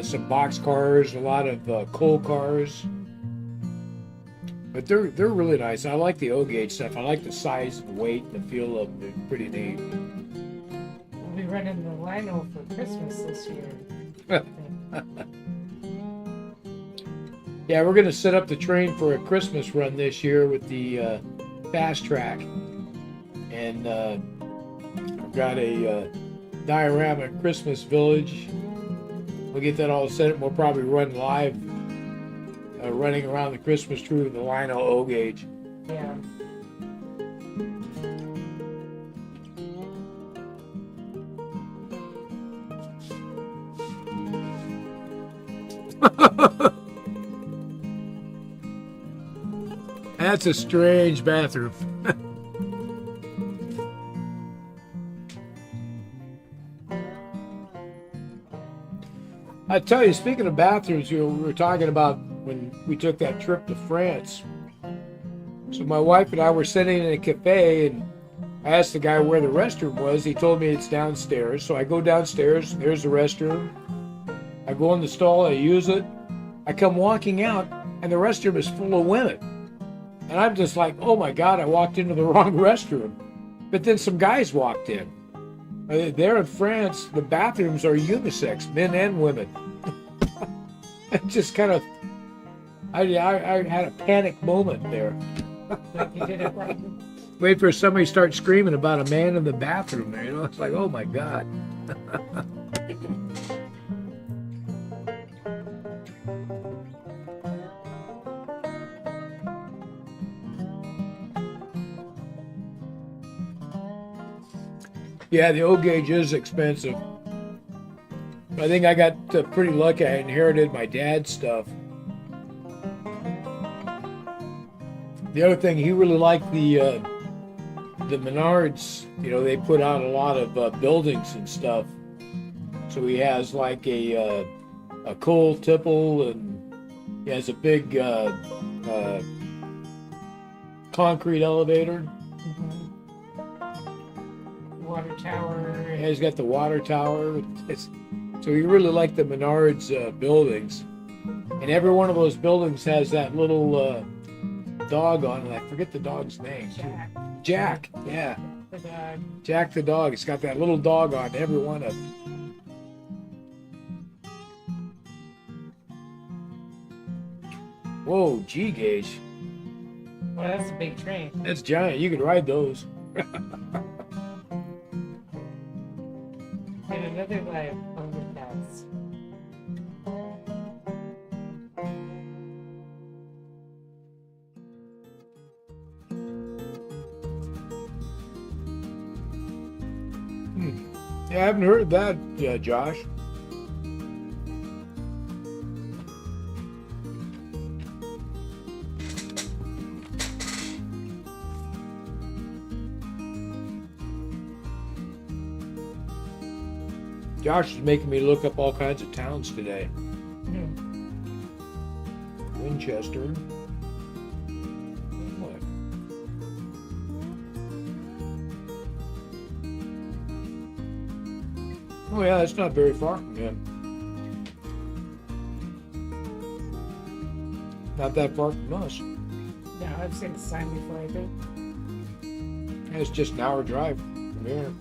some box cars, a lot of coal cars. But they're really nice. I like the O gauge stuff. I like the size and weight and the feel of them. They're pretty neat. We'll be running the Lionel for Christmas this year. Yeah, we're gonna set up the train for a Christmas run this year with the fast track, and I've got a diorama Christmas village. We'll get that all set up. We'll probably run live, running around the Christmas tree with the Lionel O gauge. Yeah. That's a strange bathroom. I tell you, speaking of bathrooms, we were talking about when we took that trip to France. So my wife and I were sitting in a cafe, and I asked the guy where the restroom was. He told me it's downstairs. So I go downstairs, there's the restroom. I go in the stall, I use it. I come walking out, and the restroom is full of women. And I'm just like, oh my God, I walked into the wrong restroom. But then some guys walked in. There in France, the bathrooms are unisex, men and women. It just kind of, I had a panic moment there. Like you did it right. Wait for somebody to start screaming about a man in the bathroom there. You know, it's like, oh my God. Yeah, the O gauge is expensive. I think I got pretty lucky. I inherited my dad's stuff. The other thing, he really liked the Menards. You know, they put out a lot of buildings and stuff. So he has like a coal tipple, and he has a big concrete elevator. Water tower. Yeah, he's got the water tower. So he really liked the Menards buildings. And every one of those buildings has that little dog on it. I forget the dog's name. Jack, yeah. The dog. Jack the dog. It's got that little dog on every one of them. Whoa, G gauge. Well, that's a big train. That's giant. You could ride those. And another life on the house. Yeah, I haven't heard that, Josh. Josh is making me look up all kinds of towns today. Winchester. What? Oh yeah, it's not very far from him. Not that far from us. No, I've seen the sign before, I think. Yeah, it's just an hour drive from here.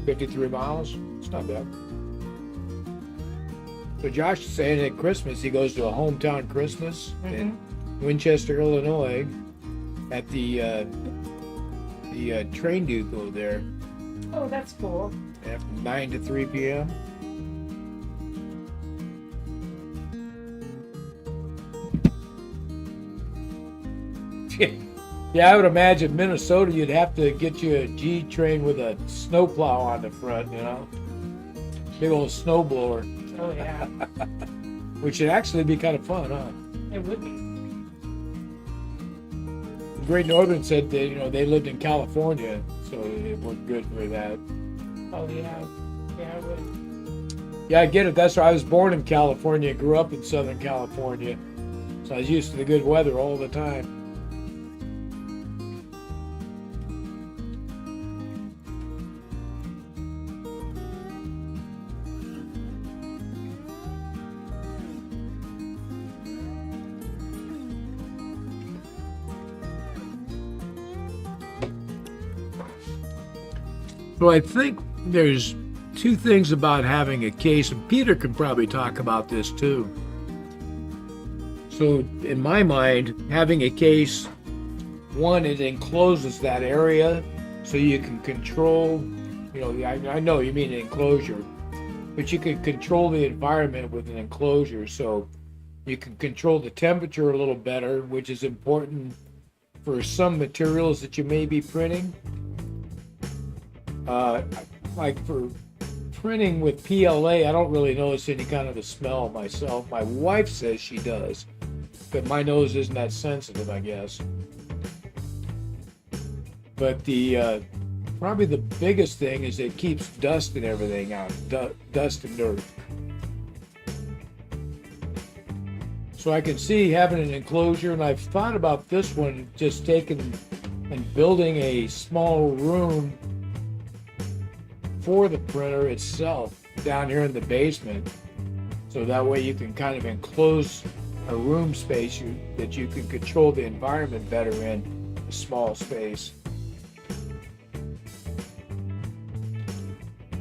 53 miles. It's not bad. So Josh is saying at Christmas he goes to a hometown Christmas in Winchester, Illinois, at the train depot there. Oh, that's cool. From 9 to 3 p.m. Yeah, I would imagine Minnesota, you'd have to get you a G train with a snowplow on the front, you know? Big old snow blower. Oh, yeah. Which would actually be kind of fun, huh? It would be. Great Northern said that, you know, they lived in California, so it worked good for that. Oh, yeah. Yeah, it would. Yeah, I get it. That's why I was born in California, grew up in Southern California. So I was used to the good weather all the time. So I think there's two things about having a case, and Peter can probably talk about this too. So in my mind, having a case, one, it encloses that area so you can control, I know you mean an enclosure, but you can control the environment with an enclosure. So you can control the temperature a little better, which is important for some materials that you may be printing. Like for printing with PLA, I don't really notice any kind of a smell myself. My wife says she does, but my nose isn't that sensitive, I guess. But the probably the biggest thing is it keeps dust and everything out, dust and dirt. So I can see having an enclosure, and I've thought about this one, just taking and building a small room for the printer itself down here in the basement. So that way you can kind of enclose a room space that you can control the environment better in a small space.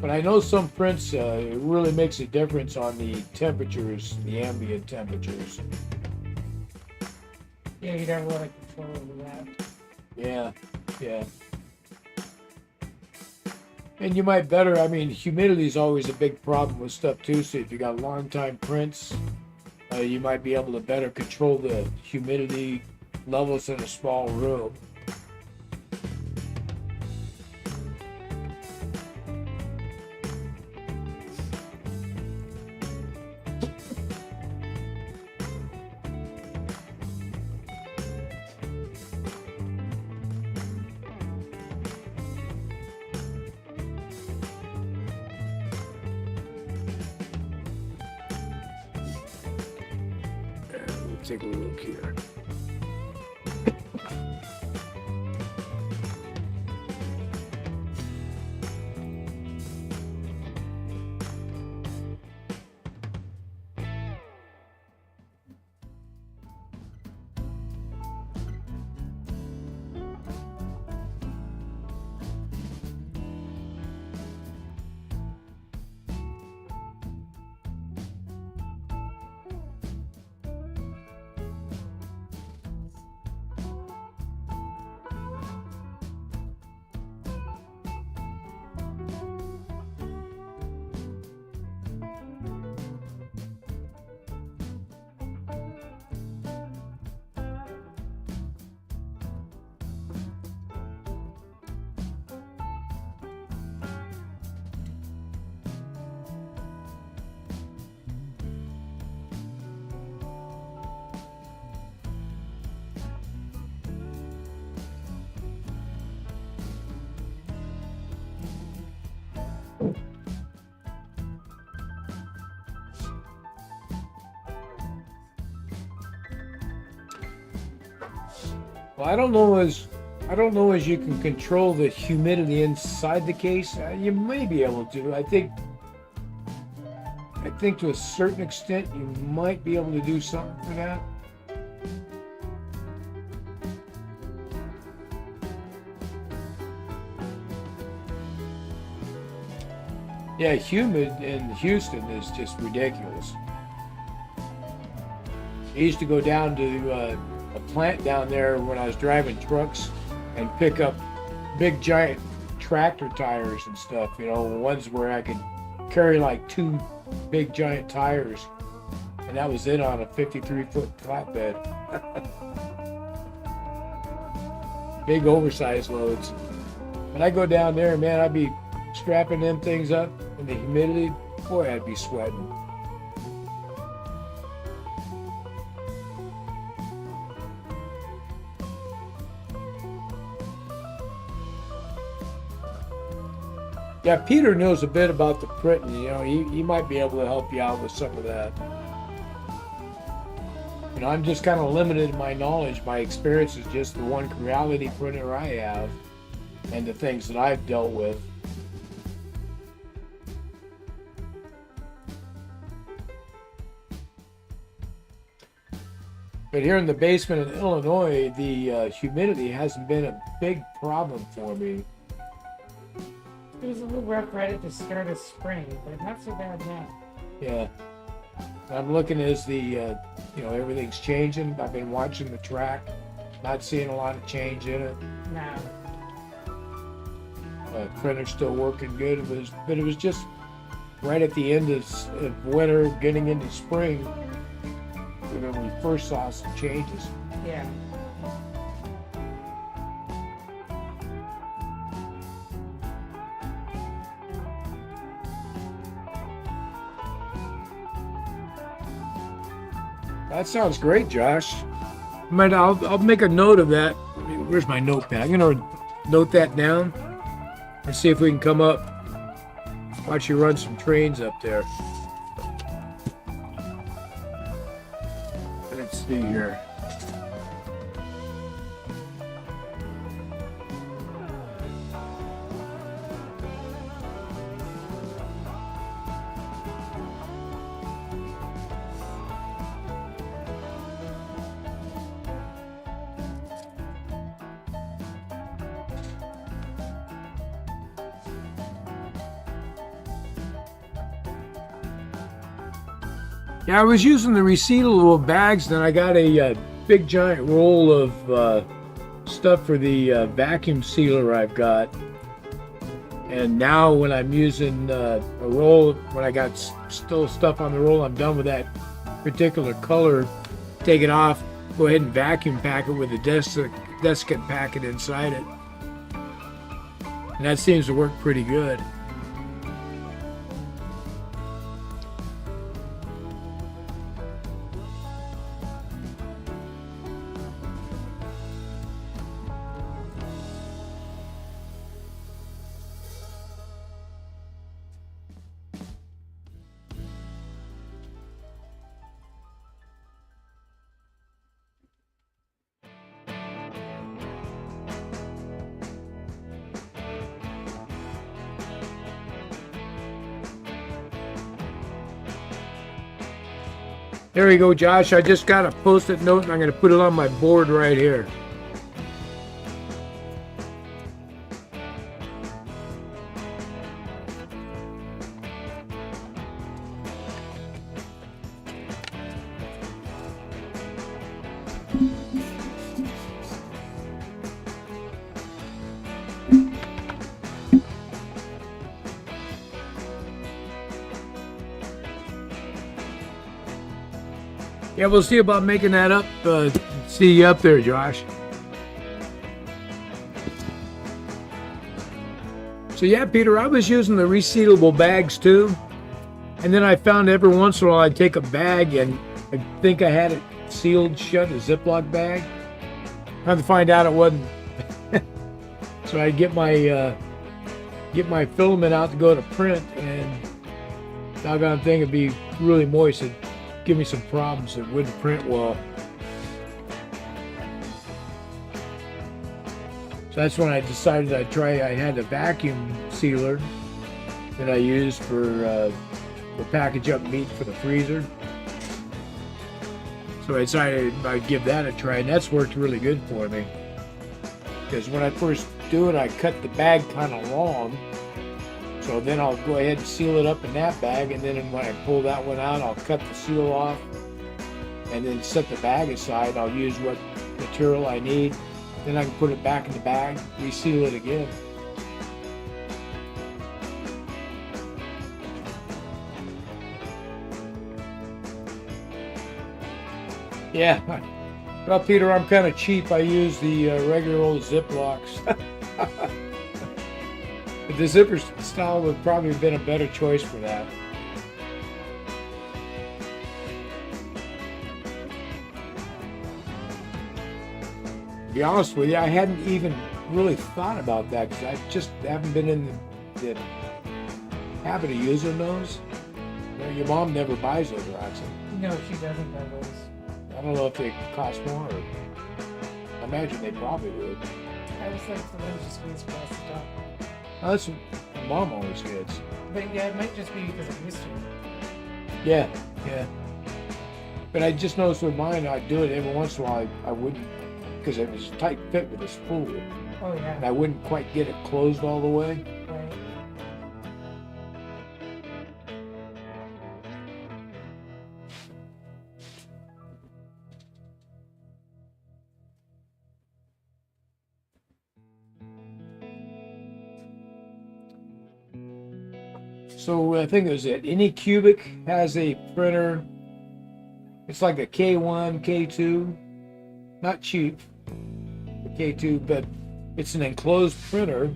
But I know some prints, it really makes a difference on the temperatures, the ambient temperatures. Yeah, you don't want to control over that. Yeah. And you might humidity is always a big problem with stuff too. So if you got long time prints, you might be able to better control the humidity levels in a small room. Take a look here. Well, I don't know as you can control the humidity inside the case. You may be able to. I think to a certain extent you might be able to do something for that. Yeah, humid in Houston is just ridiculous. I used to go down to a plant down there when I was driving trucks and pick up big giant tractor tires and stuff, ones where I could carry like 2 big giant tires, and that was it on a 53-foot flatbed. Big oversized loads. When I go down there, man, I'd be strapping them things up in the humidity. Boy, I'd be sweating. Yeah, Peter knows a bit about the printing. You know, he might be able to help you out with some of that. You know, I'm just kind of limited in my knowledge. My experience is just the one reality printer I have and the things that I've dealt with. But here in the basement in Illinois, the humidity hasn't been a big problem for me. It was a little rough right at the start of spring, but not so bad now. Yeah. I'm looking as the, you know, everything's changing. I've been watching the track, not seeing a lot of change in it. No. Printer's still working good. But it was just right at the end of winter, getting into spring, when we first saw some changes. Yeah. That sounds great, Josh. I'll make a note of that. Where's my notepad? I'm gonna note that down and see if we can come up. Watch you run some trains up there. Let's see here. Yeah, I was using the resealable bags, then I got a big giant roll of stuff for the vacuum sealer I've got. And now when I'm using a roll, when I got still stuff on the roll, I'm done with that particular color, take it off, go ahead and vacuum pack it with a desiccant packet inside it. And that seems to work pretty good. There you go, Josh. I just got a post-it note and I'm going to put it on my board right here. Yeah, we'll see about making that up. See you up there, Josh. So yeah, Peter, I was using the resealable bags too. And then I found every once in a while I'd take a bag and I think I had it sealed shut, a Ziploc bag. Had to find out it wasn't. So I'd get my filament out to go to print, and doggone thing would be really moist. It'd give me some problems. It wouldn't print well. So that's when I decided I'd try. I had a vacuum sealer that I used for package up meat for the freezer. So I decided I'd give that a try, and that's worked really good for me. Because when I first do it, I cut the bag kind of long. So then I'll go ahead and seal it up in that bag, and then when I pull that one out, I'll cut the seal off and then set the bag aside. I'll use what material I need. Then I can put it back in the bag, reseal it again. Yeah. Well, Peter, I'm kind of cheap. I use the regular old Ziplocs. But the zipper style would probably have been a better choice for that. To be honest with you, I hadn't even really thought about that because I just haven't been in the habit of using those. You know, your mom never buys those, Roxy. No, she doesn't buy those. I don't know if they cost more. Or, I imagine they probably would. I was like the ones just squeeze across the top. Oh, that's what my mom always gets. But yeah, it might just be because I'm used to it. Yeah, yeah. But I just noticed with mine, I'd do it every once in a while. I wouldn't, because it was a tight fit with a spool, Oh and yeah. I wouldn't quite get it closed all the way. Right. So I think it was it. Any Cubic has a printer. It's like a K1, K2, not cheap, the K2, but it's an enclosed printer,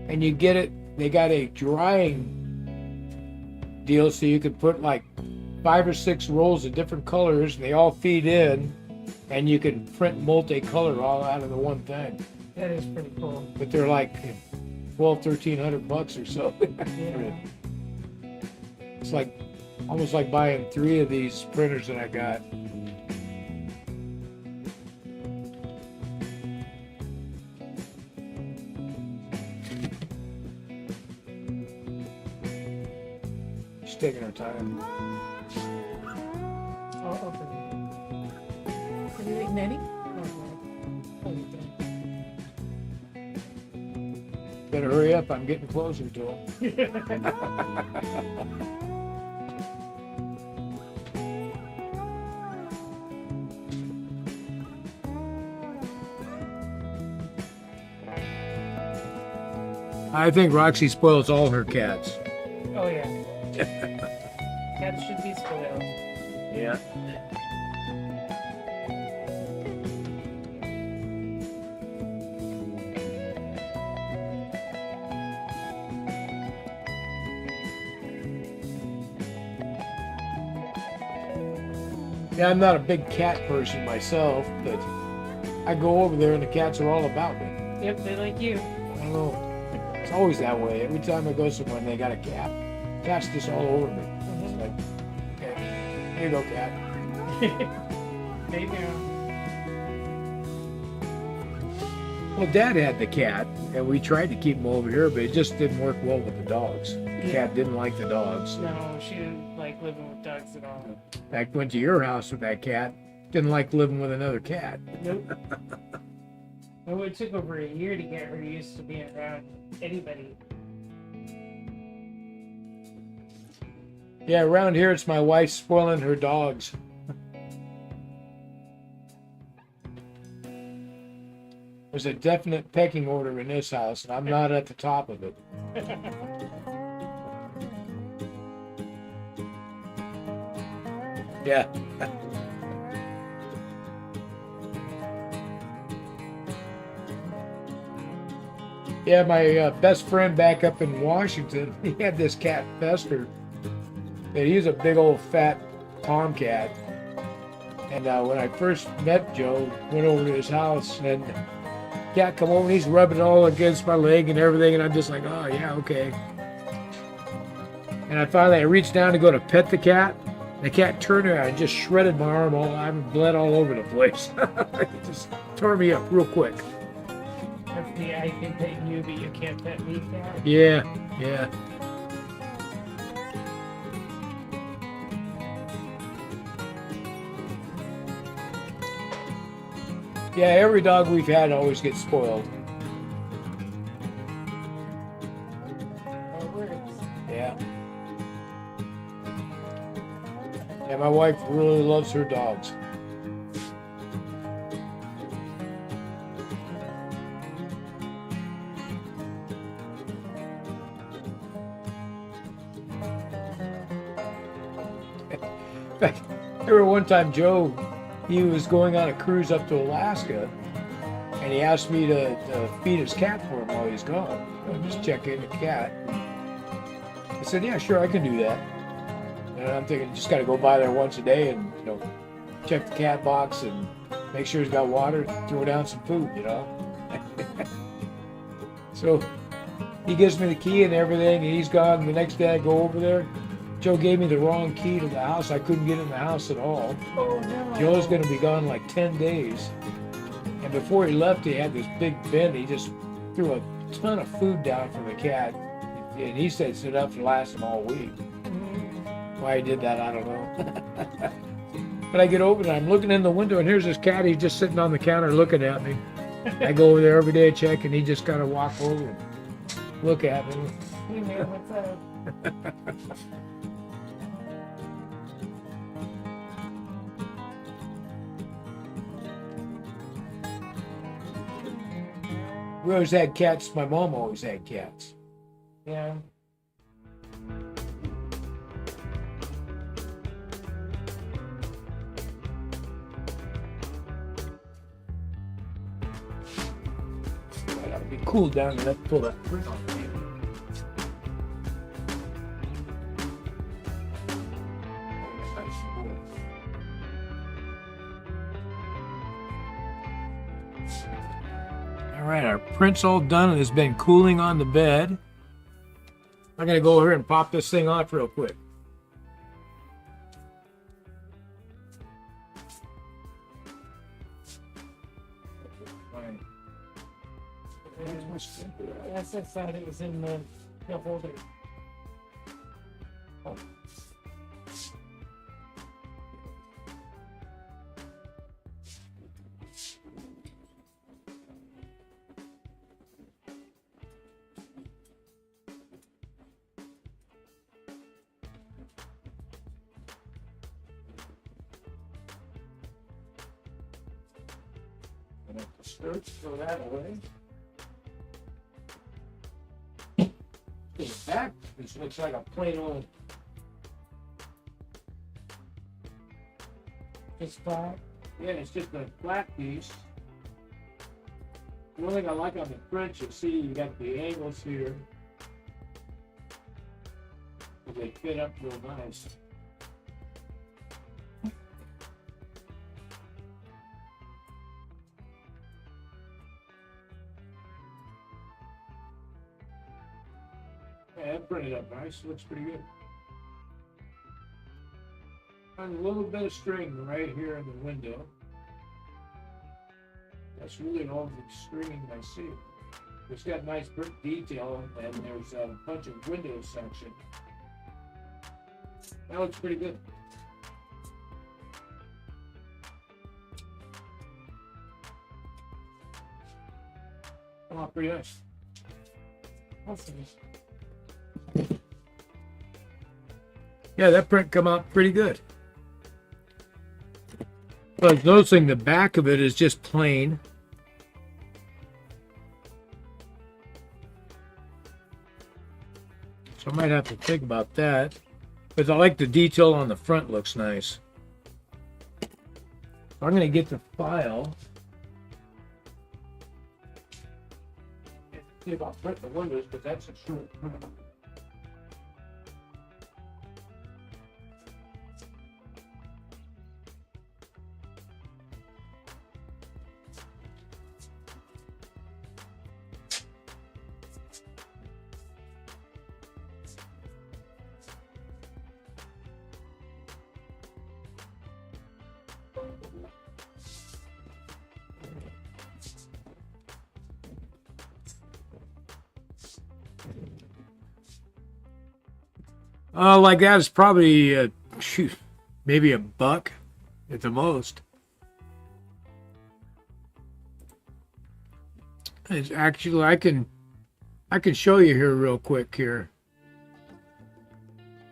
and you get it. They got a drying deal, so you can put like 5 or 6 rolls of different colors, and they all feed in, and you can print multicolor all out of the one thing. That is pretty cool. But they're like $1,200-1,300 or so. Yeah. It's like almost like buying 3 of these printers that I got. She's taking her time. I'll open it. Are you like Nanny? Oh, you did. Better hurry up, I'm getting closer to them. I think Roxy spoils all her cats. Oh yeah. Cats should be spoiled. Yeah. Yeah, I'm not a big cat person myself, but I go over there and the cats are all about me. Yep, they like you. I don't know. It's always that way. Every time I go somewhere and they got a cat, cat's just all over me. It's like, okay, here you go, cat. They do. Well, Dad had the cat, and we tried to keep him over here, but it just didn't work well with the dogs. The cat didn't like the dogs. No, she didn't like living with dogs at all. In fact, went to your house with that cat. Didn't like living with another cat. Nope. And it took over a year to get her used to being around anybody. Yeah, around here it's my wife spoiling her dogs. There's a definite pecking order in this house, and I'm not at the top of it. Yeah. Yeah, my best friend back up in Washington, he had this cat Fester. And he was a big old fat tomcat. And when I first met Joe, went over to his house, and cat come over and he's rubbing it all against my leg and everything, and I'm just like, oh yeah, okay. And I reached down to go to pet the cat. The cat turned around and just shredded my arm all. I bled all over the place. It just tore me up real quick. That's the I can pet you, but you can't pet me cat. Yeah, yeah. Yeah, every dog we've had always gets spoiled. That works. Yeah. Yeah, my wife really loves her dogs. In fact, I remember one time Joe, he was going on a cruise up to Alaska, and he asked me to feed his cat for him while he's gone. You know, just check in the cat. I said, yeah, sure, I can do that. And I'm thinking, just got to go by there once a day and, you know, check the cat box and make sure he's got water, throw down some food, you know. So He gives me the key and everything, and he's gone. And the next day I go over there. Joe gave me the wrong key to the house. I couldn't get in the house at all. Oh no. Joe's going to be gone like 10 days. And before he left, he had this big bin. He just threw a ton of food down for the cat. And he said it's enough to last him all week. Why he did that, I don't know. But I get over there, I'm looking in the window, and here's this cat. He's just sitting on the counter looking at me. I go over there every day, check, and he just kind of walk over and look at me. Hey man, what's up? We always had cats. My mom always had cats. Yeah. I gotta be cool down and let's pull that print off. All right, our print's all done and it's been cooling on the bed. I'm gonna go over here and pop this thing off real quick. Yes, I thought it was in the holder. Oh. Throw that away. The back, this looks like a plain old Just flat. yeah, it's just a flat piece. The only thing I like on the print, you see you got the angles here. They fit up real nice. Yeah, that printed up nice. Looks pretty good. And a little bit of string right here in the window. That's really all the stringing I see. It's got nice print detail, and there's a bunch of window section. That looks pretty good. Oh, pretty nice. Awesome. Yeah, that print come out pretty good. But I was noticing the back of it is just plain. So I might have to think about that. But I like the detail on the front, looks nice. So I'm going to get the file. See if I'll print the windows, but that's a short print. Like that is probably maybe $1 at the most. It's actually I can show you here real quick here.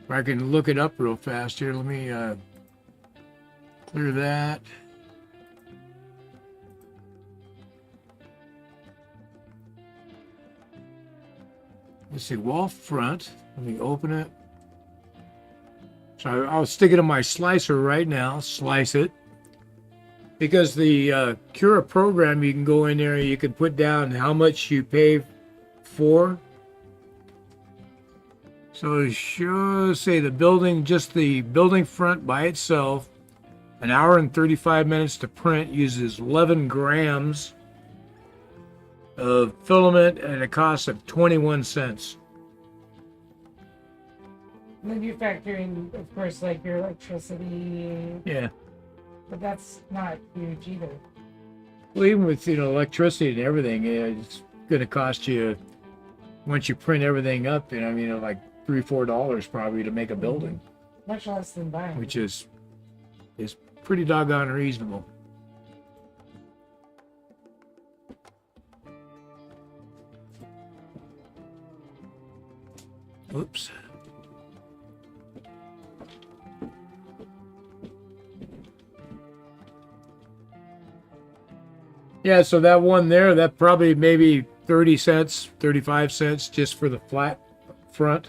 I can look it up real fast here. Let me clear that. Let's see, wall front. Let me open it. So I'll stick it in my slicer right now, slice it. Because the Cura program, you can go in there and you can put down how much you pay for. So show, say the building, just the building front by itself, 1 hour and 35 minutes to print, uses 11 grams of filament at a cost of 21 cents. And then you factor in, of course, like your electricity, Yeah. but that's not huge either. Well, even with, electricity and everything, it's going to cost you, once you print everything up, like $3-4 probably to make a building, Much less than buying. which is pretty doggone reasonable. Oops. Yeah, so that one there, that probably maybe 30 cents, 35 cents just for the flat front.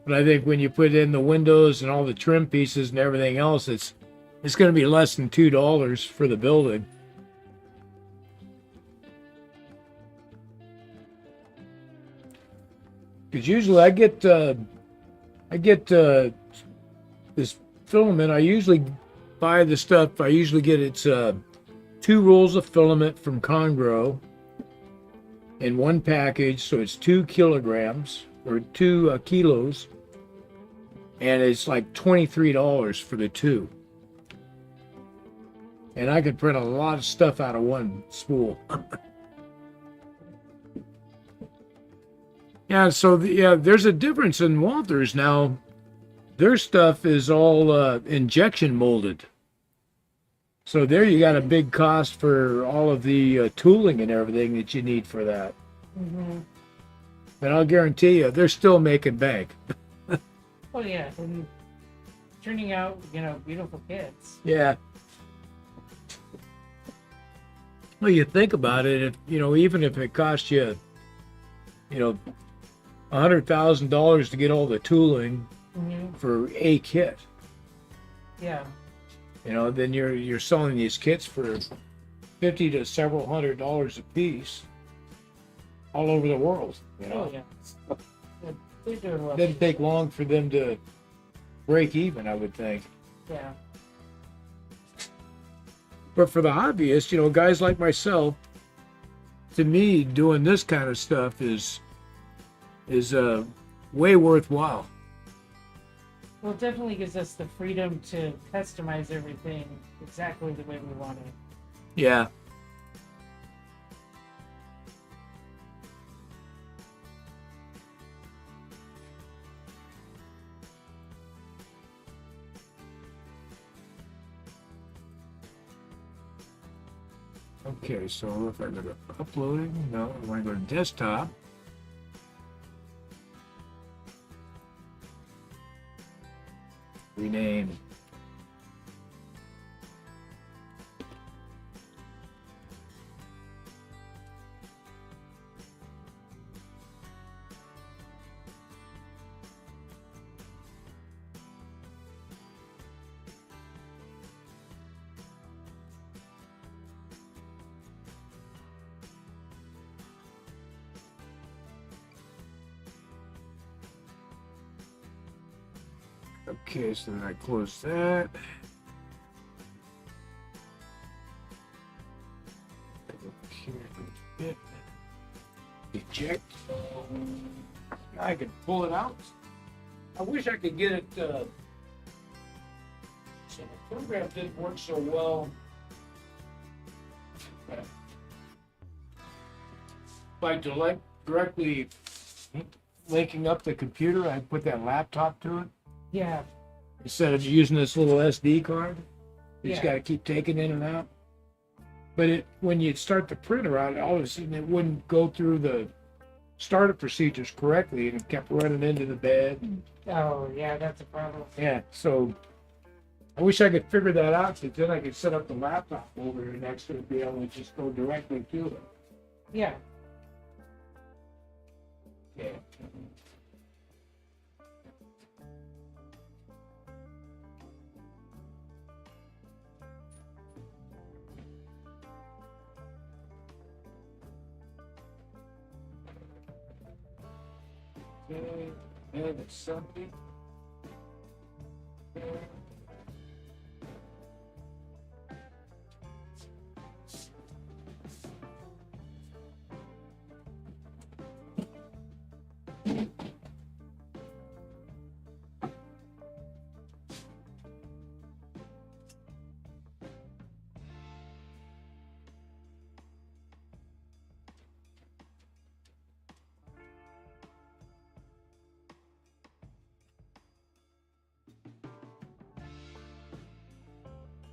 But I think when you put in the windows and all the trim pieces and everything else, it's going to be less than $2 for the building. Because usually I get this filament. I usually buy the stuff. I usually get it's 2 rolls of filament from Congro in one package, so it's 2 kilograms or 2 kilos, and it's like $23 for the 2. And I could print a lot of stuff out of one spool. Yeah, so there's a difference in Walters now. Their stuff is all injection molded. So there you got a big cost for all of the tooling and everything that you need for that. Mm-hmm. And I'll guarantee you, they're still making bank. Oh yeah, and turning out, beautiful kits. Yeah. Well, you think about it, if, even if it costs you, $100,000 to get all the tooling Mm-hmm. for a kit, Yeah. then you're selling these kits for $50 to several $100 a piece all over the world. Oh yeah. They're doing well. It doesn't take long for them to break even, I would think. Yeah. But for the hobbyist, guys like myself, to me, doing this kind of stuff is way worthwhile. Well, it definitely gives us the freedom to customize everything exactly the way we want it. Yeah. Okay, so if I go to uploading, no, I want to go to desktop. Rename. Okay, so then I close that. Okay, eject. Now I can pull it out. I wish I could get it. So the program didn't work so well. By directly linking up the computer, I put that laptop to it. Yeah. Instead of using this little SD card, you just Yeah. got to keep taking in and out. But when you start the printer out, all of a sudden it wouldn't go through the startup procedures correctly, and it kept running into the bed. Oh yeah, that's a problem. Yeah, so I wish I could figure that out, because then I could set up the laptop over here next to it, be able to just go directly to it. Yeah. Yeah. Okay, and it's something.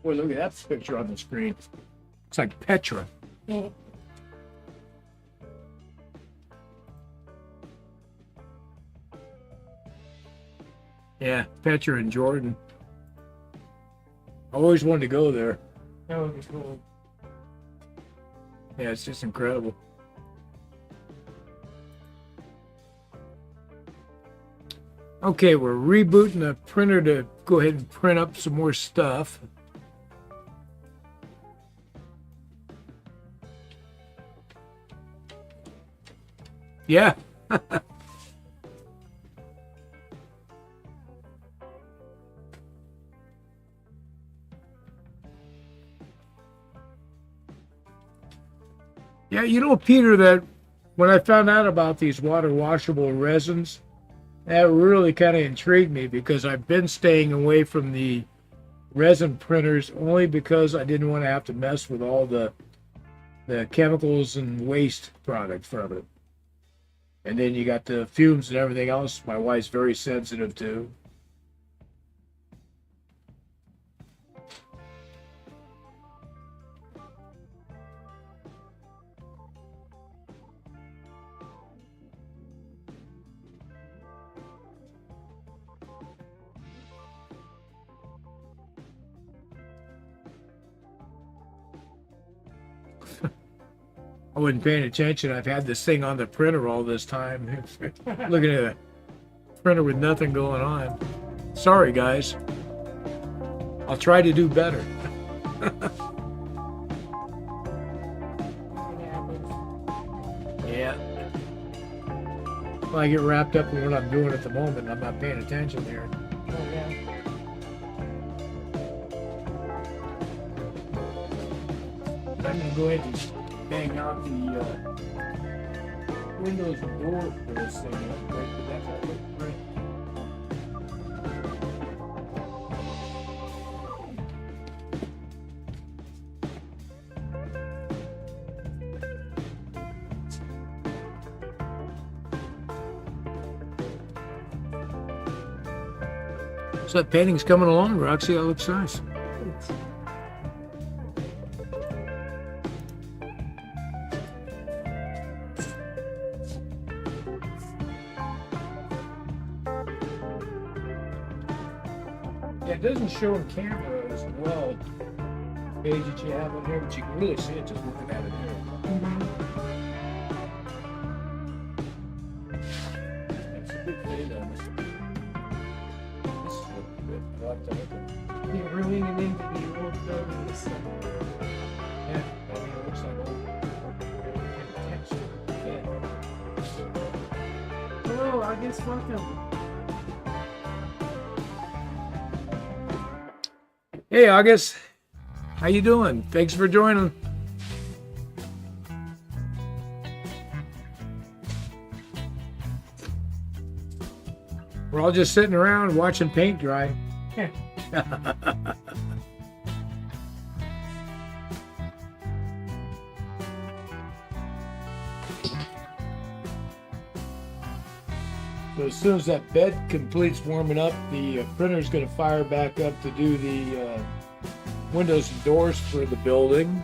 Boy, look at that picture on the screen. Looks like Petra. Yeah, Petra and Jordan. I always wanted to go there. That would be cool. Yeah, it's just incredible. Okay, we're rebooting the printer to go ahead and print up some more stuff. Yeah. Yeah, you know, Peter, that when I found out about these water washable resins, that really kind of intrigued me because I've been staying away from the resin printers only because I didn't want to have to mess with all the chemicals and waste products from it. And then you got the fumes and everything else my wife's very sensitive to. I wasn't paying attention. I've had this thing on the printer all this time. Looking at a printer with nothing going on. Sorry, guys. I'll try to do better. Yeah. Well, I get wrapped up in what I'm doing at the moment. I'm not paying attention here. Oh, yeah. I'm going to go ahead and bang out the windows and doors for this thing. Right? That's how it looks, right? So that painting's coming along, Roxy. That looks nice. Yeah, it doesn't show in camera as well, the page that you have on here, but you can really see it just looking at it here. It's a good fade on this. This is looking good. I like that. Yeah, we're leaning into the old buildings. Yeah, I mean, it looks like old texture. Yeah. Hello, August, welcome. Hey, August. How you doing? Thanks for joining. We're all just sitting around watching paint dry. Yeah. So as soon as that bed completes warming up, the printer's going to fire back up to do the windows and doors for the building.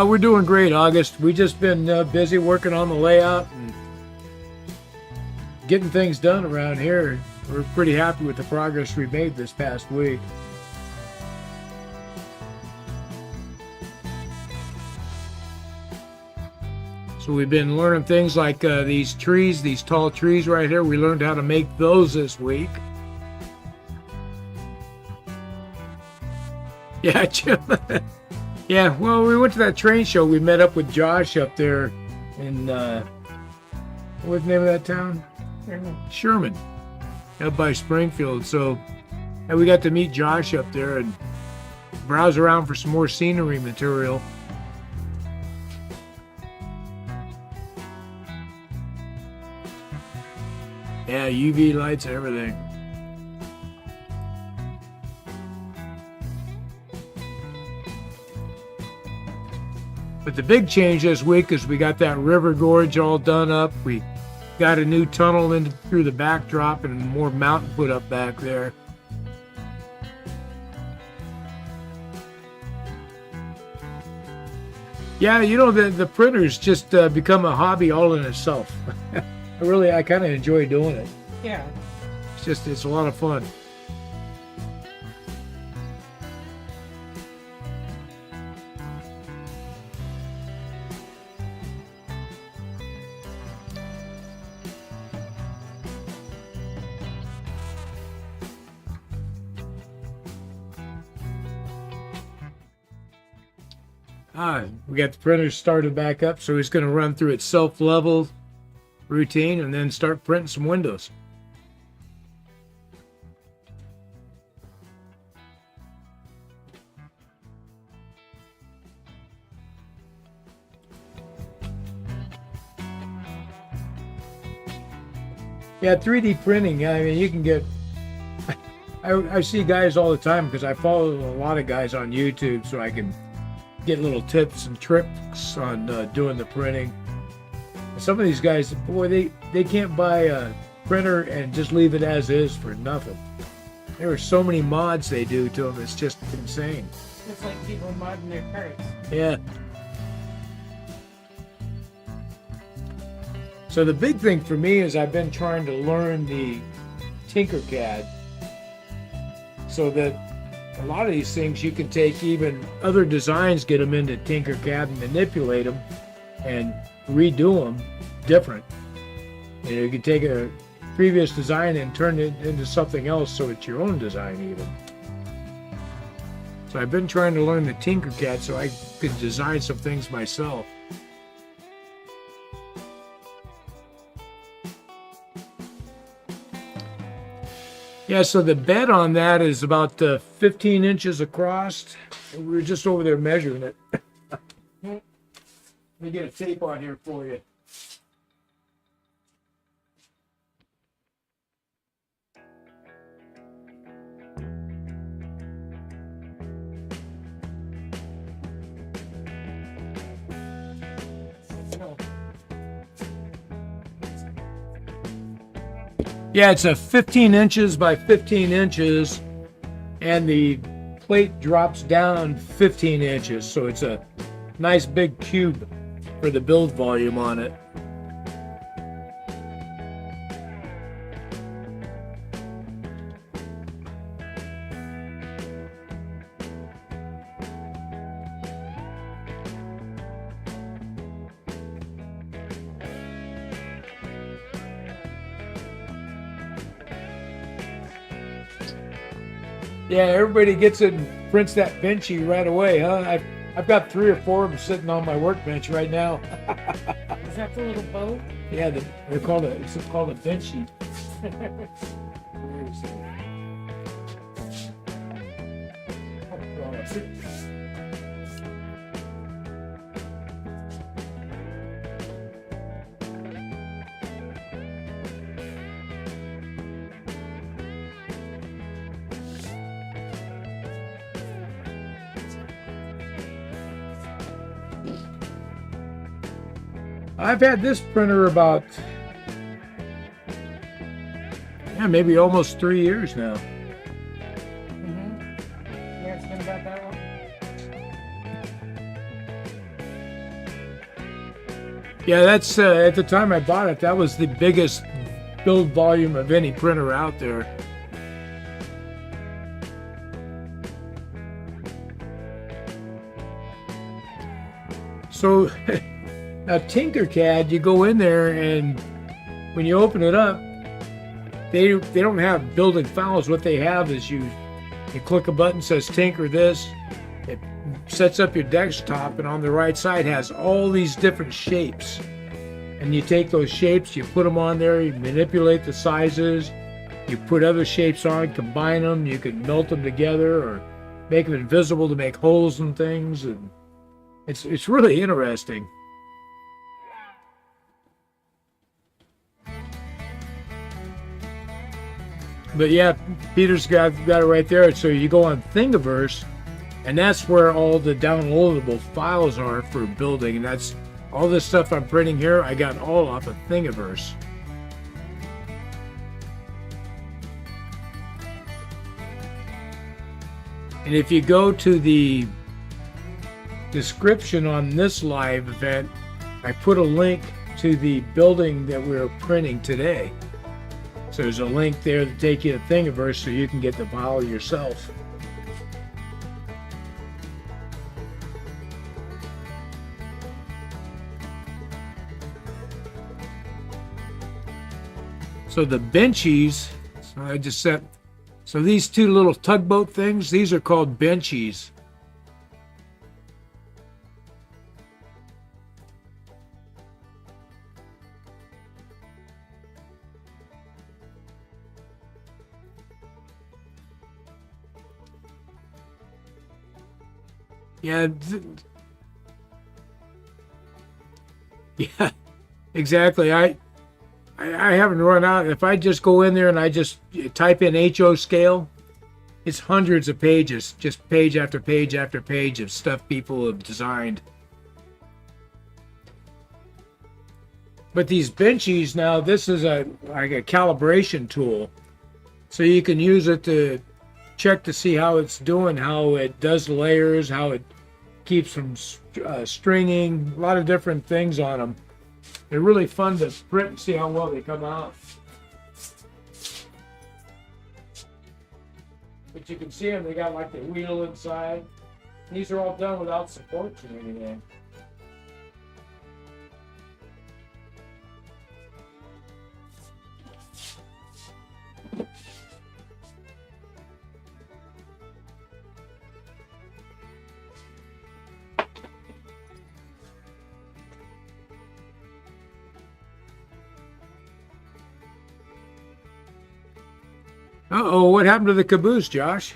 We're doing great, August. We've just been busy working on the layout and getting things done around here. We're pretty happy with the progress we made this past week. So we've been learning things like these trees, these tall trees right here. We learned how to make those this week. Yeah, Jim. Yeah, well, we went to that train show. We met up with Josh up there in, what's the name of that town? Sherman, up by Springfield. So and we got to meet Josh up there and browse around for some more scenery material. Yeah, UV lights and everything. But the big change this week is we got that river gorge all done up. We got a new tunnel in through the backdrop and more mountain put up back there. Yeah, you know, the printer's just become a hobby all in itself. I kind of enjoy doing it. Yeah. It's a lot of fun. We got the printer started back up, so it's going to run through its self-level routine and then start printing some windows. Yeah, 3D printing, I mean, you can get... I see guys all the time because I follow a lot of guys on YouTube, so I can get little tips and tricks on doing the printing. Some of these guys, boy, they can't buy a printer and just leave it as is for nothing. There are so many mods they do to them, it's just insane. It's like people modding their cards. Yeah. So the big thing for me is I've been trying to learn the Tinkercad so that a lot of these things you can take even other designs, get them into Tinkercad and manipulate them and redo them different. You know, you can take a previous design and turn it into something else so it's your own design even. So I've been trying to learn the Tinkercad so I could design some things myself. Yeah, so the bed on that is about 15 inches across. We were just over there measuring it. Let me get a tape on here for you. Yeah, it's a 15 inches by 15 inches, and the plate drops down 15 inches, so it's a nice big cube for the build volume on it. Yeah, everybody gets it and prints that benchy right away, huh? I've got 3 or 4 of them sitting on my workbench right now. Is that the little boat? Yeah, it's called a benchy. I've had this printer about, maybe almost 3 years now. Yeah, it's been about that long. Yeah, that's at the time I bought it, that was the biggest build volume of any printer out there. So Now Tinkercad, you go in there and when you open it up, they don't have building files. What they have is you click a button that says tinker this. It sets up your desktop, and on the right side has all these different shapes. And you take those shapes, you put them on there, you manipulate the sizes, you put other shapes on, combine them, you can melt them together or make them invisible to make holes and things, and it's really interesting. But yeah, Peter's got it right there. So you go on Thingiverse, and that's where all the downloadable files are for building. And that's all this stuff I'm printing here. I got all off of Thingiverse. And if you go to the description on this live event, I put a link to the building that we're printing today. So there's a link there to take you to Thingiverse so you can get the file yourself. So the benchies, so I just set, so these two little tugboat things, these are called benchies. Yeah, yeah, exactly. I haven't run out. If I just go in there and I just type in HO scale, it's hundreds of pages, just page after page after page of stuff people have designed. But these benchies now, this is like a calibration tool, so you can use it to check to see how it's doing, how it does layers, how it keeps from stringing, a lot of different things on them. They're really fun to print and see how well they come out. But you can see them, they got like the wheel inside. These are all done without supports or anything. Uh-oh, what happened to the caboose, Josh?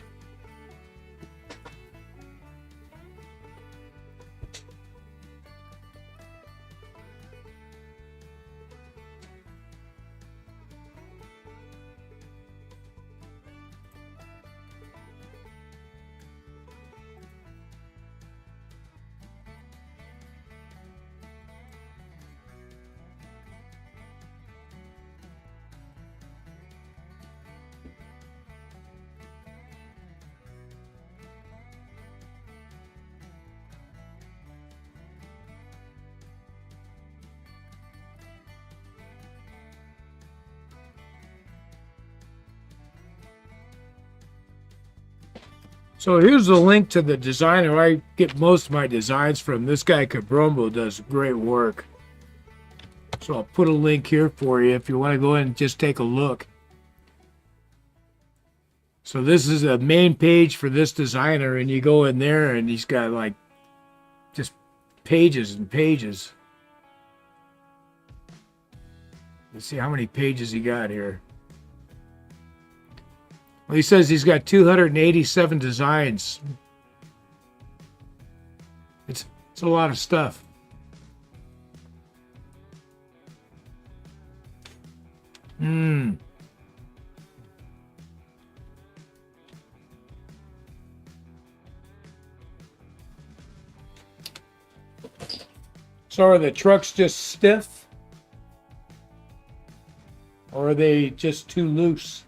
So here's the link to the designer. I get most of my designs from. This guy Kabrumble does great work. So I'll put a link here for you if you want to go in and just take a look. So this is a main page for this designer, and you go in there and he's got like just pages and pages. Let's see how many pages he got here. Well, he says he's got 287 designs. It's a lot of stuff. So are the trucks just stiff? Or are they just too loose?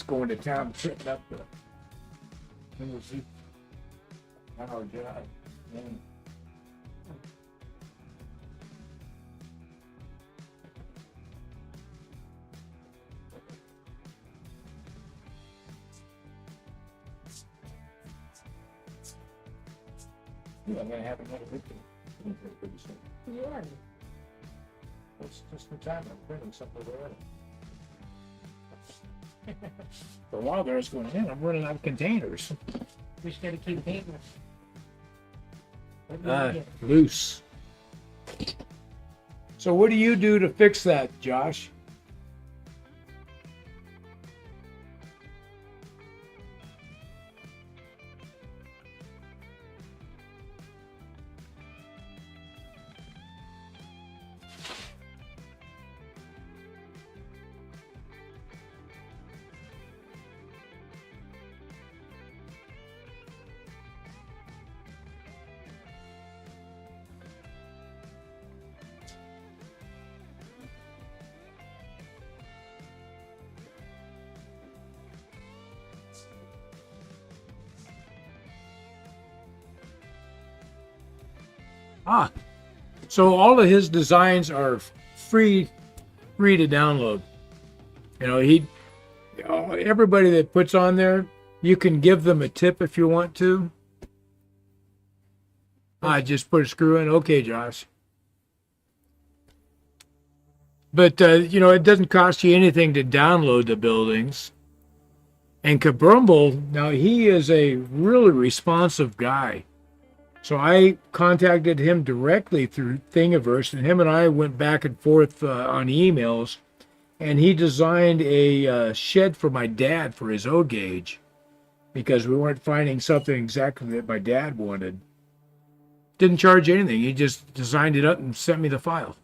It's going to town, setting up the. Not our job. Man. Yeah, I'm gonna have another victim pretty soon. You are. It's just the time I'm printing something already. For a while there, I was going, man, I'm running out of containers. We just gotta keep painting. Loose. So what do you do to fix that, Josh? So all of his designs are free to download. You know, everybody that puts on there, you can give them a tip if you want to. Just put a screw in. Okay, Josh. But, it doesn't cost you anything to download the buildings. And Kabrumble, now he is a really responsive guy. So I contacted him directly through Thingiverse, and him and I went back and forth on emails, and he designed a shed for my dad for his O-gauge, because we weren't finding something exactly that my dad wanted. Didn't charge anything. He just designed it up and sent me the file.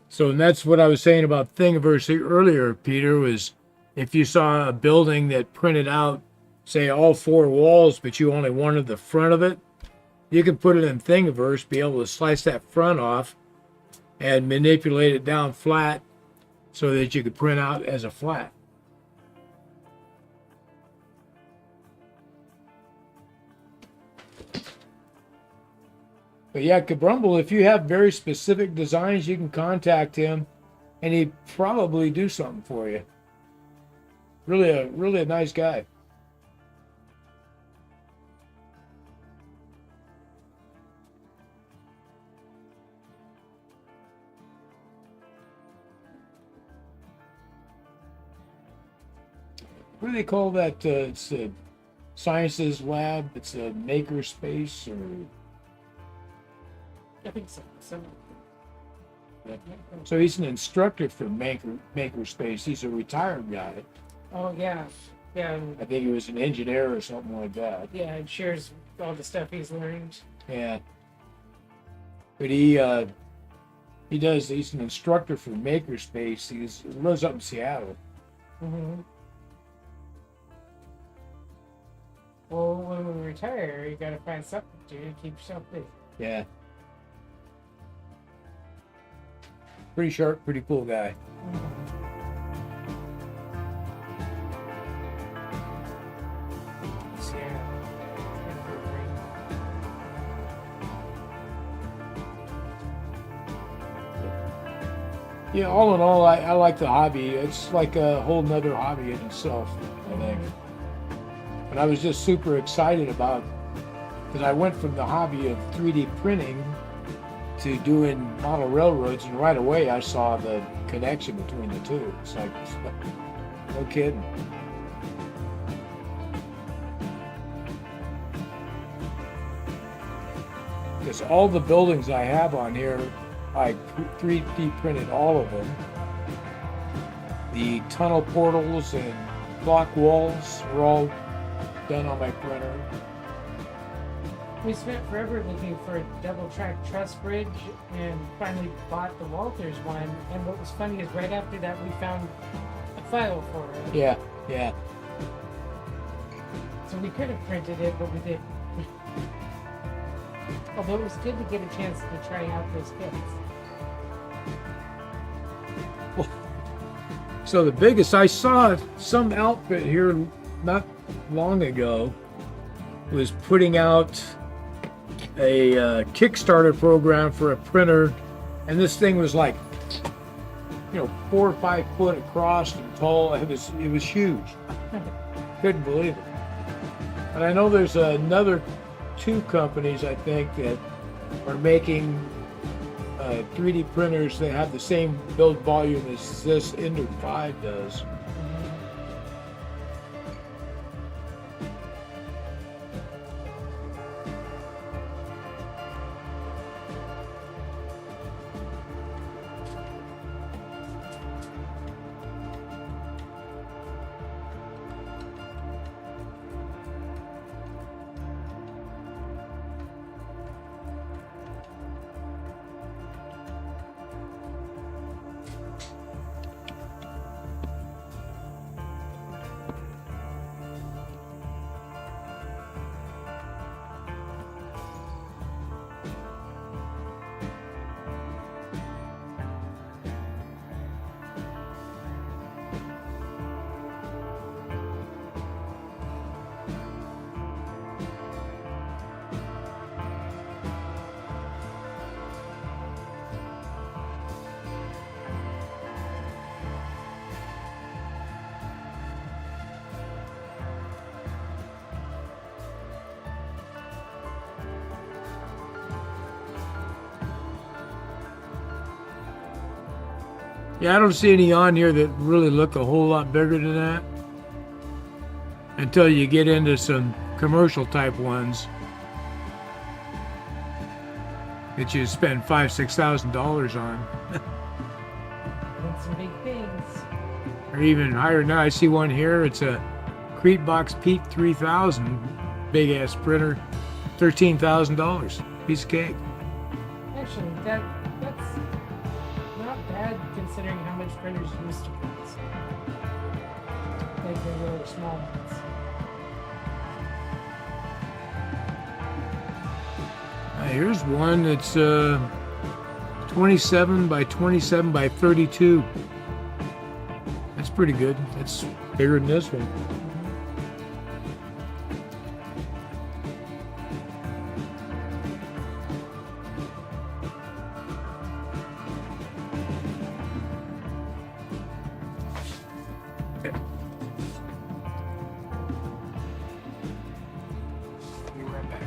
So and that's what I was saying about Thingiverse earlier, Peter, was if you saw a building that printed out, say, all four walls, but you only wanted the front of it, you could put it in Thingiverse, be able to slice that front off and manipulate it down flat so that you could print out as a flat. But yeah, Kabrumble, if you have very specific designs, you can contact him, and he'd probably do something for you. Really a nice guy. What do they call that? It's a sciences lab. It's a maker space, or. I think so. So he's an instructor for Makerspace. He's a retired guy. Oh yeah, yeah. I think he was an engineer or something like that. Yeah, and shares all the stuff he's learned. Yeah. But he's an instructor for Makerspace. He lives up in Seattle. Mm-hmm. Well, when we retire, you gotta find something to do to keep yourself busy. Yeah. Pretty sharp, pretty cool guy. Yeah, all in all, I like the hobby. It's like a whole nother hobby in itself, I think. And I was just super excited about, because I went from the hobby of 3D printing to doing model railroads, and right away I saw the connection between the two. It's like, no kidding. Because all the buildings I have on here, I 3D printed all of them. The tunnel portals and block walls were all done on my printer. We spent forever looking for a double-track truss bridge and finally bought the Walters one. And what was funny is right after that we found a file for it. Yeah, yeah. So we could have printed it, but we didn't. Although it was good to get a chance to try out those kits. So the biggest, I saw some outfit here not long ago was putting out a Kickstarter program for a printer, and this thing was like, 4 or 5 foot across and tall. It was huge. Couldn't believe it. And I know there's another 2 companies, I think, that are making 3D printers that have the same build volume as this Ender 5 does. Yeah, I don't see any on here that really look a whole lot bigger than that until you get into some commercial type ones that you spend $5,000-$6,000 on. That's some big things. Or even higher now. I see one here. It's a Creatbox Pete 3000 big ass printer, $13,000. Piece of cake. Actually, that's not bad considering how much printers used to print. Like the really small ones. Here's one that's 27 by 27 by 32. That's pretty good. That's bigger than this one. Be right back.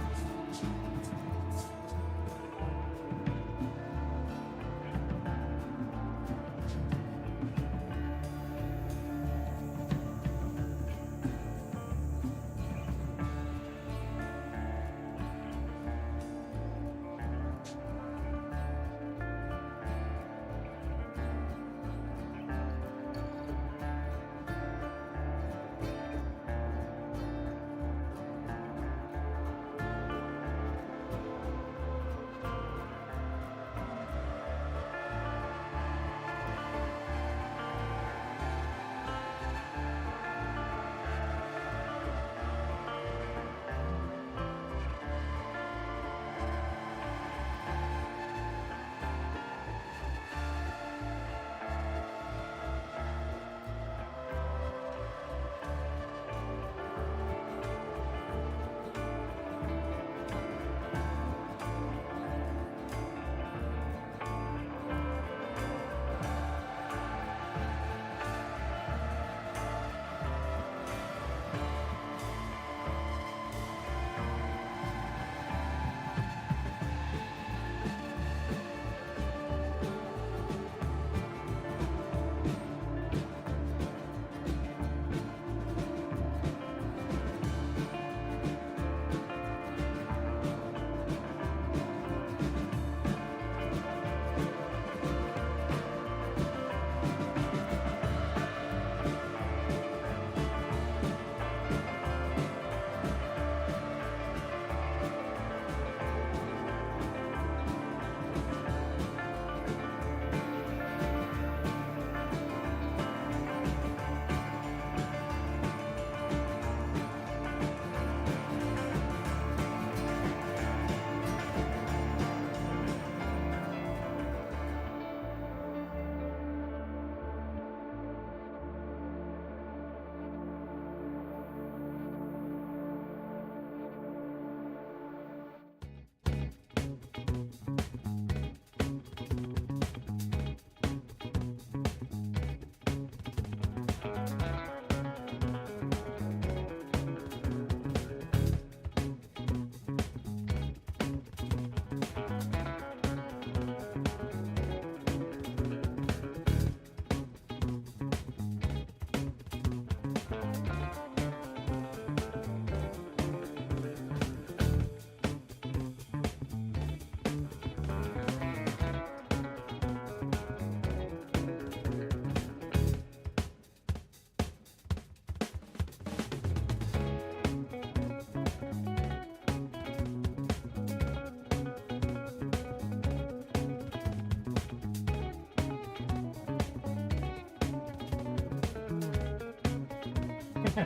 Of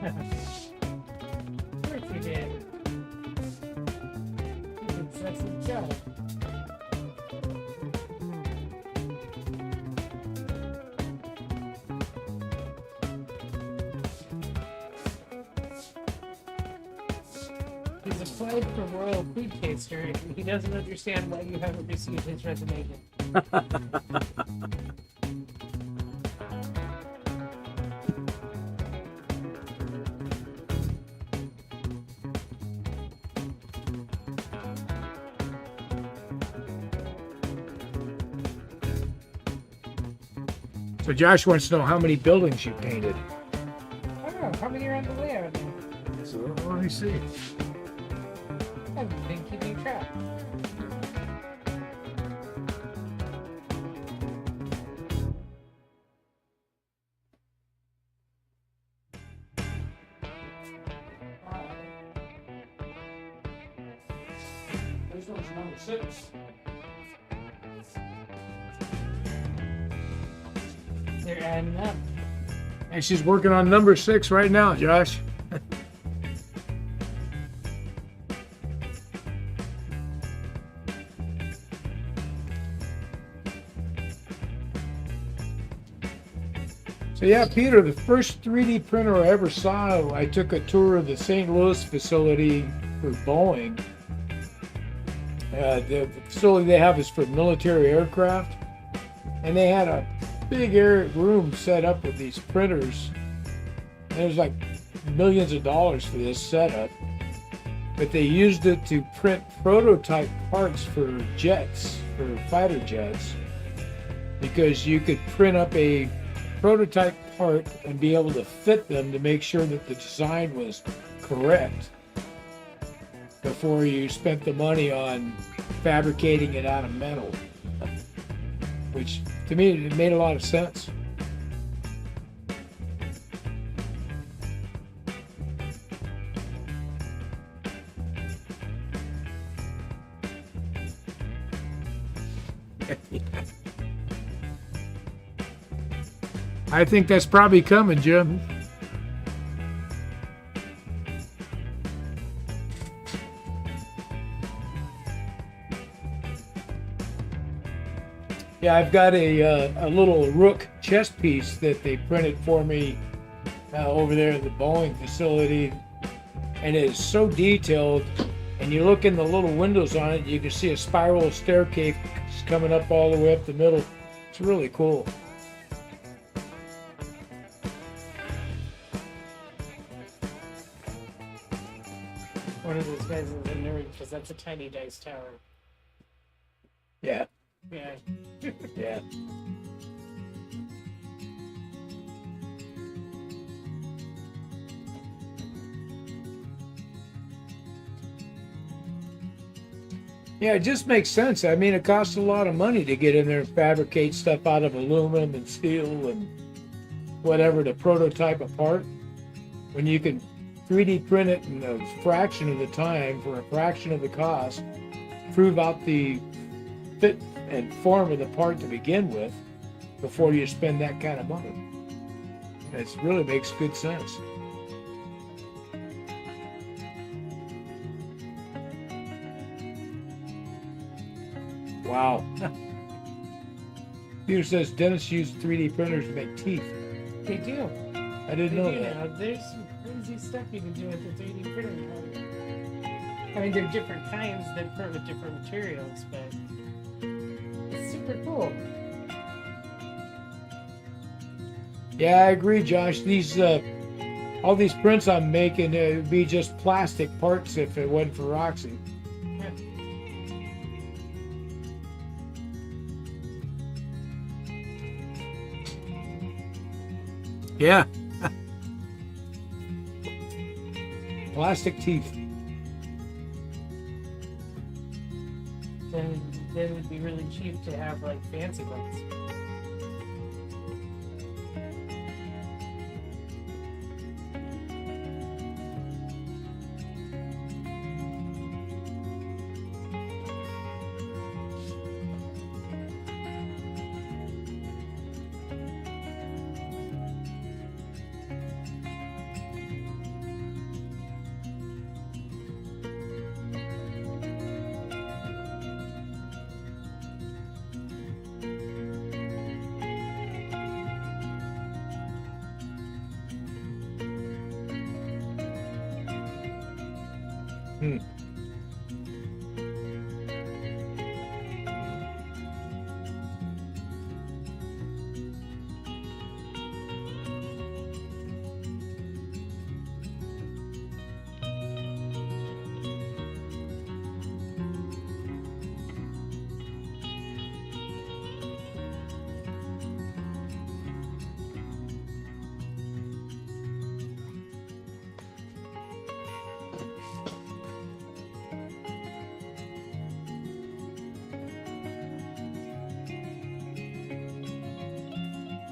course you did. You did such a job. He's applied for Royal Food Taster, and he doesn't understand why you haven't received his resignation. So Josh wants to know how many buildings you painted. I don't know, how many are on the layout now? So let me see. I haven't been keeping track. This one's number 6. They're adding up. And she's working on number 6 right now, Josh. So yeah, Peter, the first 3D printer I ever saw, I took a tour of the St. Louis facility for Boeing. The facility they have is for military aircraft. And they had a big room set up with these printers. And there's like millions of dollars for this setup. But they used it to print prototype parts for jets, for fighter jets. Because you could print up a prototype part and be able to fit them to make sure that the design was correct before you spent the money on fabricating it out of metal, which to me it made a lot of sense. I think that's probably coming, Jim. Yeah, I've got a little Rook chess piece that they printed for me over there at the Boeing facility, and it is so detailed. And you look in the little windows on it, you can see a spiral staircase coming up all the way up the middle. It's really cool. One of those guys is a nerd because that's a tiny dice tower. Yeah, Yeah. yeah. Yeah, it just makes sense. I mean, it costs a lot of money to get in there and fabricate stuff out of aluminum and steel and whatever to prototype a part. When you can 3D print it in a fraction of the time for a fraction of the cost, prove out the fit and form of the part to begin with before you spend that kind of money. It really makes good sense. Wow. Peter says dentists use 3D printers to make teeth. They do. I didn't know that. Now. There's some crazy stuff you can do with the 3D printer now. I mean, there are different kinds that print with different materials, but it's super cool. Yeah, I agree, Josh. These all these prints I'm making, it would be just plastic parts if it wasn't for Roxy. Yeah. Plastic teeth. Then it would be really cheap to have like fancy ones. Hmm.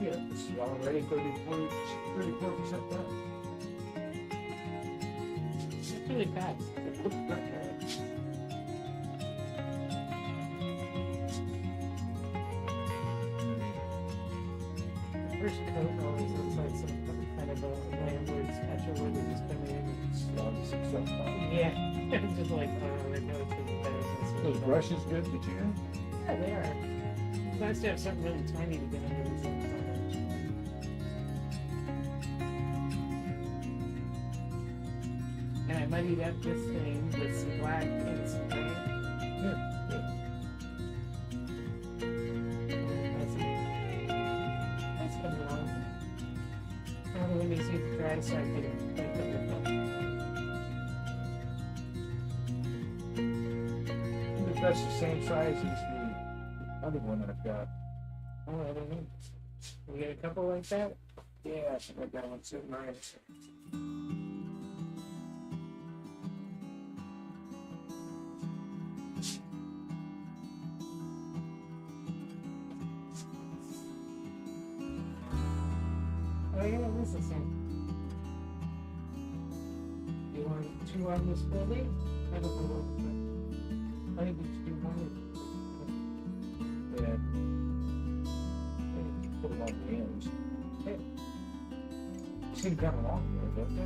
Yeah, it's already 34% done. It's really fast. First coat always looks like some kind of a landlord special where they just come in and yeah, just like, oh, I know it's really better. Those brushes good that you have? Yeah, they are. It's nice to have something really tiny to get under the sun. And I muddied up this thing with some black and some gray. Yeah. That's coming along. Now let me see the dry so I can make up the phone. If that's the same size as the other one I've got. Oh, I don't know. We got a couple like that? Yeah, I think I got one sitting right. Oh yeah, this is the same. You want two on this building? I don't know. I think it's 200. Yeah. Put them on the ends. Okay. Seem kind of long there, don't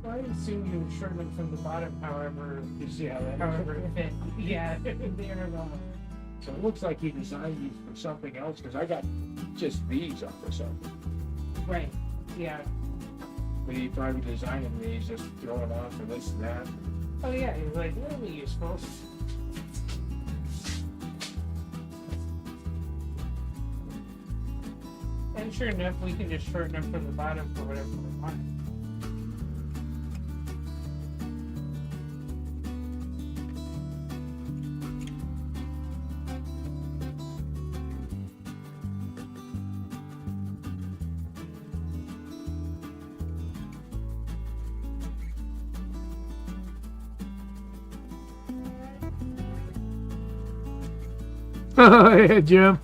Well, I assume you shorten them from the bottom, however they? Yeah, that it fit. Yeah, they're long. So it looks like he designed these for something else, because I got just these off or something. Right. Yeah. But he probably designed these, just throwing on for this and that. Oh yeah, he's like, that'll be useful. And sure enough, we can just shorten them from the bottom for whatever we want. Hey, Jim.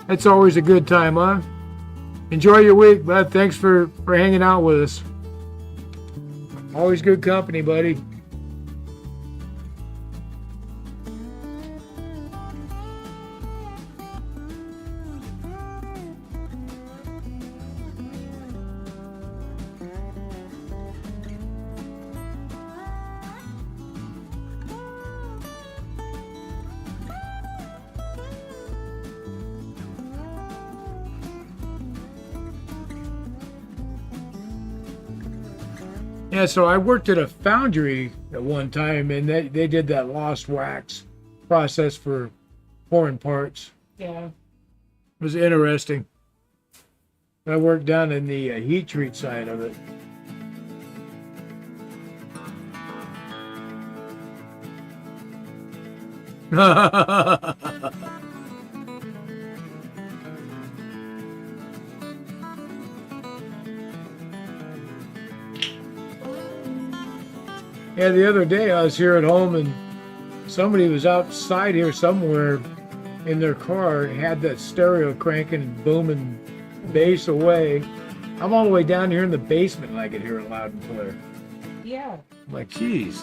It's always a good time, huh? Enjoy your week, bud. Thanks for hanging out with us. Always good company, buddy. Yeah, so I worked at a foundry at one time, and they did that lost wax process for foreign parts. Yeah. It was interesting. I worked down in the heat treat side of it. Yeah, the other day I was here at home and somebody was outside here somewhere in their car and had that stereo cranking, booming bass away. I'm all the way down here in the basement and I could hear it loud and clear. Yeah. I'm like, geez.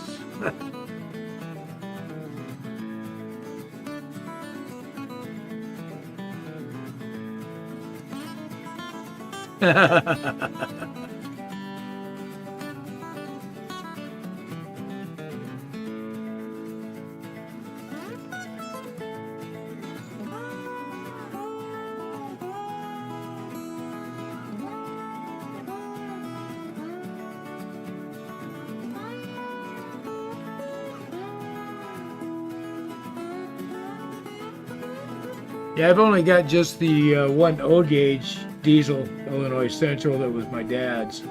Yeah, I've only got just the one O-gauge diesel Illinois Central that was my dad's.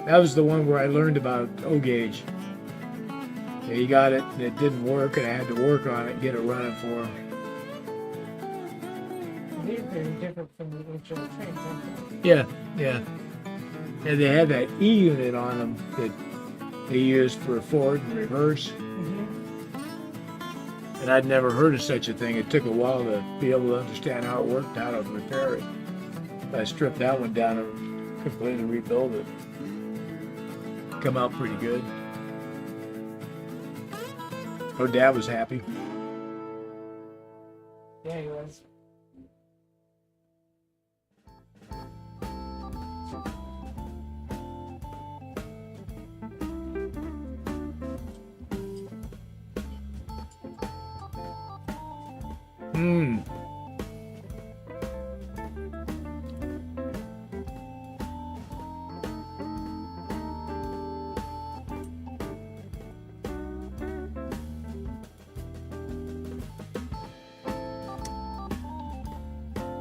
That was the one where I learned about O-gauge. Yeah, he got it, and it didn't work, and I had to work on it, get it running for him. They're very different from the original trains, aren't Yeah, yeah. And they had that E unit on them that they used for forward and reverse. they? Mm-hmm. And I'd never heard of such a thing. It took a while to be able to understand how it worked, how to repair it. I stripped that one down and completely rebuilt it. Come out pretty good. Oh, Dad was happy. Yeah, he was. Hmm.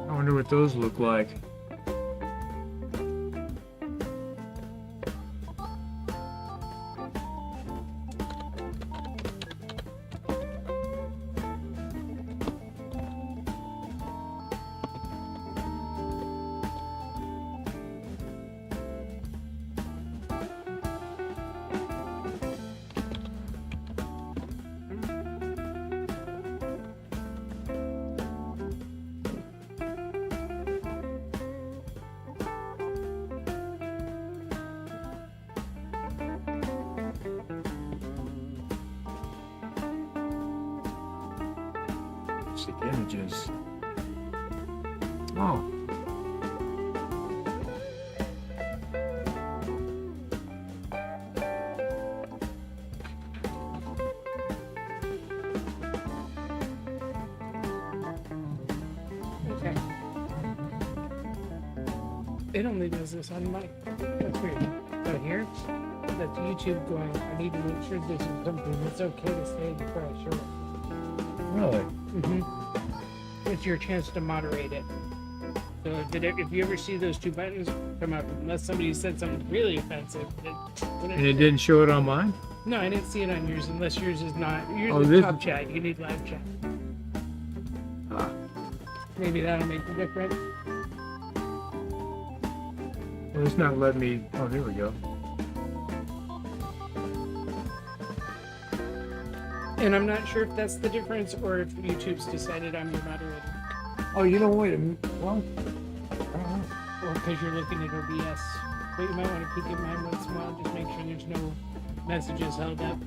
I wonder what those look like. See images. Oh. Okay. It only does this on my. That's weird. But here, that's YouTube going. I need to make sure this is something that's okay to say before I show it. Really? Mm-hmm. It's your chance to moderate it. So if you ever see those two buttons come up, unless somebody said something really offensive, And it didn't show it on mine? No, I didn't see it on yours unless yours is not. Yours Oh, is this- top chat. You need live chat. Ah. Maybe that'll make the difference. Well, it's not letting me. Oh, there we go. And I'm not sure if that's the difference or if YouTube's decided I'm your moderator. Oh, you know, wait a minute. Well, Or because you're looking at OBS. But you might want to peek at mine once in a while. Just make sure there's no messages held up.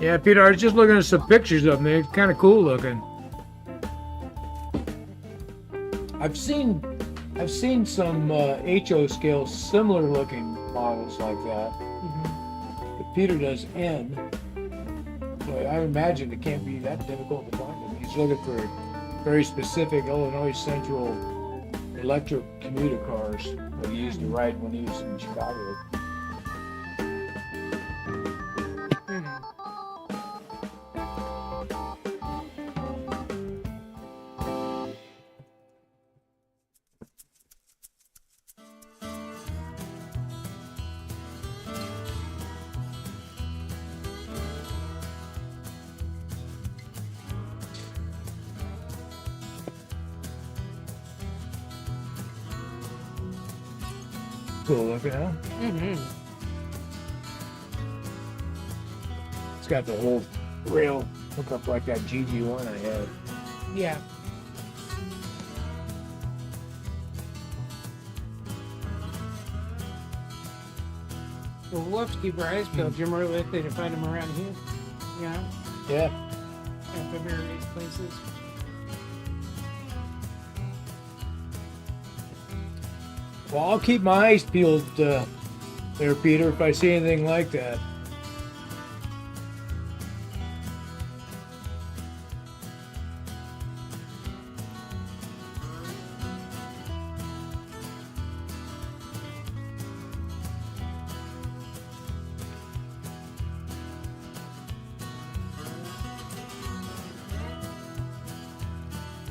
yeah, Peter, I was just looking at some pictures of them. They're kind of cool looking. I've seen some HO scale similar looking models like that. But Peter does N. So I imagine it can't be that difficult to find them. He's looking for very specific Illinois Central electric commuter cars that he used to ride when he was in Chicago. Cool looking, huh? Mm-hmm. It's got the whole rail hookup like that GG1 I had. Yeah. Well, we'll have to keep our eyes peeled. You're more likely to find them around here. Yeah. Yeah. At the various places. Well, I'll keep my eyes peeled there, Peter, if I see anything like that.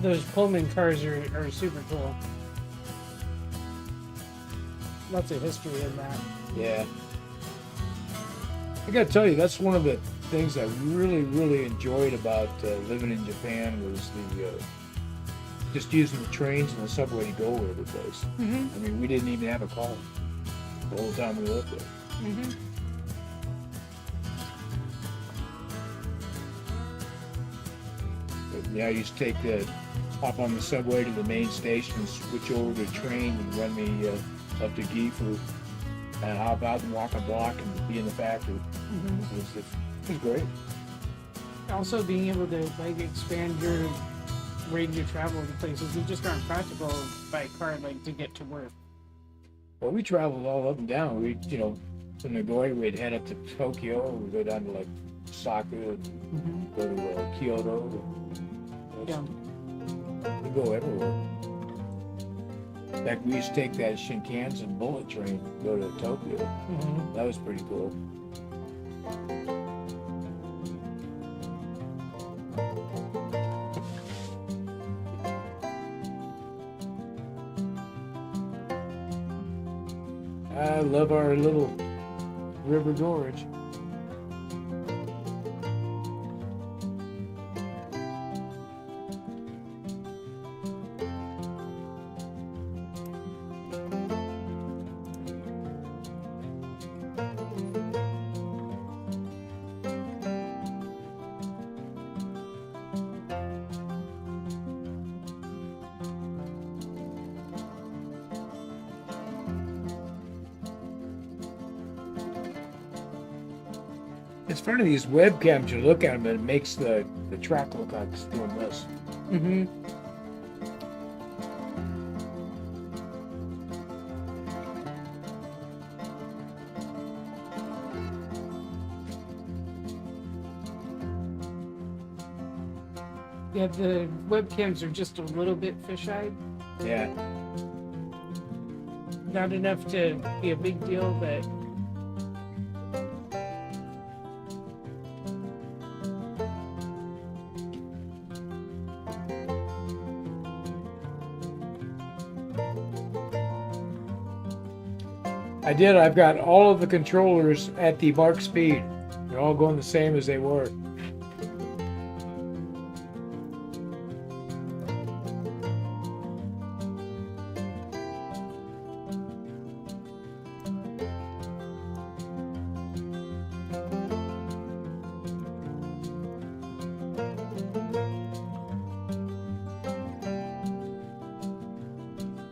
Those Pullman cars are super cool. Lots of history in that. Yeah. I gotta tell you, that's one of the things I really enjoyed about living in Japan was the just using the trains and the subway to go every place. Mm-hmm. I mean, we didn't even have a car the whole time we lived there. Mm-hmm. But, yeah, I used to hop on the subway to the main station and switch over to a train and run me up to Gifu and hop out and walk a block and be in the factory. Mm-hmm. It was great. Also, being able to like expand your range of travel to places that just aren't practical by car, like to get to work. Well, we traveled all up and down. From Nagoya, we'd head up to Tokyo, we'd go down to like Osaka, Mm-hmm. go to Kyoto. Yeah. We go everywhere. In fact, we used to take that Shinkansen bullet train to go to Tokyo. Mm-hmm. That was pretty cool. I love our little river gorge. It's funny, these webcams, you look at them and it makes the track look like it's doing this. Mm-hmm. Yeah, the webcams are just a little bit fisheye. Yeah. Not enough to be a big deal, but I did. I've got all of the controllers at the mark speed. They're all going the same as they were.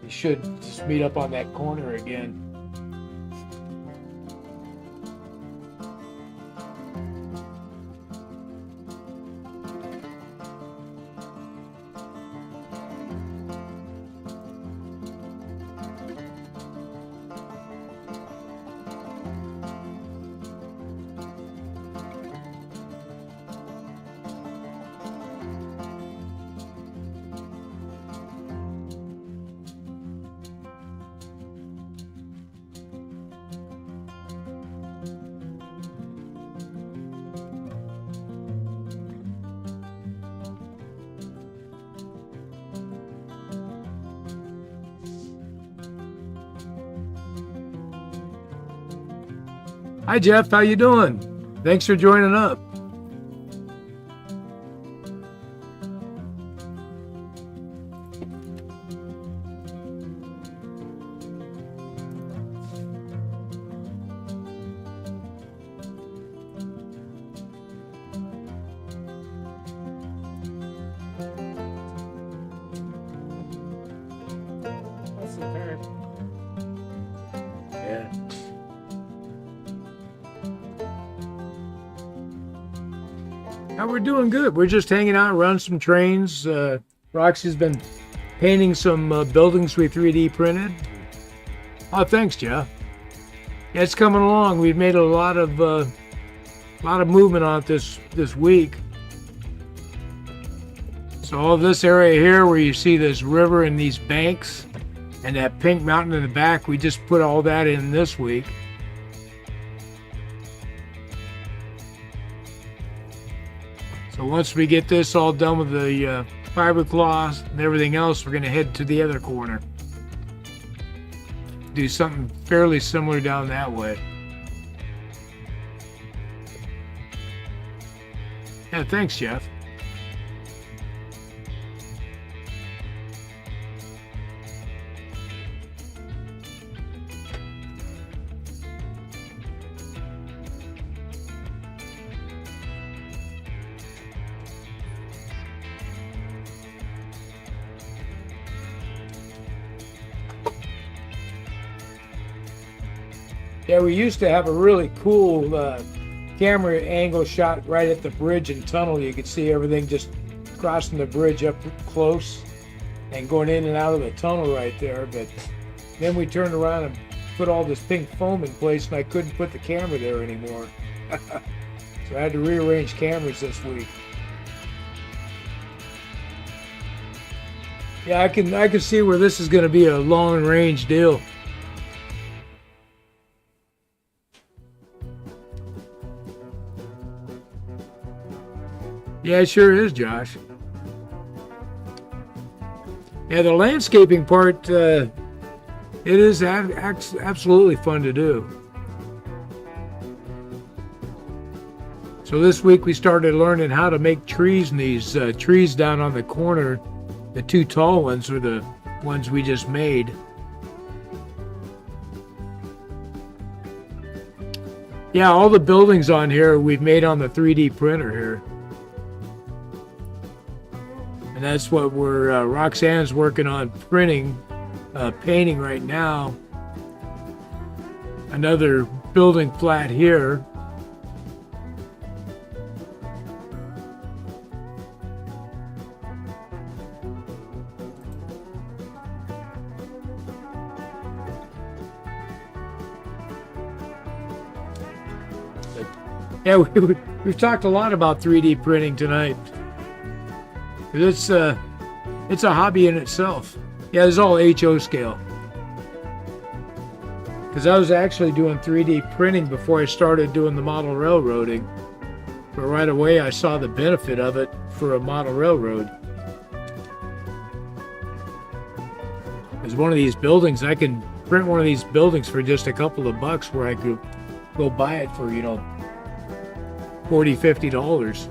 You should just meet up on that corner again. Hi Jeff, how you doing? Thanks for joining up. that's the curve. Yeah. Now we're doing good. We're just hanging out around some trains. Roxy's been painting some buildings we 3D printed. Oh, thanks, Jeff. Yeah, it's coming along. We've made a lot of movement on it this week. So all this area here where you see this river and these banks and that pink mountain in the back, we just put all that in this week. So once we get this all done with the fiberglass and everything else, we're going to head to the other corner. Do something fairly similar down that way. Yeah, thanks, Jeff. Yeah, we used to have a really cool camera angle shot right at the bridge and tunnel. You could see everything just crossing the bridge up close and going in and out of the tunnel right there. But then we turned around and put all this pink foam in place, and I couldn't put the camera there anymore. So I had to rearrange cameras this week. Yeah, I can see where this is going to be a long range deal. Yeah, it sure is, Josh. Yeah, the landscaping part, it is absolutely fun to do. So this week we started learning how to make trees, and these trees down on the corner, the two tall ones are the ones we just made. Yeah, all the buildings on here we've made on the 3D printer here. And that's what we're, Roxanne's working on painting right now. Another building flat here. Yeah, we've talked a lot about 3D printing tonight. It's a hobby in itself. Yeah, it's all HO scale. Because I was actually doing 3D printing before I started doing the model railroading. But right away I saw the benefit of it for a model railroad. There's one of these buildings, I can print one of these buildings for just a couple of bucks, where I could go buy it for, $40, $50.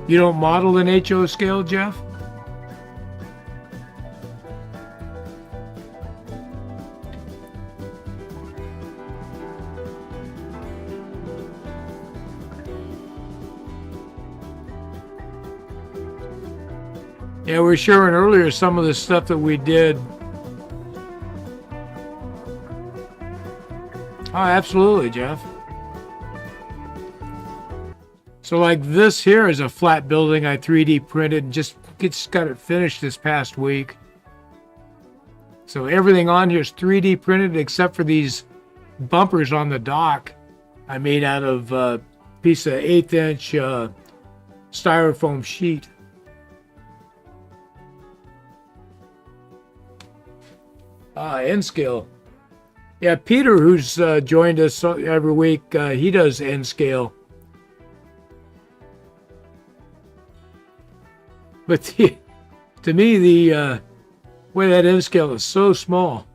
You don't model in HO scale, Jeff? Yeah, we were sharing earlier some of the stuff that we did. Oh, absolutely, Jeff. So like this here is a flat building I 3D printed and just got it finished this past week. So everything on here is 3D printed except for these bumpers on the dock I made out of a piece of 1/8 inch styrofoam sheet. N scale. Yeah, Peter, who's joined us every week, he does N scale. But to me, the way that N scale is so small.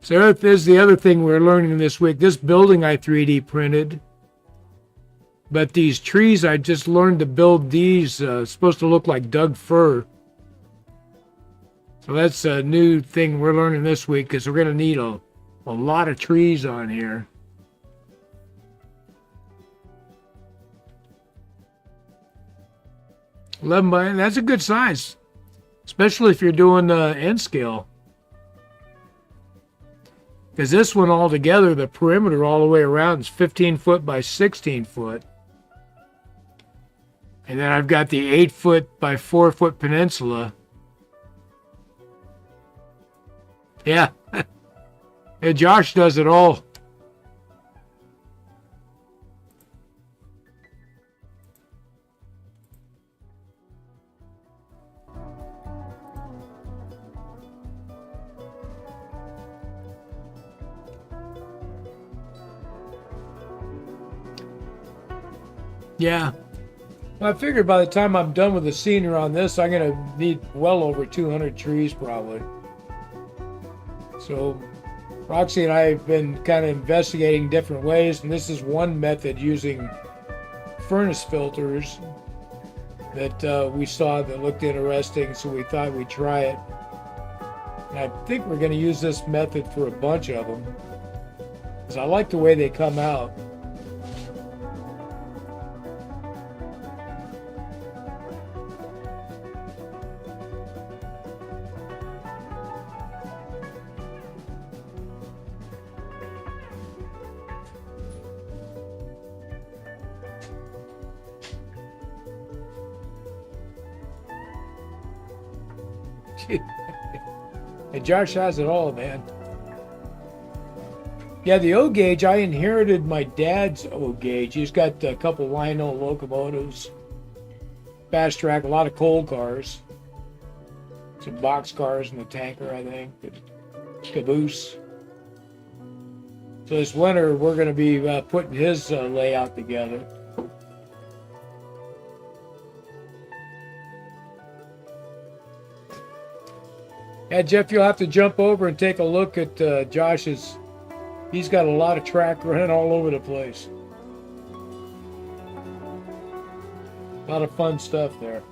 So there's the other thing we're learning this week. This building I 3D printed. But these trees, I just learned to build these, supposed to look like Doug fir. So that's a new thing we're learning this week, because we're going to need a lot of trees on here. That's a good size, especially if you're doing N scale. Because this one altogether, the perimeter all the way around is 15 foot by 16 foot. And then I've got the 8 foot by 4 foot peninsula. Yeah. Yeah, Josh does it all. Yeah. Well, I figured by the time I'm done with the scenery on this, I'm going to need well over 200 trees probably. So Roxy and I have been kind of investigating different ways, and this is one method using furnace filters that we saw that looked interesting, so we thought we'd try it. And I think we're going to use this method for a bunch of them, because I like the way they come out. And Josh has it all, man. Yeah, the O gauge, I inherited my dad's O gauge. He's got a couple Lino locomotives, fast track, a lot of coal cars, some box cars and a tanker, I think, caboose. So this winter, we're going to be putting his layout together. Yeah, Jeff, you'll have to jump over and take a look at Josh's. He's got a lot of track running all over the place. A lot of fun stuff there.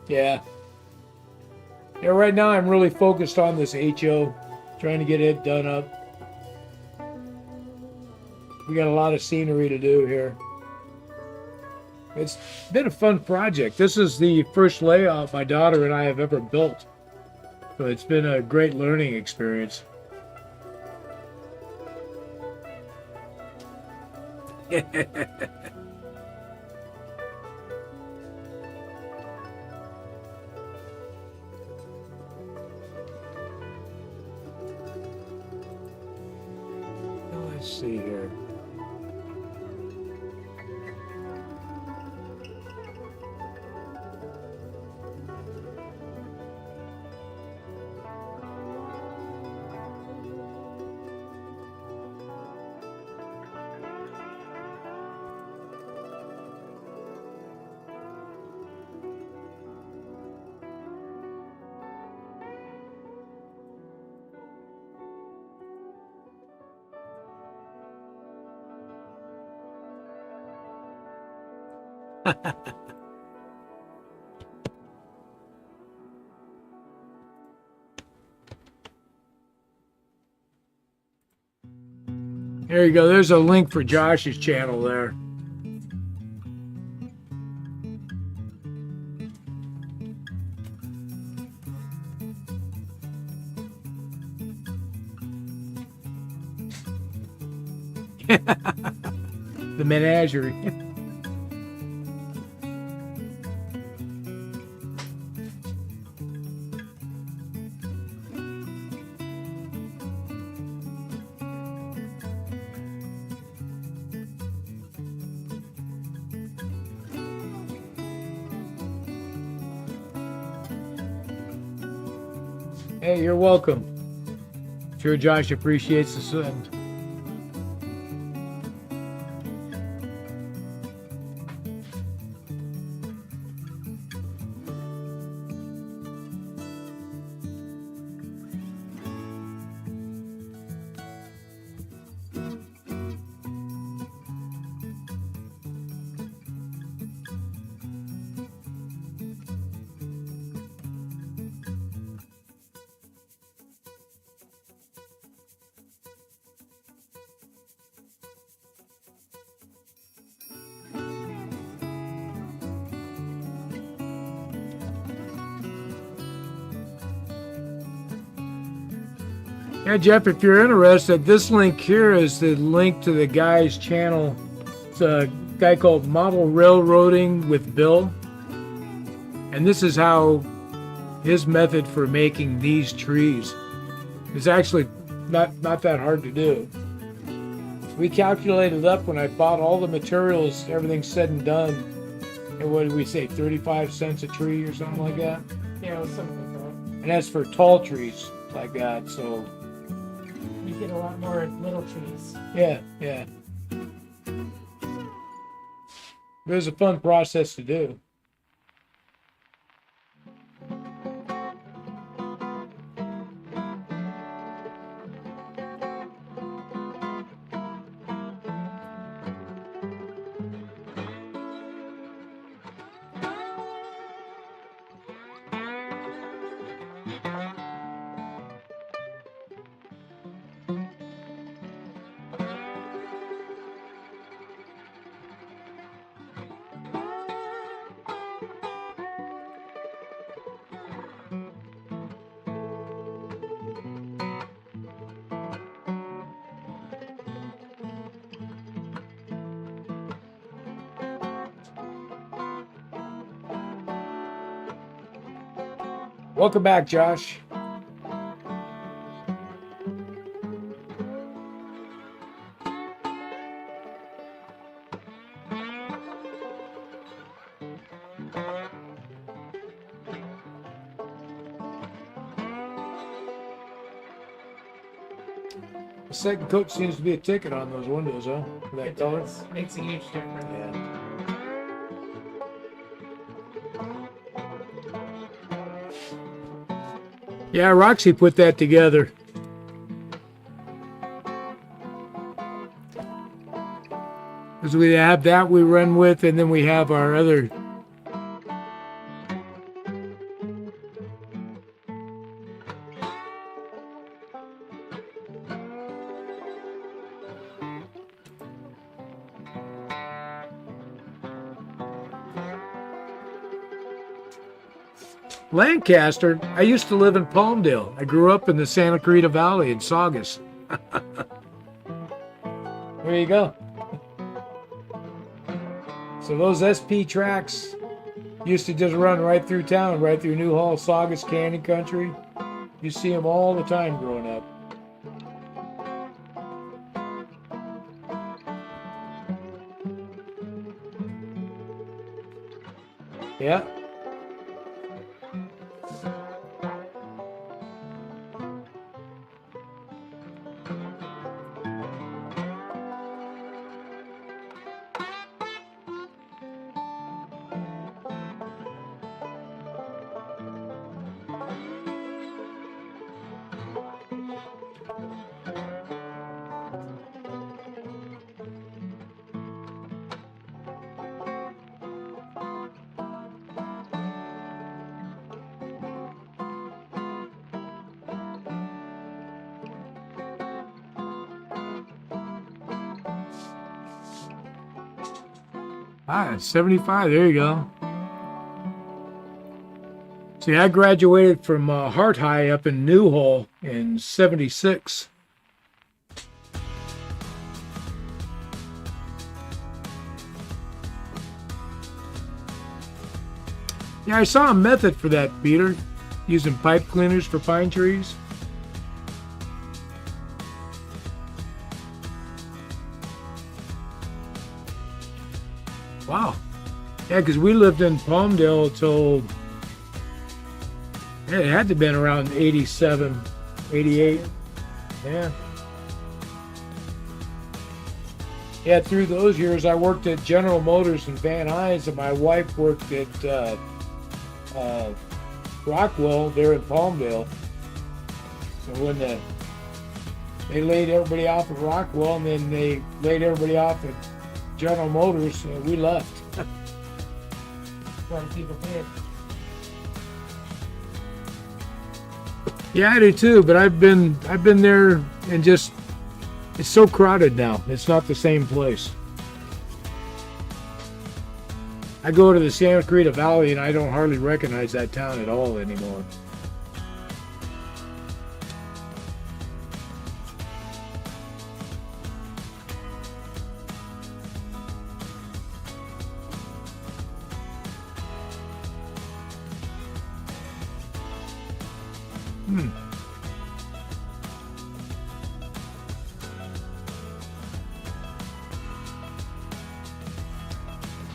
Yeah. Yeah, right now I'm really focused on this HO, trying to get it done up. We got a lot of scenery to do here. It's been a fun project. This is the first layout my daughter and I have ever built. So it's been a great learning experience. Let's see here. There you go. There's a link for Josh's channel there. The menagerie. Hey, you're welcome. Sure, Josh appreciates the send. Yeah, Jeff, if you're interested, this link here is the link to the guy's channel. It's a guy called Model Railroading with Bill. And this is how his method for making these trees is actually not that hard to do. We calculated up when I bought all the materials, everything said and done, and what did we say, 35 cents a tree or something like that? Yeah, it was something like that. And that's for tall trees like that, so You get a lot more little trees. yeah. It was a fun process to do. Welcome back, Josh. The second coat seems to be a ticket on those windows, huh? For that It color. does. Makes a huge difference. Yeah. Yeah, Roxy put that together. Because we have that we run with, and then we have our other. Lancaster, I used to live in Palmdale. I grew up in the Santa Clarita Valley in Saugus. There you go. So those SP tracks used to just run right through town, right through New Hall, Saugus, Canyon Country. You see them all the time growing up. Yeah. Ah, 75. There you go. See, I graduated from Hart High up in Newhall in 76. Yeah, I saw a method for that, Peter, using pipe cleaners for pine trees. Wow. Yeah, because we lived in Palmdale till, yeah, it had to have been around 87, 88. Yeah. Yeah, through those years, I worked at General Motors in Van Nuys, and my wife worked at Rockwell there in Palmdale. So when they laid everybody off at Rockwell, and then they laid everybody off at General Motors, we left. A lot of people did. Yeah, I do too, but I've been there, and just it's so crowded now. It's not the same place. I go to the Santa Clarita Valley and I don't hardly recognize that town at all anymore.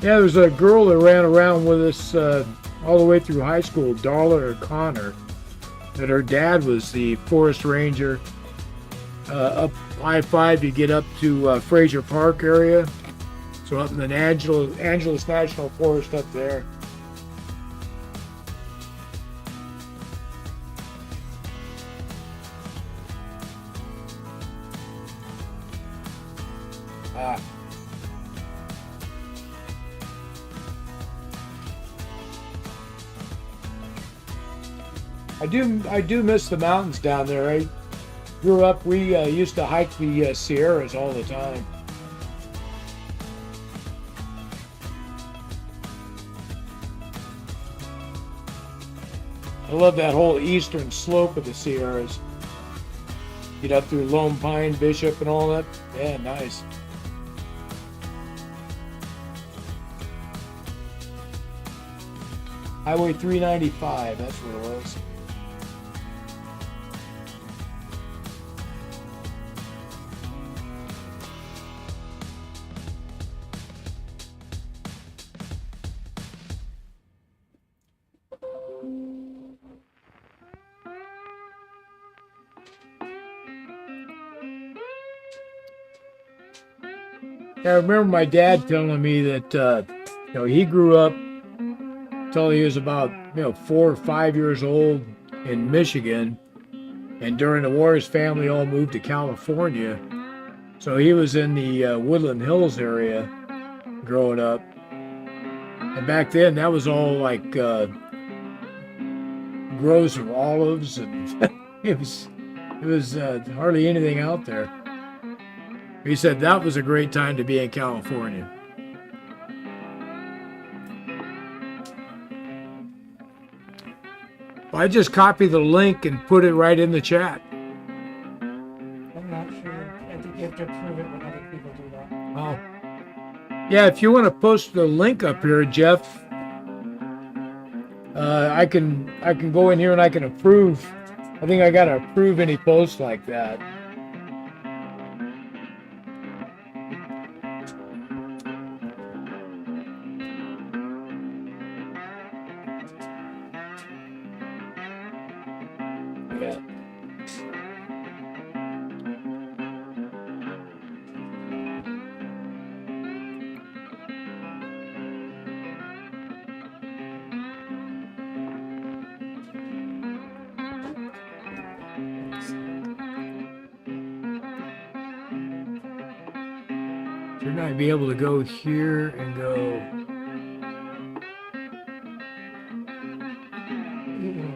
Yeah, there was a girl that ran around with us all the way through high school, Darla O'Connor, that her dad was the forest ranger. Up I-5, you get up to Fraser Park area. So up in the Angeles National Forest up there. I do miss the mountains down there. I grew up, we used to hike the Sierras all the time. I love that whole eastern slope of the Sierras. Get up through Lone Pine, Bishop, and all that. Yeah, nice. Highway 395, that's what it was. I remember my dad telling me that he grew up until he was about 4 or 5 years old in Michigan, and during the war his family all moved to California, so he was in the Woodland Hills area growing up, and back then that was all like groves of olives, and it was hardly anything out there. He said that was a great time to be in California. I just copied the link and put it right in the chat. I'm not sure. I think you have to approve it when other people do that. Oh. Yeah, if you want to post the link up here, Jeff, I can go in here and I can approve. I think I gotta approve any posts like that. Yeah. You're going to be able to go here and go.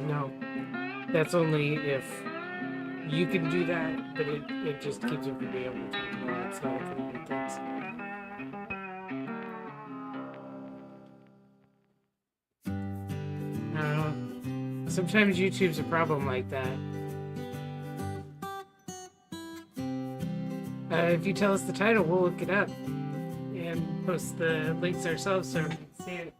No, that's only if you can do that, but it just keeps it from being able to. No, it's not a pretty good thing. I don't know. Sometimes YouTube's a problem like that. If you tell us the title, we'll look it up and post the links ourselves so we can see it.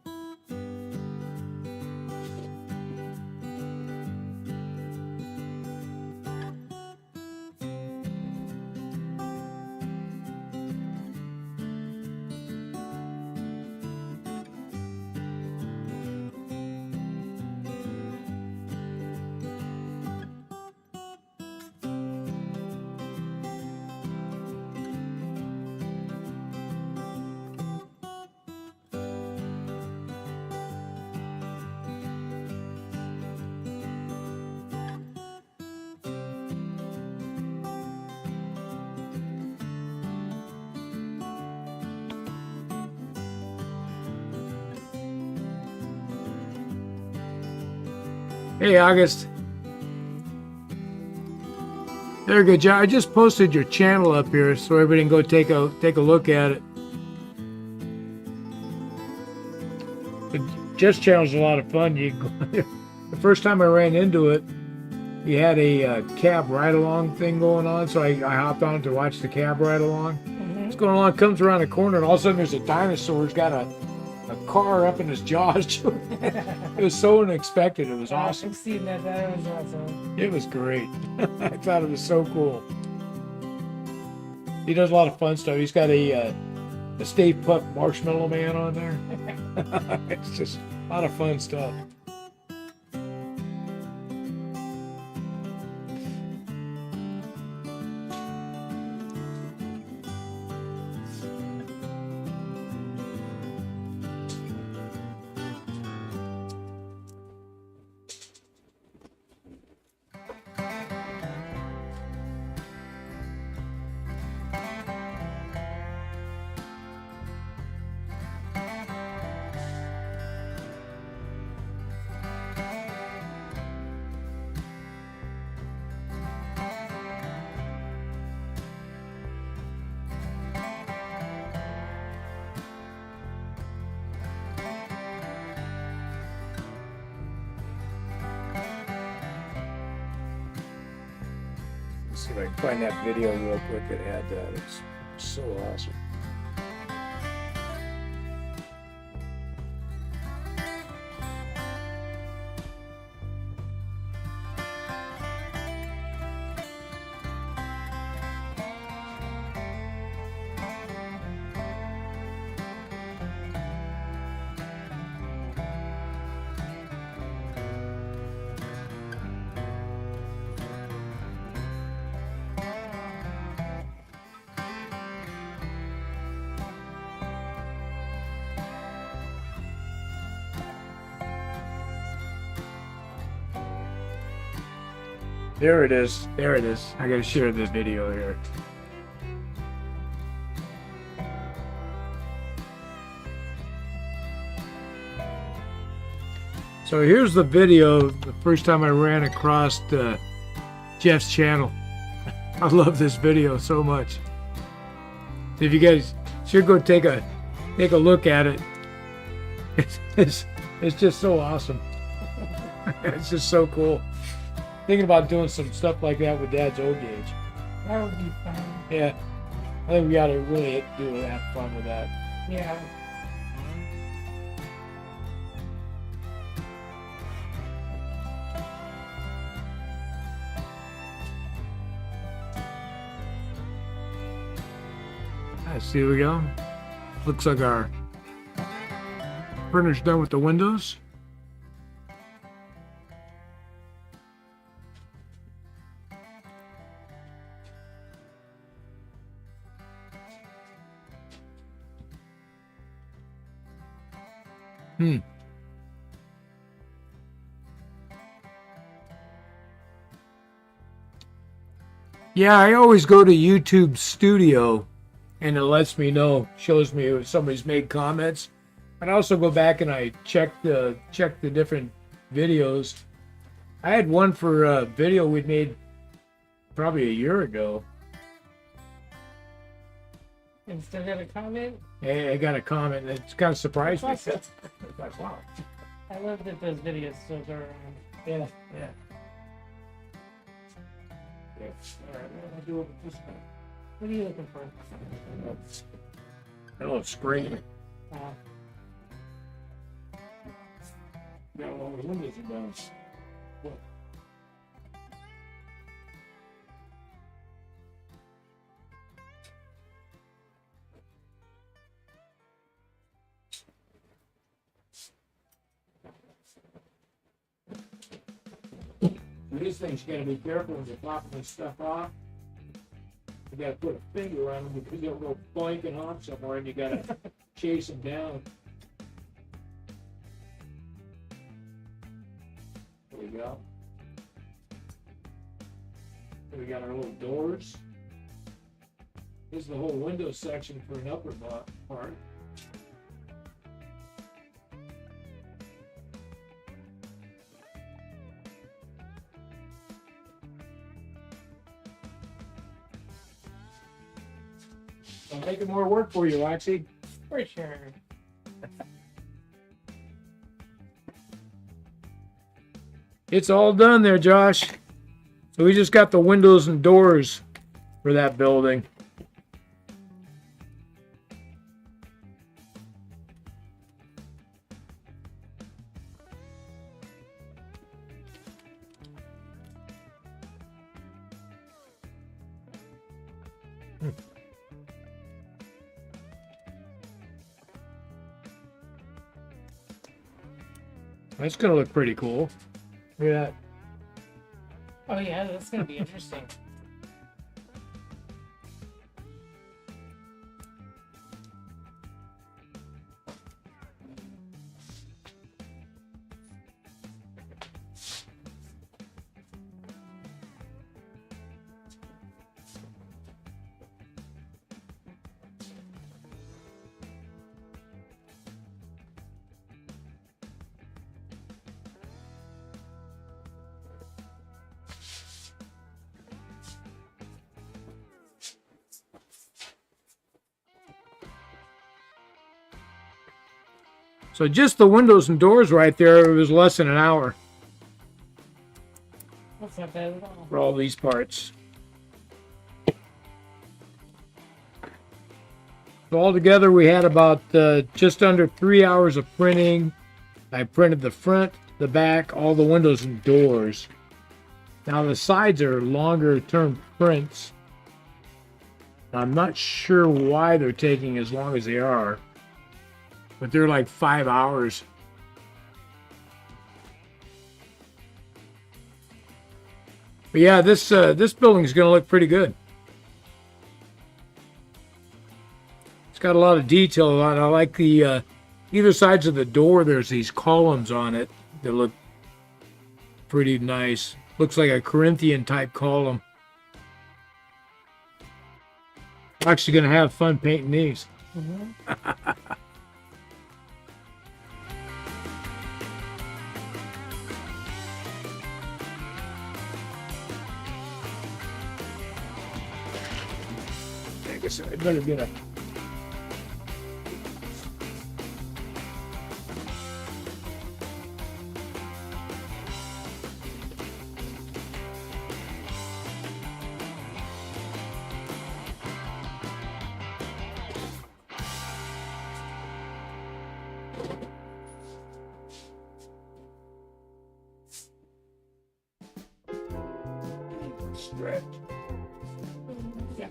Hey, August. There, good job. I just posted your channel up here so everybody can go take a look at it. Jeff's channel's a lot of fun. You go there. The first time I ran into it, he had a cab ride-along thing going on, so I hopped on to watch the cab ride-along. It's going along, comes around a corner, and all of a sudden there's a dinosaur. He's got a a car up in his jaws. It was so unexpected. It was awesome. I've seen that. That was awesome. It was great. I thought it was so cool. He does a lot of fun stuff. He's got a Stay Puft Marshmallow Man on there. It's just a lot of fun stuff. Let's see if I can find that video real quick that had that. It's so awesome. There it is. There it is. I gotta share this video here. So here's the video the first time I ran across Jeff's channel. I love this video so much. If you guys should go take a look at it. It's just so awesome. It's just so cool. Thinking about doing some stuff like that with Dad's O gauge. That would be fun. Yeah, I think we got to really have fun with that. Yeah. I see. We go. Looks like our printer's done with the windows. Yeah, I always go to YouTube Studio and it lets me know, shows me if somebody's made comments. And I also go back and I check the different videos. I had one for a video we'd made probably a year ago. And still got a comment? Hey, I got a comment that kind of surprised me. Awesome. Like, wow. I love that those videos still go around. Yeah. Alright, what do I do with this one? What are you looking for? I don't know, screen. Uh, Got all the windows are down. What? These things you gotta be careful when you're popping this stuff off. You gotta put a finger on them because they'll go boinking off somewhere and you gotta chase them down. There we go. Then we got our little doors. This is the whole window section for an upper part. I'm making more work for you, Roxy. for sure. It's all done there, Josh. So we just got the windows and doors for that building. That's gonna look pretty cool. Look at that. Oh yeah, that's gonna be interesting. So just the windows and doors right there, it was less than an hour That's not bad at all. for all these parts. So altogether, we had about just under 3 hours of printing. I printed the front, the back, all the windows and doors. Now the sides are longer term prints. I'm not sure why they're taking as long as they are, but they're like 5 hours. But yeah, this building is going to look pretty good. It's got a lot of detail on it. I like the either sides of the door. There's these columns on it that look pretty nice. Looks like a Corinthian type column. Actually, going to have fun painting these. Mm-hmm. I guess I better get a. Stretch. Yeah.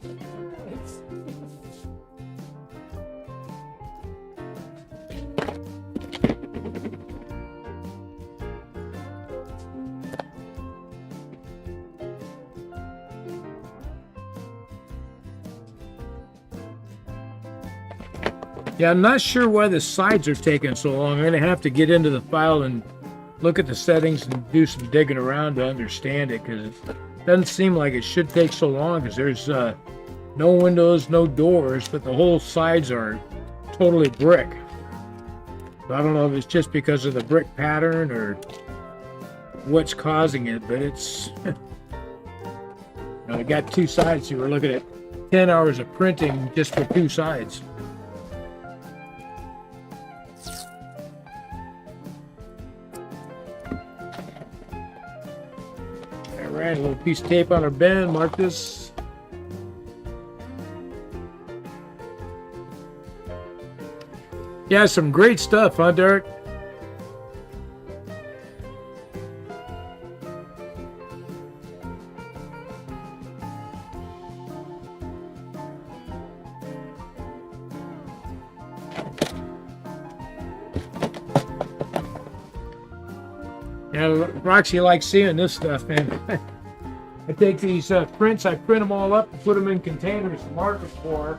Yeah, I'm not sure why the sides are taking so long. I'm going to have to get into the file and look at the settings and do some digging around to understand it, because it doesn't seem like it should take so long, because there's no windows, no doors, but the whole sides are totally brick. So I don't know if it's just because of the brick pattern or what's causing it, but it's... I got two sides here. We're looking at 10 hours of printing just for two sides. All right, a little piece of tape on our bend. Mark this. Yeah, some great stuff, huh, Derek? Yeah, Roxy likes seeing this stuff, man. I take these prints, I print them all up and put them in containers to market for her.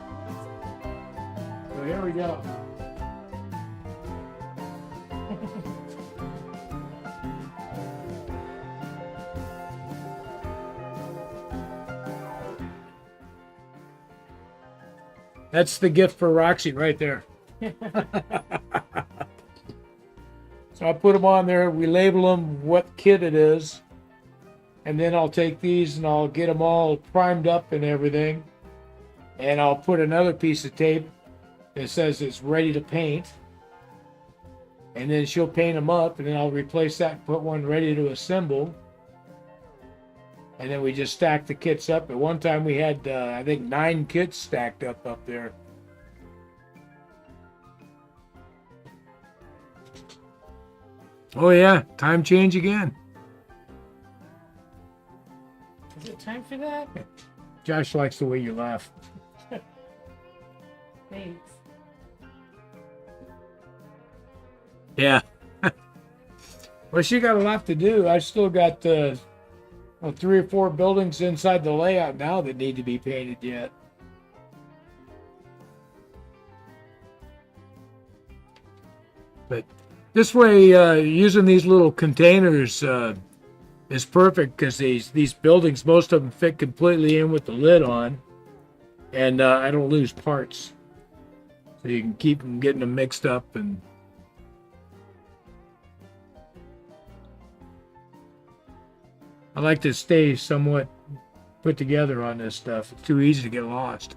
So here we go. That's the gift for Roxy right there. So I put them on there, we label them what kit it is, and then I'll take these and I'll get them all primed up and everything, and I'll put another piece of tape that says it's ready to paint, and then she'll paint them up, and then I'll replace that and put one ready to assemble, and then we just stack the kits up. At one time we had, I think, 9 kits stacked up there. Oh yeah, time change again. Is it time for that? Josh likes the way you laugh. Thanks. Yeah. Well, she got a lot to do. I still got 3 or 4 buildings inside the layout now that need to be painted yet. But this way, using these little containers is perfect because these buildings, most of them fit completely in with the lid on, and I don't lose parts. So you can keep them getting them mixed up and. I like to stay somewhat put together on this stuff. It's too easy to get lost.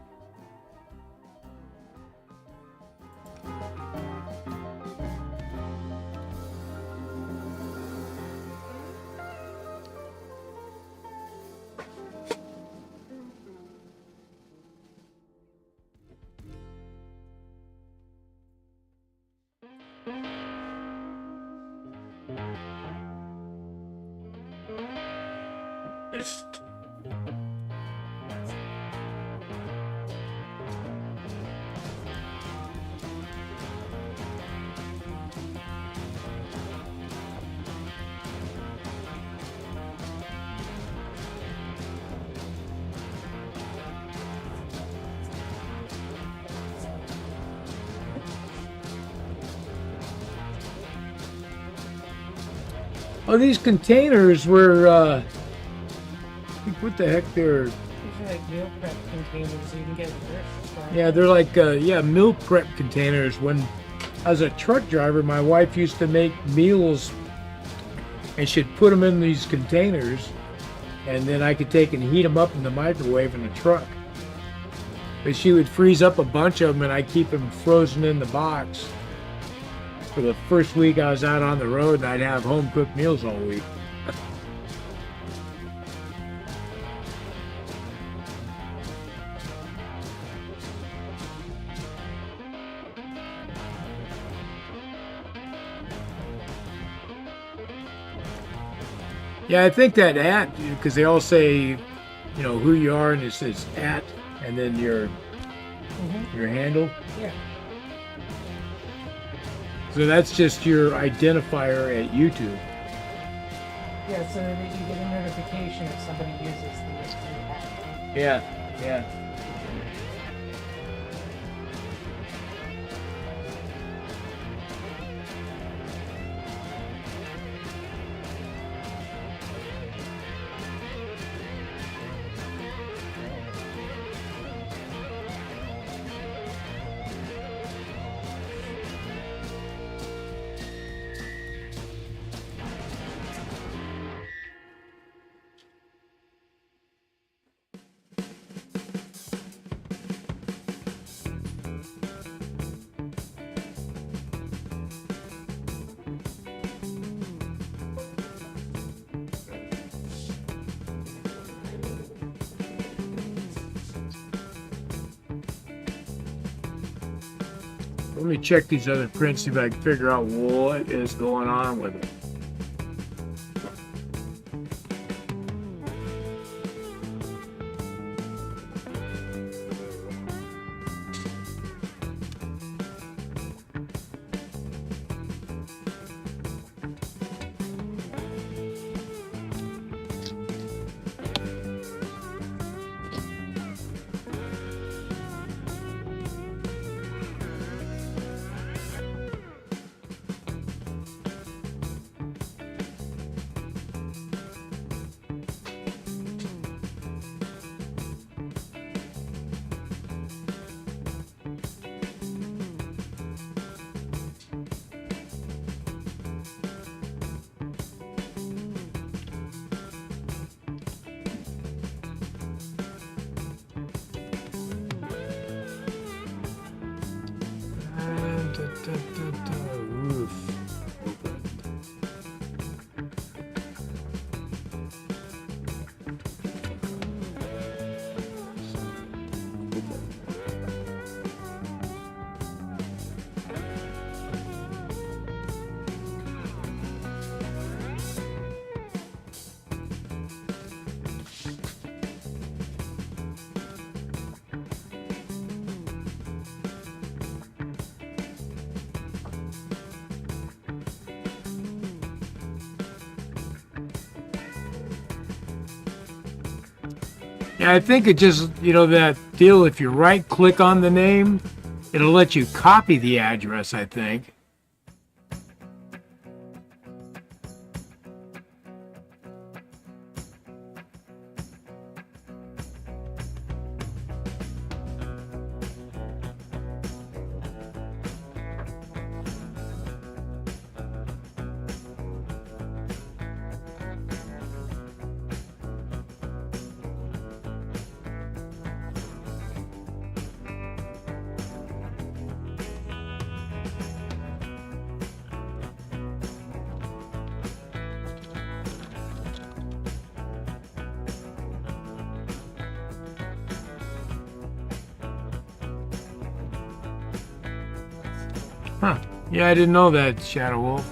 Oh, these containers were, I think what the heck they're, These are like meal prep containers you can get for. yeah, they're like, meal prep containers. When I was a truck driver, my wife used to make meals and she'd put them in these containers and then I could take and heat them up in the microwave in the truck. But she would freeze up a bunch of them and I'd keep them frozen in the box. For the first week I was out on the road and I'd have home cooked meals all week. Yeah, I think that at, because they all say, who you are and it says at and then your handle. Yeah. So that's just your identifier at YouTube. Yeah, so that you get a notification if somebody uses the app. Yeah. Let me check these other prints, see if I can figure out what is going on with it. Yeah, I think it just, that deal, if you right click on the name, it'll let you copy the address, I think. Huh. Yeah, I didn't know that, Shadow Wolf.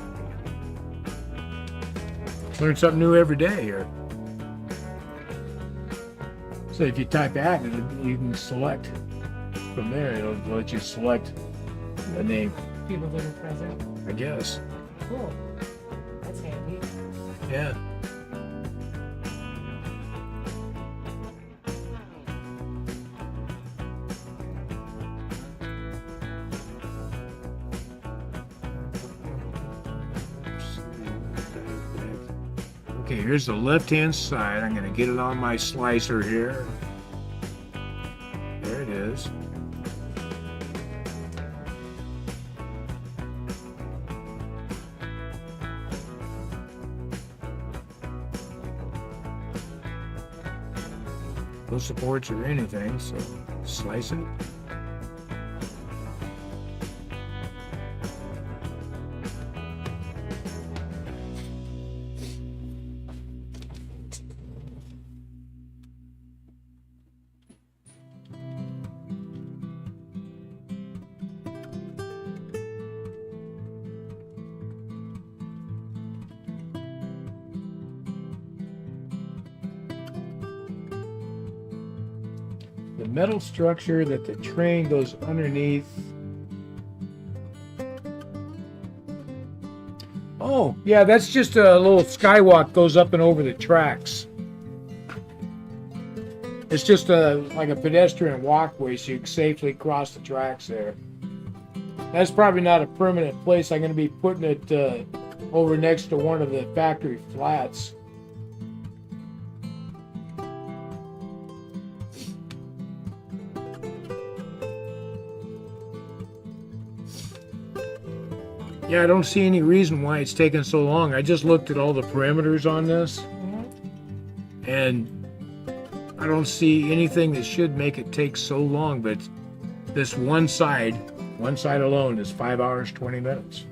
Learn something new every day here. So if you type add, you can select from there. It'll let you select the name, People that are present. I guess. Cool. That's handy. Yeah. Okay, here's the left-hand side. I'm going to get it on my slicer here. There it is. No supports or anything, so slice it. The metal structure that the train goes underneath. Oh, yeah, that's just a little skywalk goes up and over the tracks. It's just like a pedestrian walkway so you can safely cross the tracks there. That's probably not a permanent place. I'm going to be putting it over next to one of the factory flats. Yeah, I don't see any reason why it's taken so long. I just looked at all the parameters on this, and I don't see anything that should make it take so long, but this one side alone is 5 hours, 20 minutes.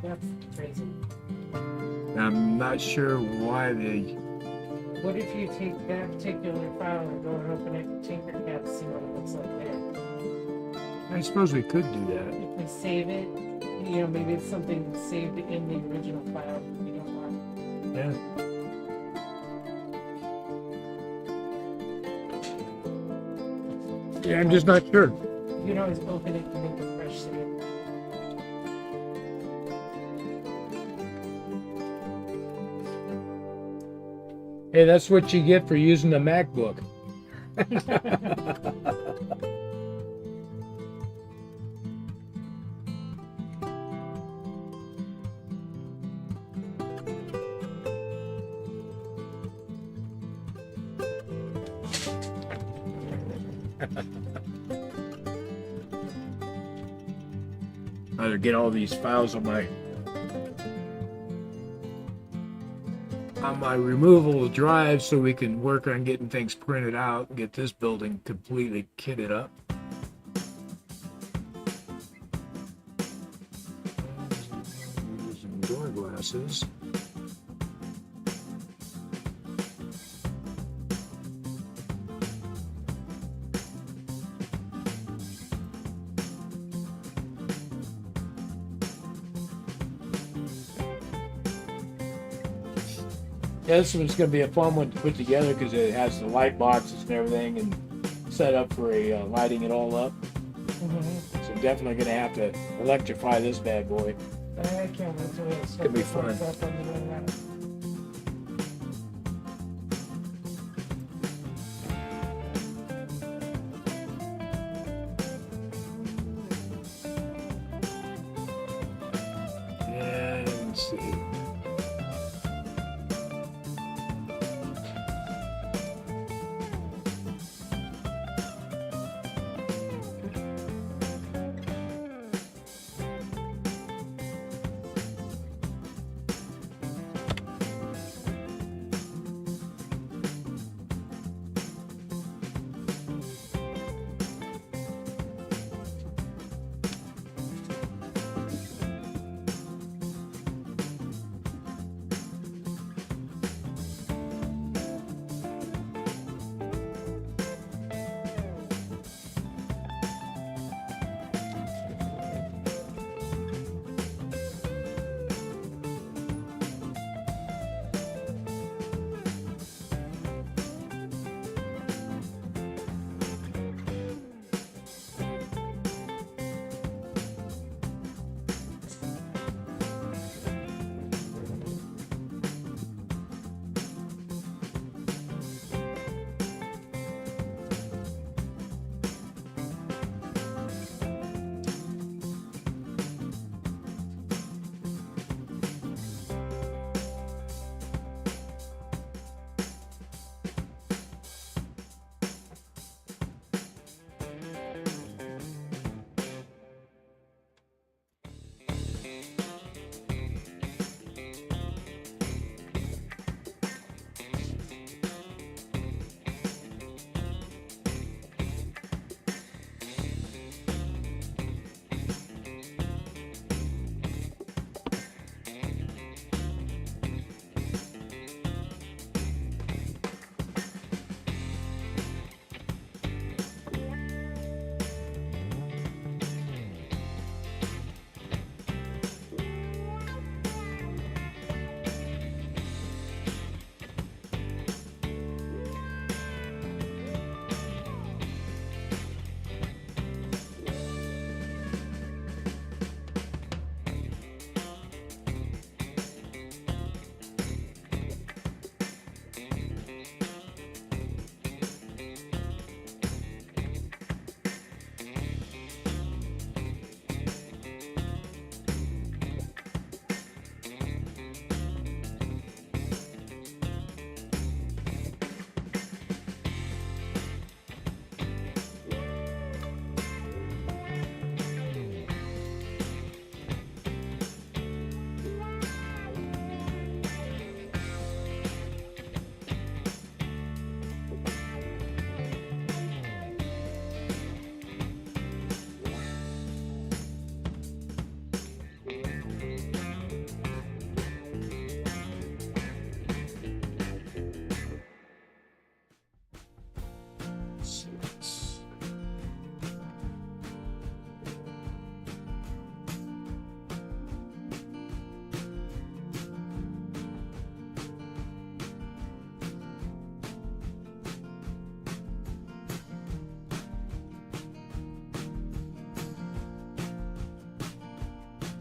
That's crazy. I'm not sure why they... What if you take that particular file and go and open it in Tinkercad to see what it looks like there? I suppose we could do that. If we save it, maybe it's something saved in the original file that we don't want. Yeah. Yeah, I'm just not sure. You can always open it and make a fresh save. Hey, that's what you get for using the MacBook. I'll get all these files on my removable drive so we can work on getting things printed out and get this building completely kitted up. Using door glasses. Yeah, this one's going to be a fun one to put together because it has the light boxes and everything and set up for lighting it all up. Mm-hmm. So definitely going to have to electrify this bad boy. I can't wait till it's gonna be fun. up on the internet.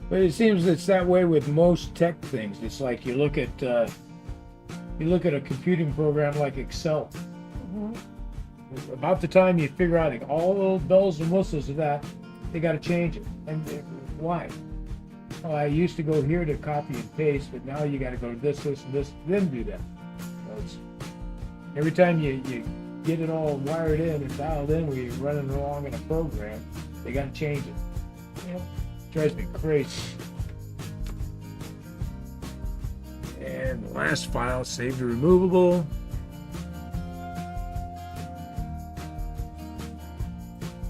But it seems it's that way with most tech things. It's like you look at a computing program like Excel. About the time you figure out like, all the bells and whistles of that, they got to change it. And why? Well, I used to go here to copy and paste, but now you got to go to this, and this, then do that. So every time you get it all wired in and dialed in where you're running along in a program, they got to change it. Yep. Drives me crazy. And the last file, save to removable.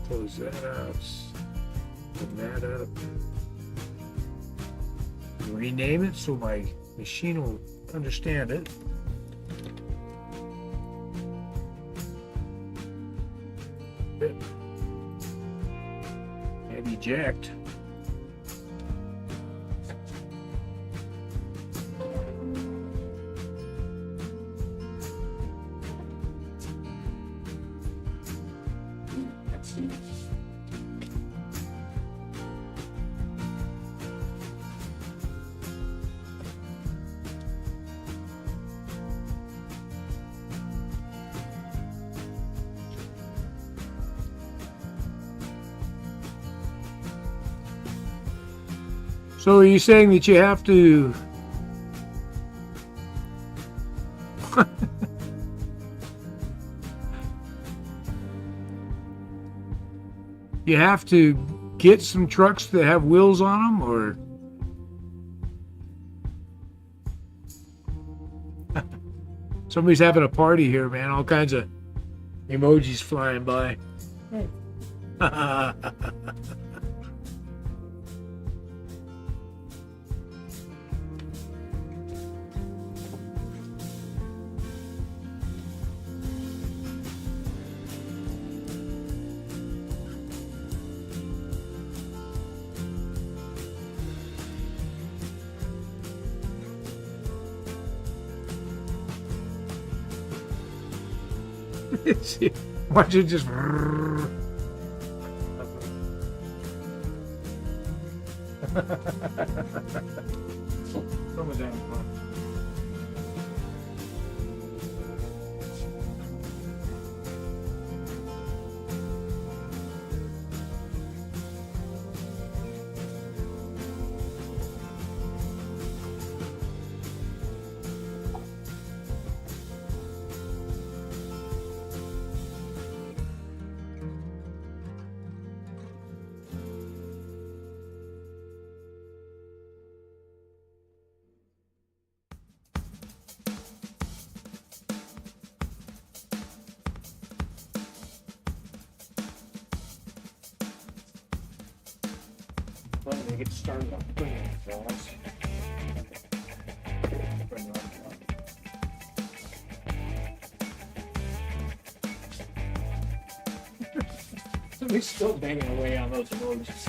Close that out. Open that up. Rename it so my machine will understand it. And eject. So are you saying that you have to you have to get some trucks that have wheels on them, or somebody's having a party here, man, all kinds of emojis flying by. Watch it just. Someone's having fun. Well, they get started on putting it across. Bring it on. Somebody's still banging away on those emojis.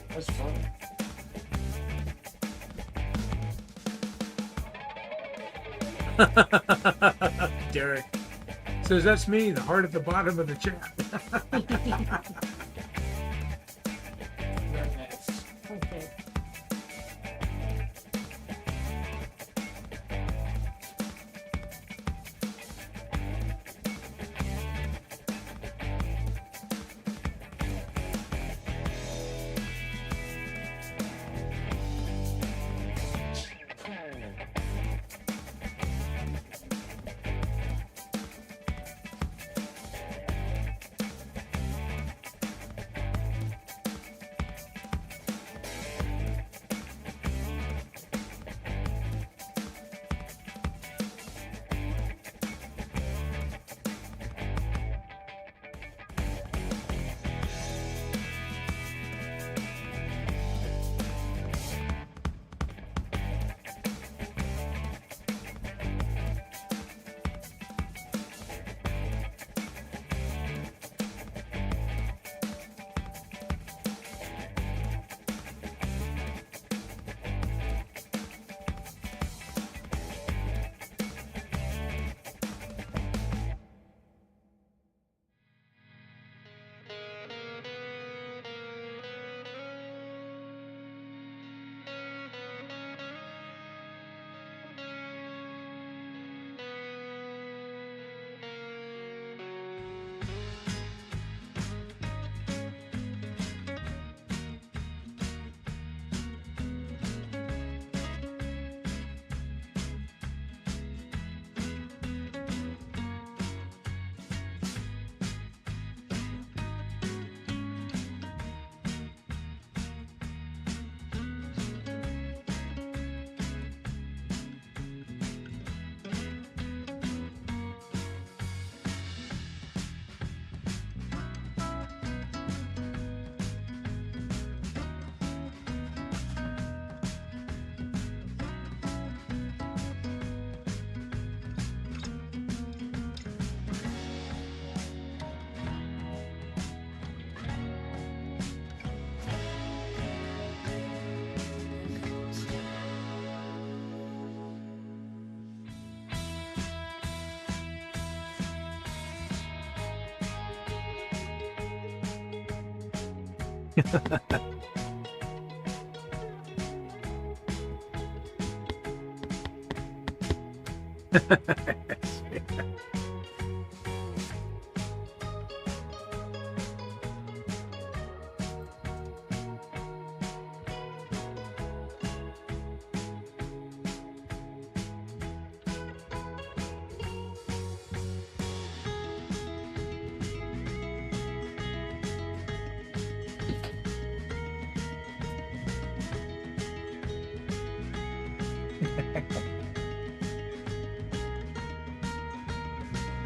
That's funny. Derek says that's me, the heart at the bottom of the chat. Okay.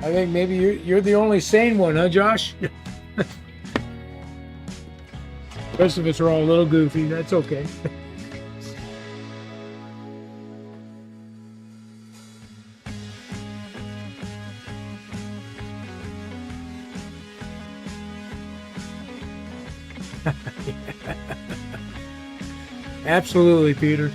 I think maybe you're the only sane one, huh, Josh? The rest of us are all a little goofy. That's okay. Absolutely, Peter.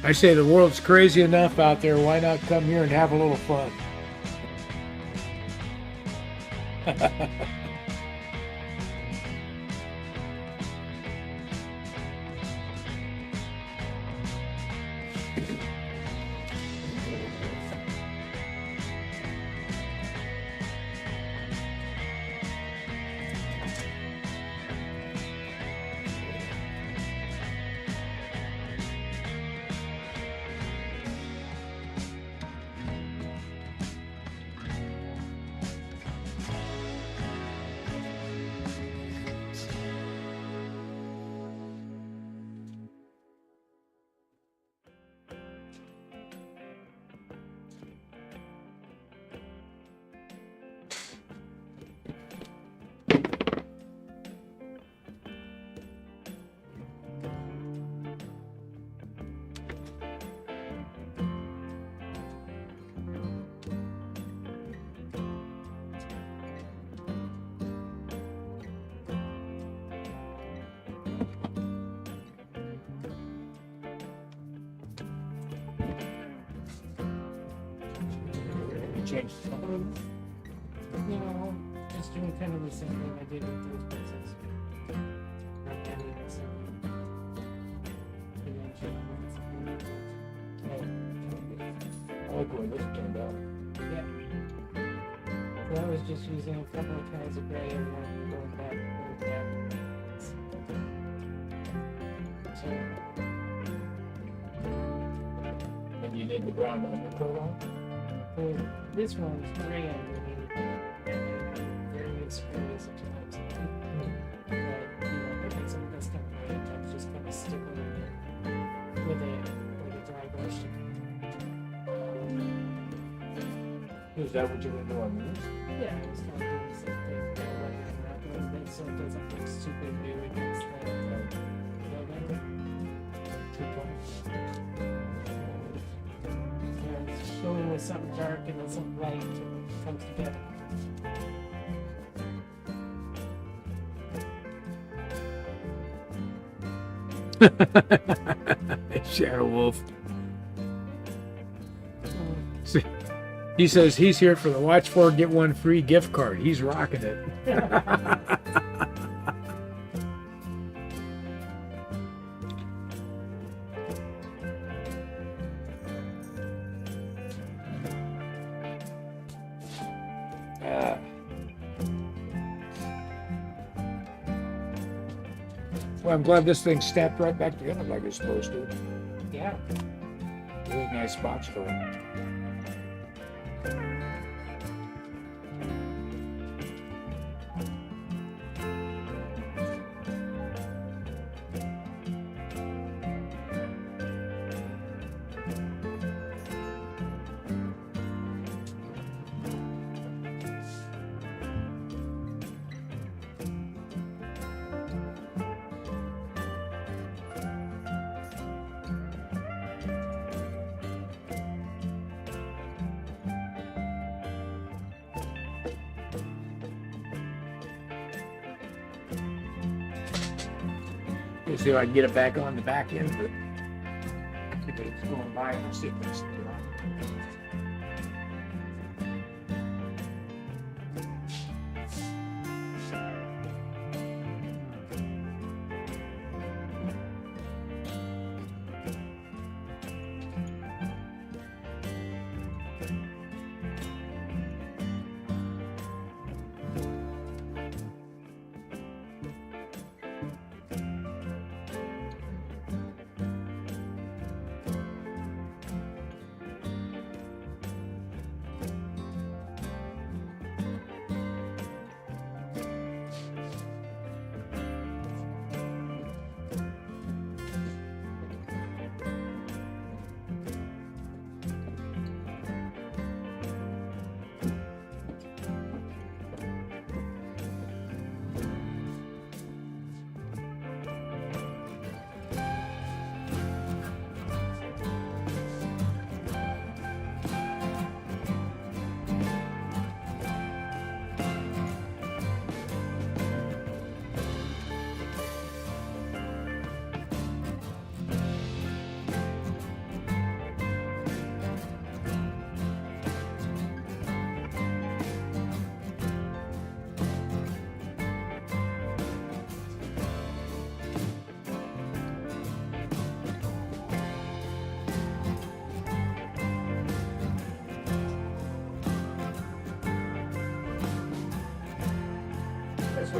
I say the world's crazy enough out there. Why not come here and have a little fun? Change. You know, just doing kind of the same thing I did with those places. Not adding something. And then changing something. I like the way this turned out. Yeah. So I was just using a couple of kinds of gray and then going back. So, And you did the brown undercoat on? for this one's gray underneath. Very good screwy sometimes. But, you know, I think some of this stuff I just kind of stick with it with a dry brush. Is that what you're going to do on these? Yeah, I was kind of doing the same thing. Kind of running it around a little bit so it doesn't look super new against the building. Yeah, it's showing with something dark and then something light and comes together. Shadow Wolf. See, he says he's here for the watch 4 get 1 free gift card. He's rocking it. Well, I'm glad this thing snapped right back together like it's supposed to. Yeah. Really nice box for it. See if I can get it back on the back end, but it's going by and see if it's still on.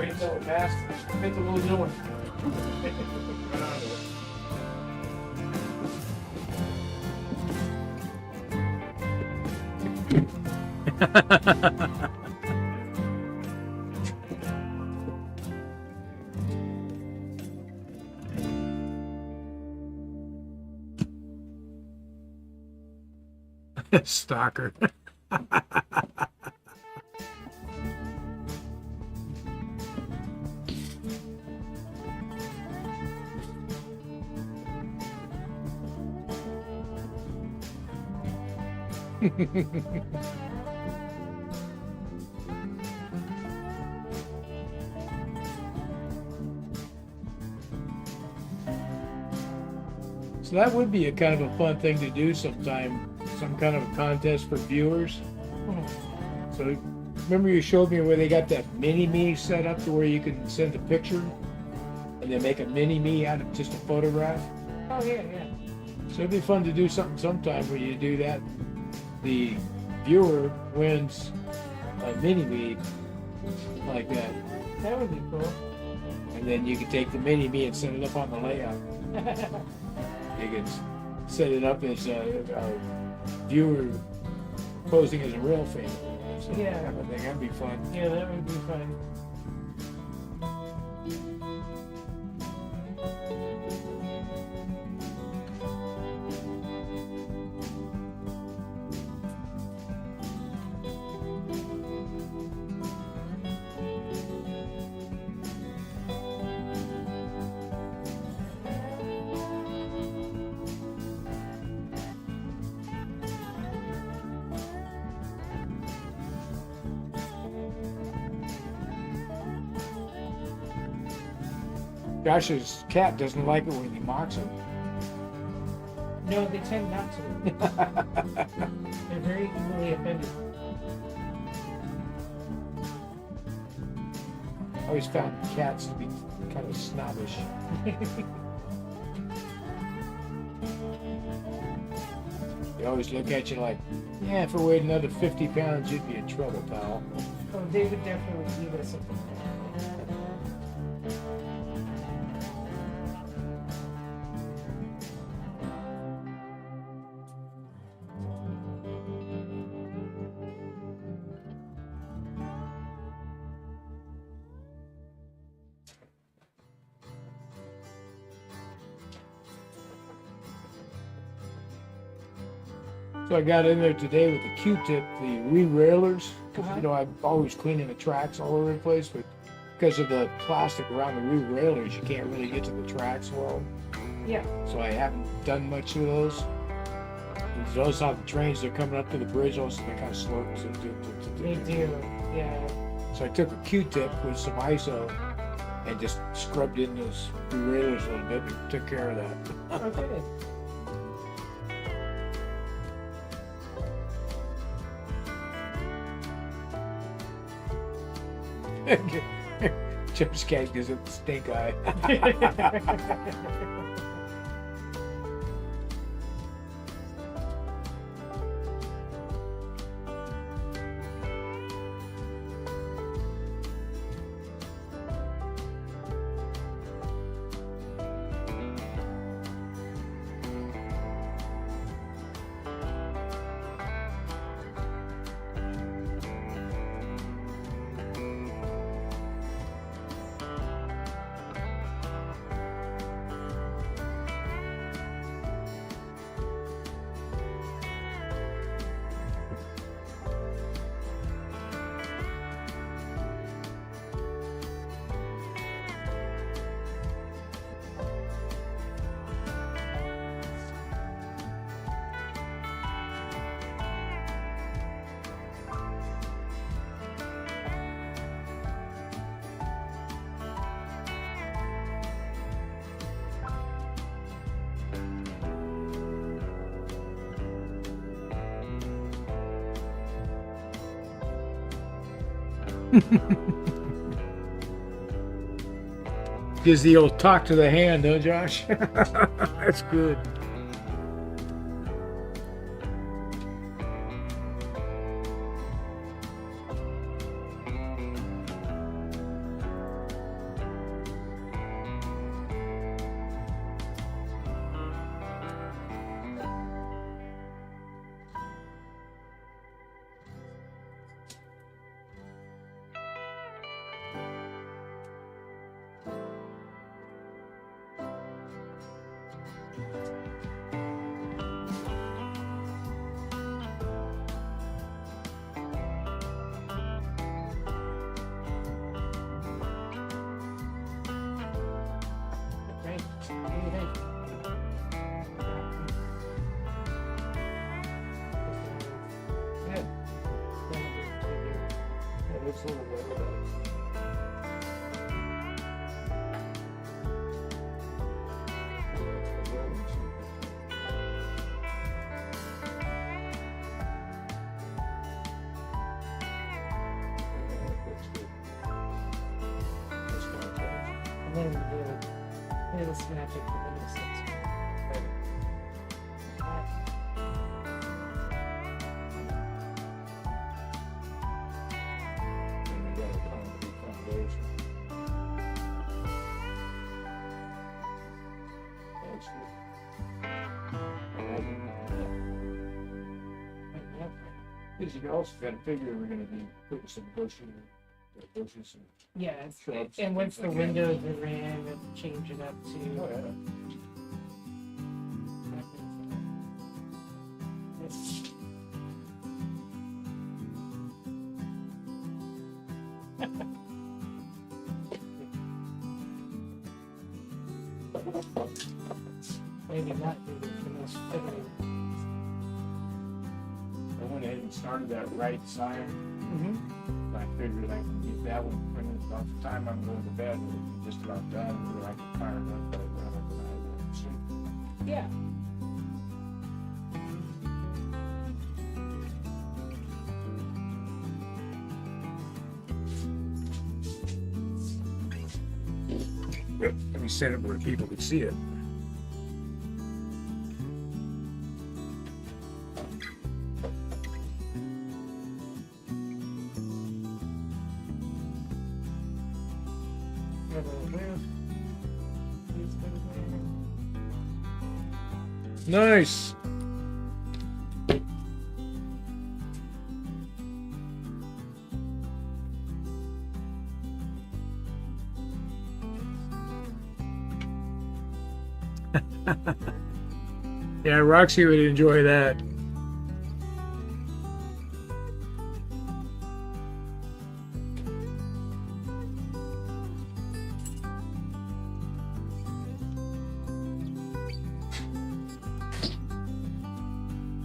Wait until it passes. Make a little new one. Stalker. So that would be a kind of a fun thing to do sometime, some kind of a contest for viewers. So remember you showed me where they got that mini-me set up to where you can send a picture and then make a mini-me out of just a photograph? Oh yeah, yeah. So it'd be fun to do something sometime where you do that. The viewer wins a mini-me like that. That would be cool. And then you can take the mini-me and set it up on the layout. You can set it up as a viewer posing as a real fan. So Yeah. I think that'd be fun. Yeah, that would be fun. Josh's cat doesn't like it when he mocks him. No, they tend not to. They're very easily offended. I always found cats to be kind of snobbish. They always look at you like, yeah, if I weighed another 50 pounds, you'd be in trouble, pal. Oh, they would definitely give us something. So I got in there today with the Q-tip, the re-railers. 'Cause, Uh-huh. you know, I'm always cleaning the tracks all over the place, but because of the plastic around the re-railers, you can't really get to the tracks well. Yeah. So I haven't done much of those. Those how the trains, they're coming up to the bridge, also they kind of slurp. They do. Yeah. So I took a Q-tip with some ISO and just scrubbed in those railers a little bit and took care of that. Oh, good. Chip's cat gives it the stink eye. Gives the old talk to the hand, huh, Josh? That's good. a little way with And then it'll snap it for the next one. Because you also got to figure we're going to be putting some bushes and Yes, shrubs. and once the things like windows are in, it'll change it up that. to. Oh, yeah. Maybe not do the most fiddly. I went ahead and started that right side. I figured I can get that one printed about the time I'm going to bed. It'll be just about done. Where I can fire it up right rather than I will sleep. Yeah. Let me set it where people can see it. Nice. Yeah, Roxy would enjoy that.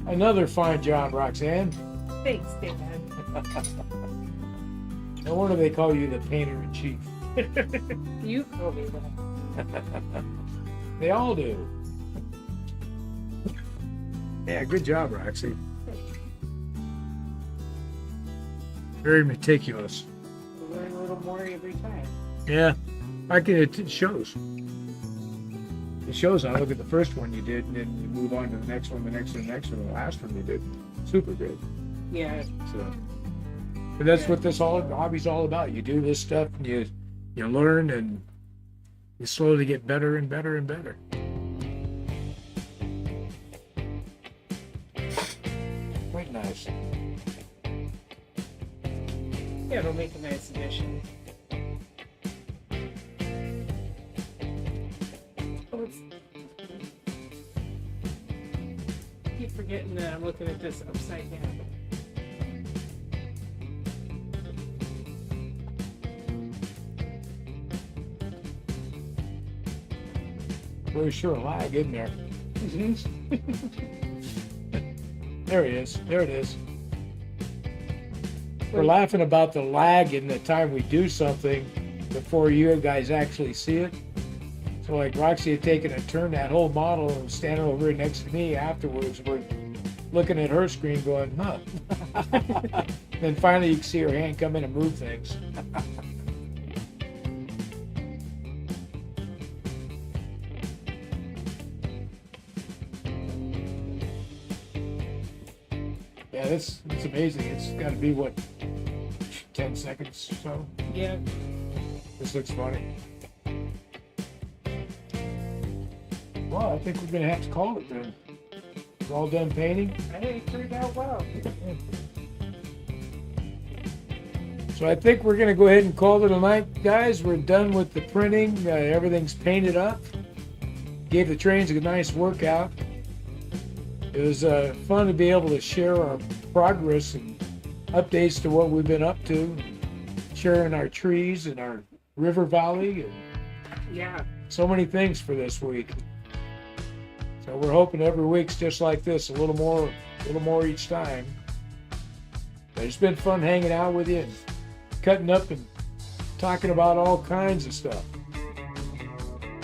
Another fine job, Roxanne. Thanks, Dad. No wonder they call you the painter in chief. You told me that. They all do. Yeah, good job, Roxy. Very meticulous. We learn a little more every time. Yeah, it shows. It shows. I look at the first one you did, and then you move on to the next one, the next one, the next one, the last one you did. Super good. Yeah. So, but that's what this hobby's all about. You do this stuff, and you learn, and you slowly get better and better and better. Quite nice. Yeah, it'll make a nice addition. Oh, I keep forgetting that I'm looking at this upside down. Very sure lag in there. There he is. There it is. We're laughing about the lag in the time we do something before you guys actually see it. So like Roxy had taken a turn that whole model and standing over next to me afterwards. We're looking at her screen going, huh. Then finally you can see her hand come in and move things. Yeah, it's amazing. It's got to be, what, 10 seconds or so? Yeah. This looks funny. Well, I think we're going to have to call it then. We're all done painting. I think it turned out well. So I think we're going to go ahead and call it a night, guys. We're done with the printing. Everything's painted up. Gave the trains a nice workout. It was fun to be able to share our progress and updates to what we've been up to, sharing our trees and our river valley and Yeah. so many things for this week. So we're hoping every week's just like this, a little more each time. But it's been fun hanging out with you and cutting up and talking about all kinds of stuff.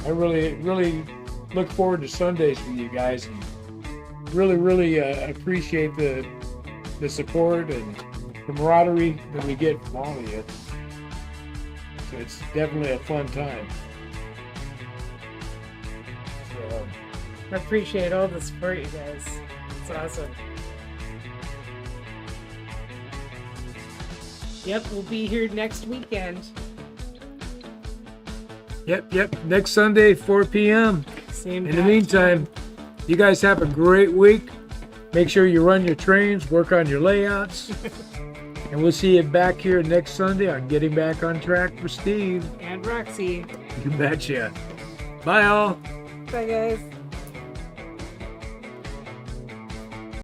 I really look forward to Sundays with you guys, and really appreciate the support and camaraderie that we get from all of you. So it's definitely a fun time. So, I appreciate all the support, you guys. It's awesome. Yep, we'll be here next weekend. Yep. Next Sunday, 4 p.m. Same In the meantime, you guys have a great week. Make sure you run your trains, work on your layouts. And we'll see you back here next Sunday on Getting Back on Track for Steve. and Roxy. You betcha. Bye, all. Bye, guys.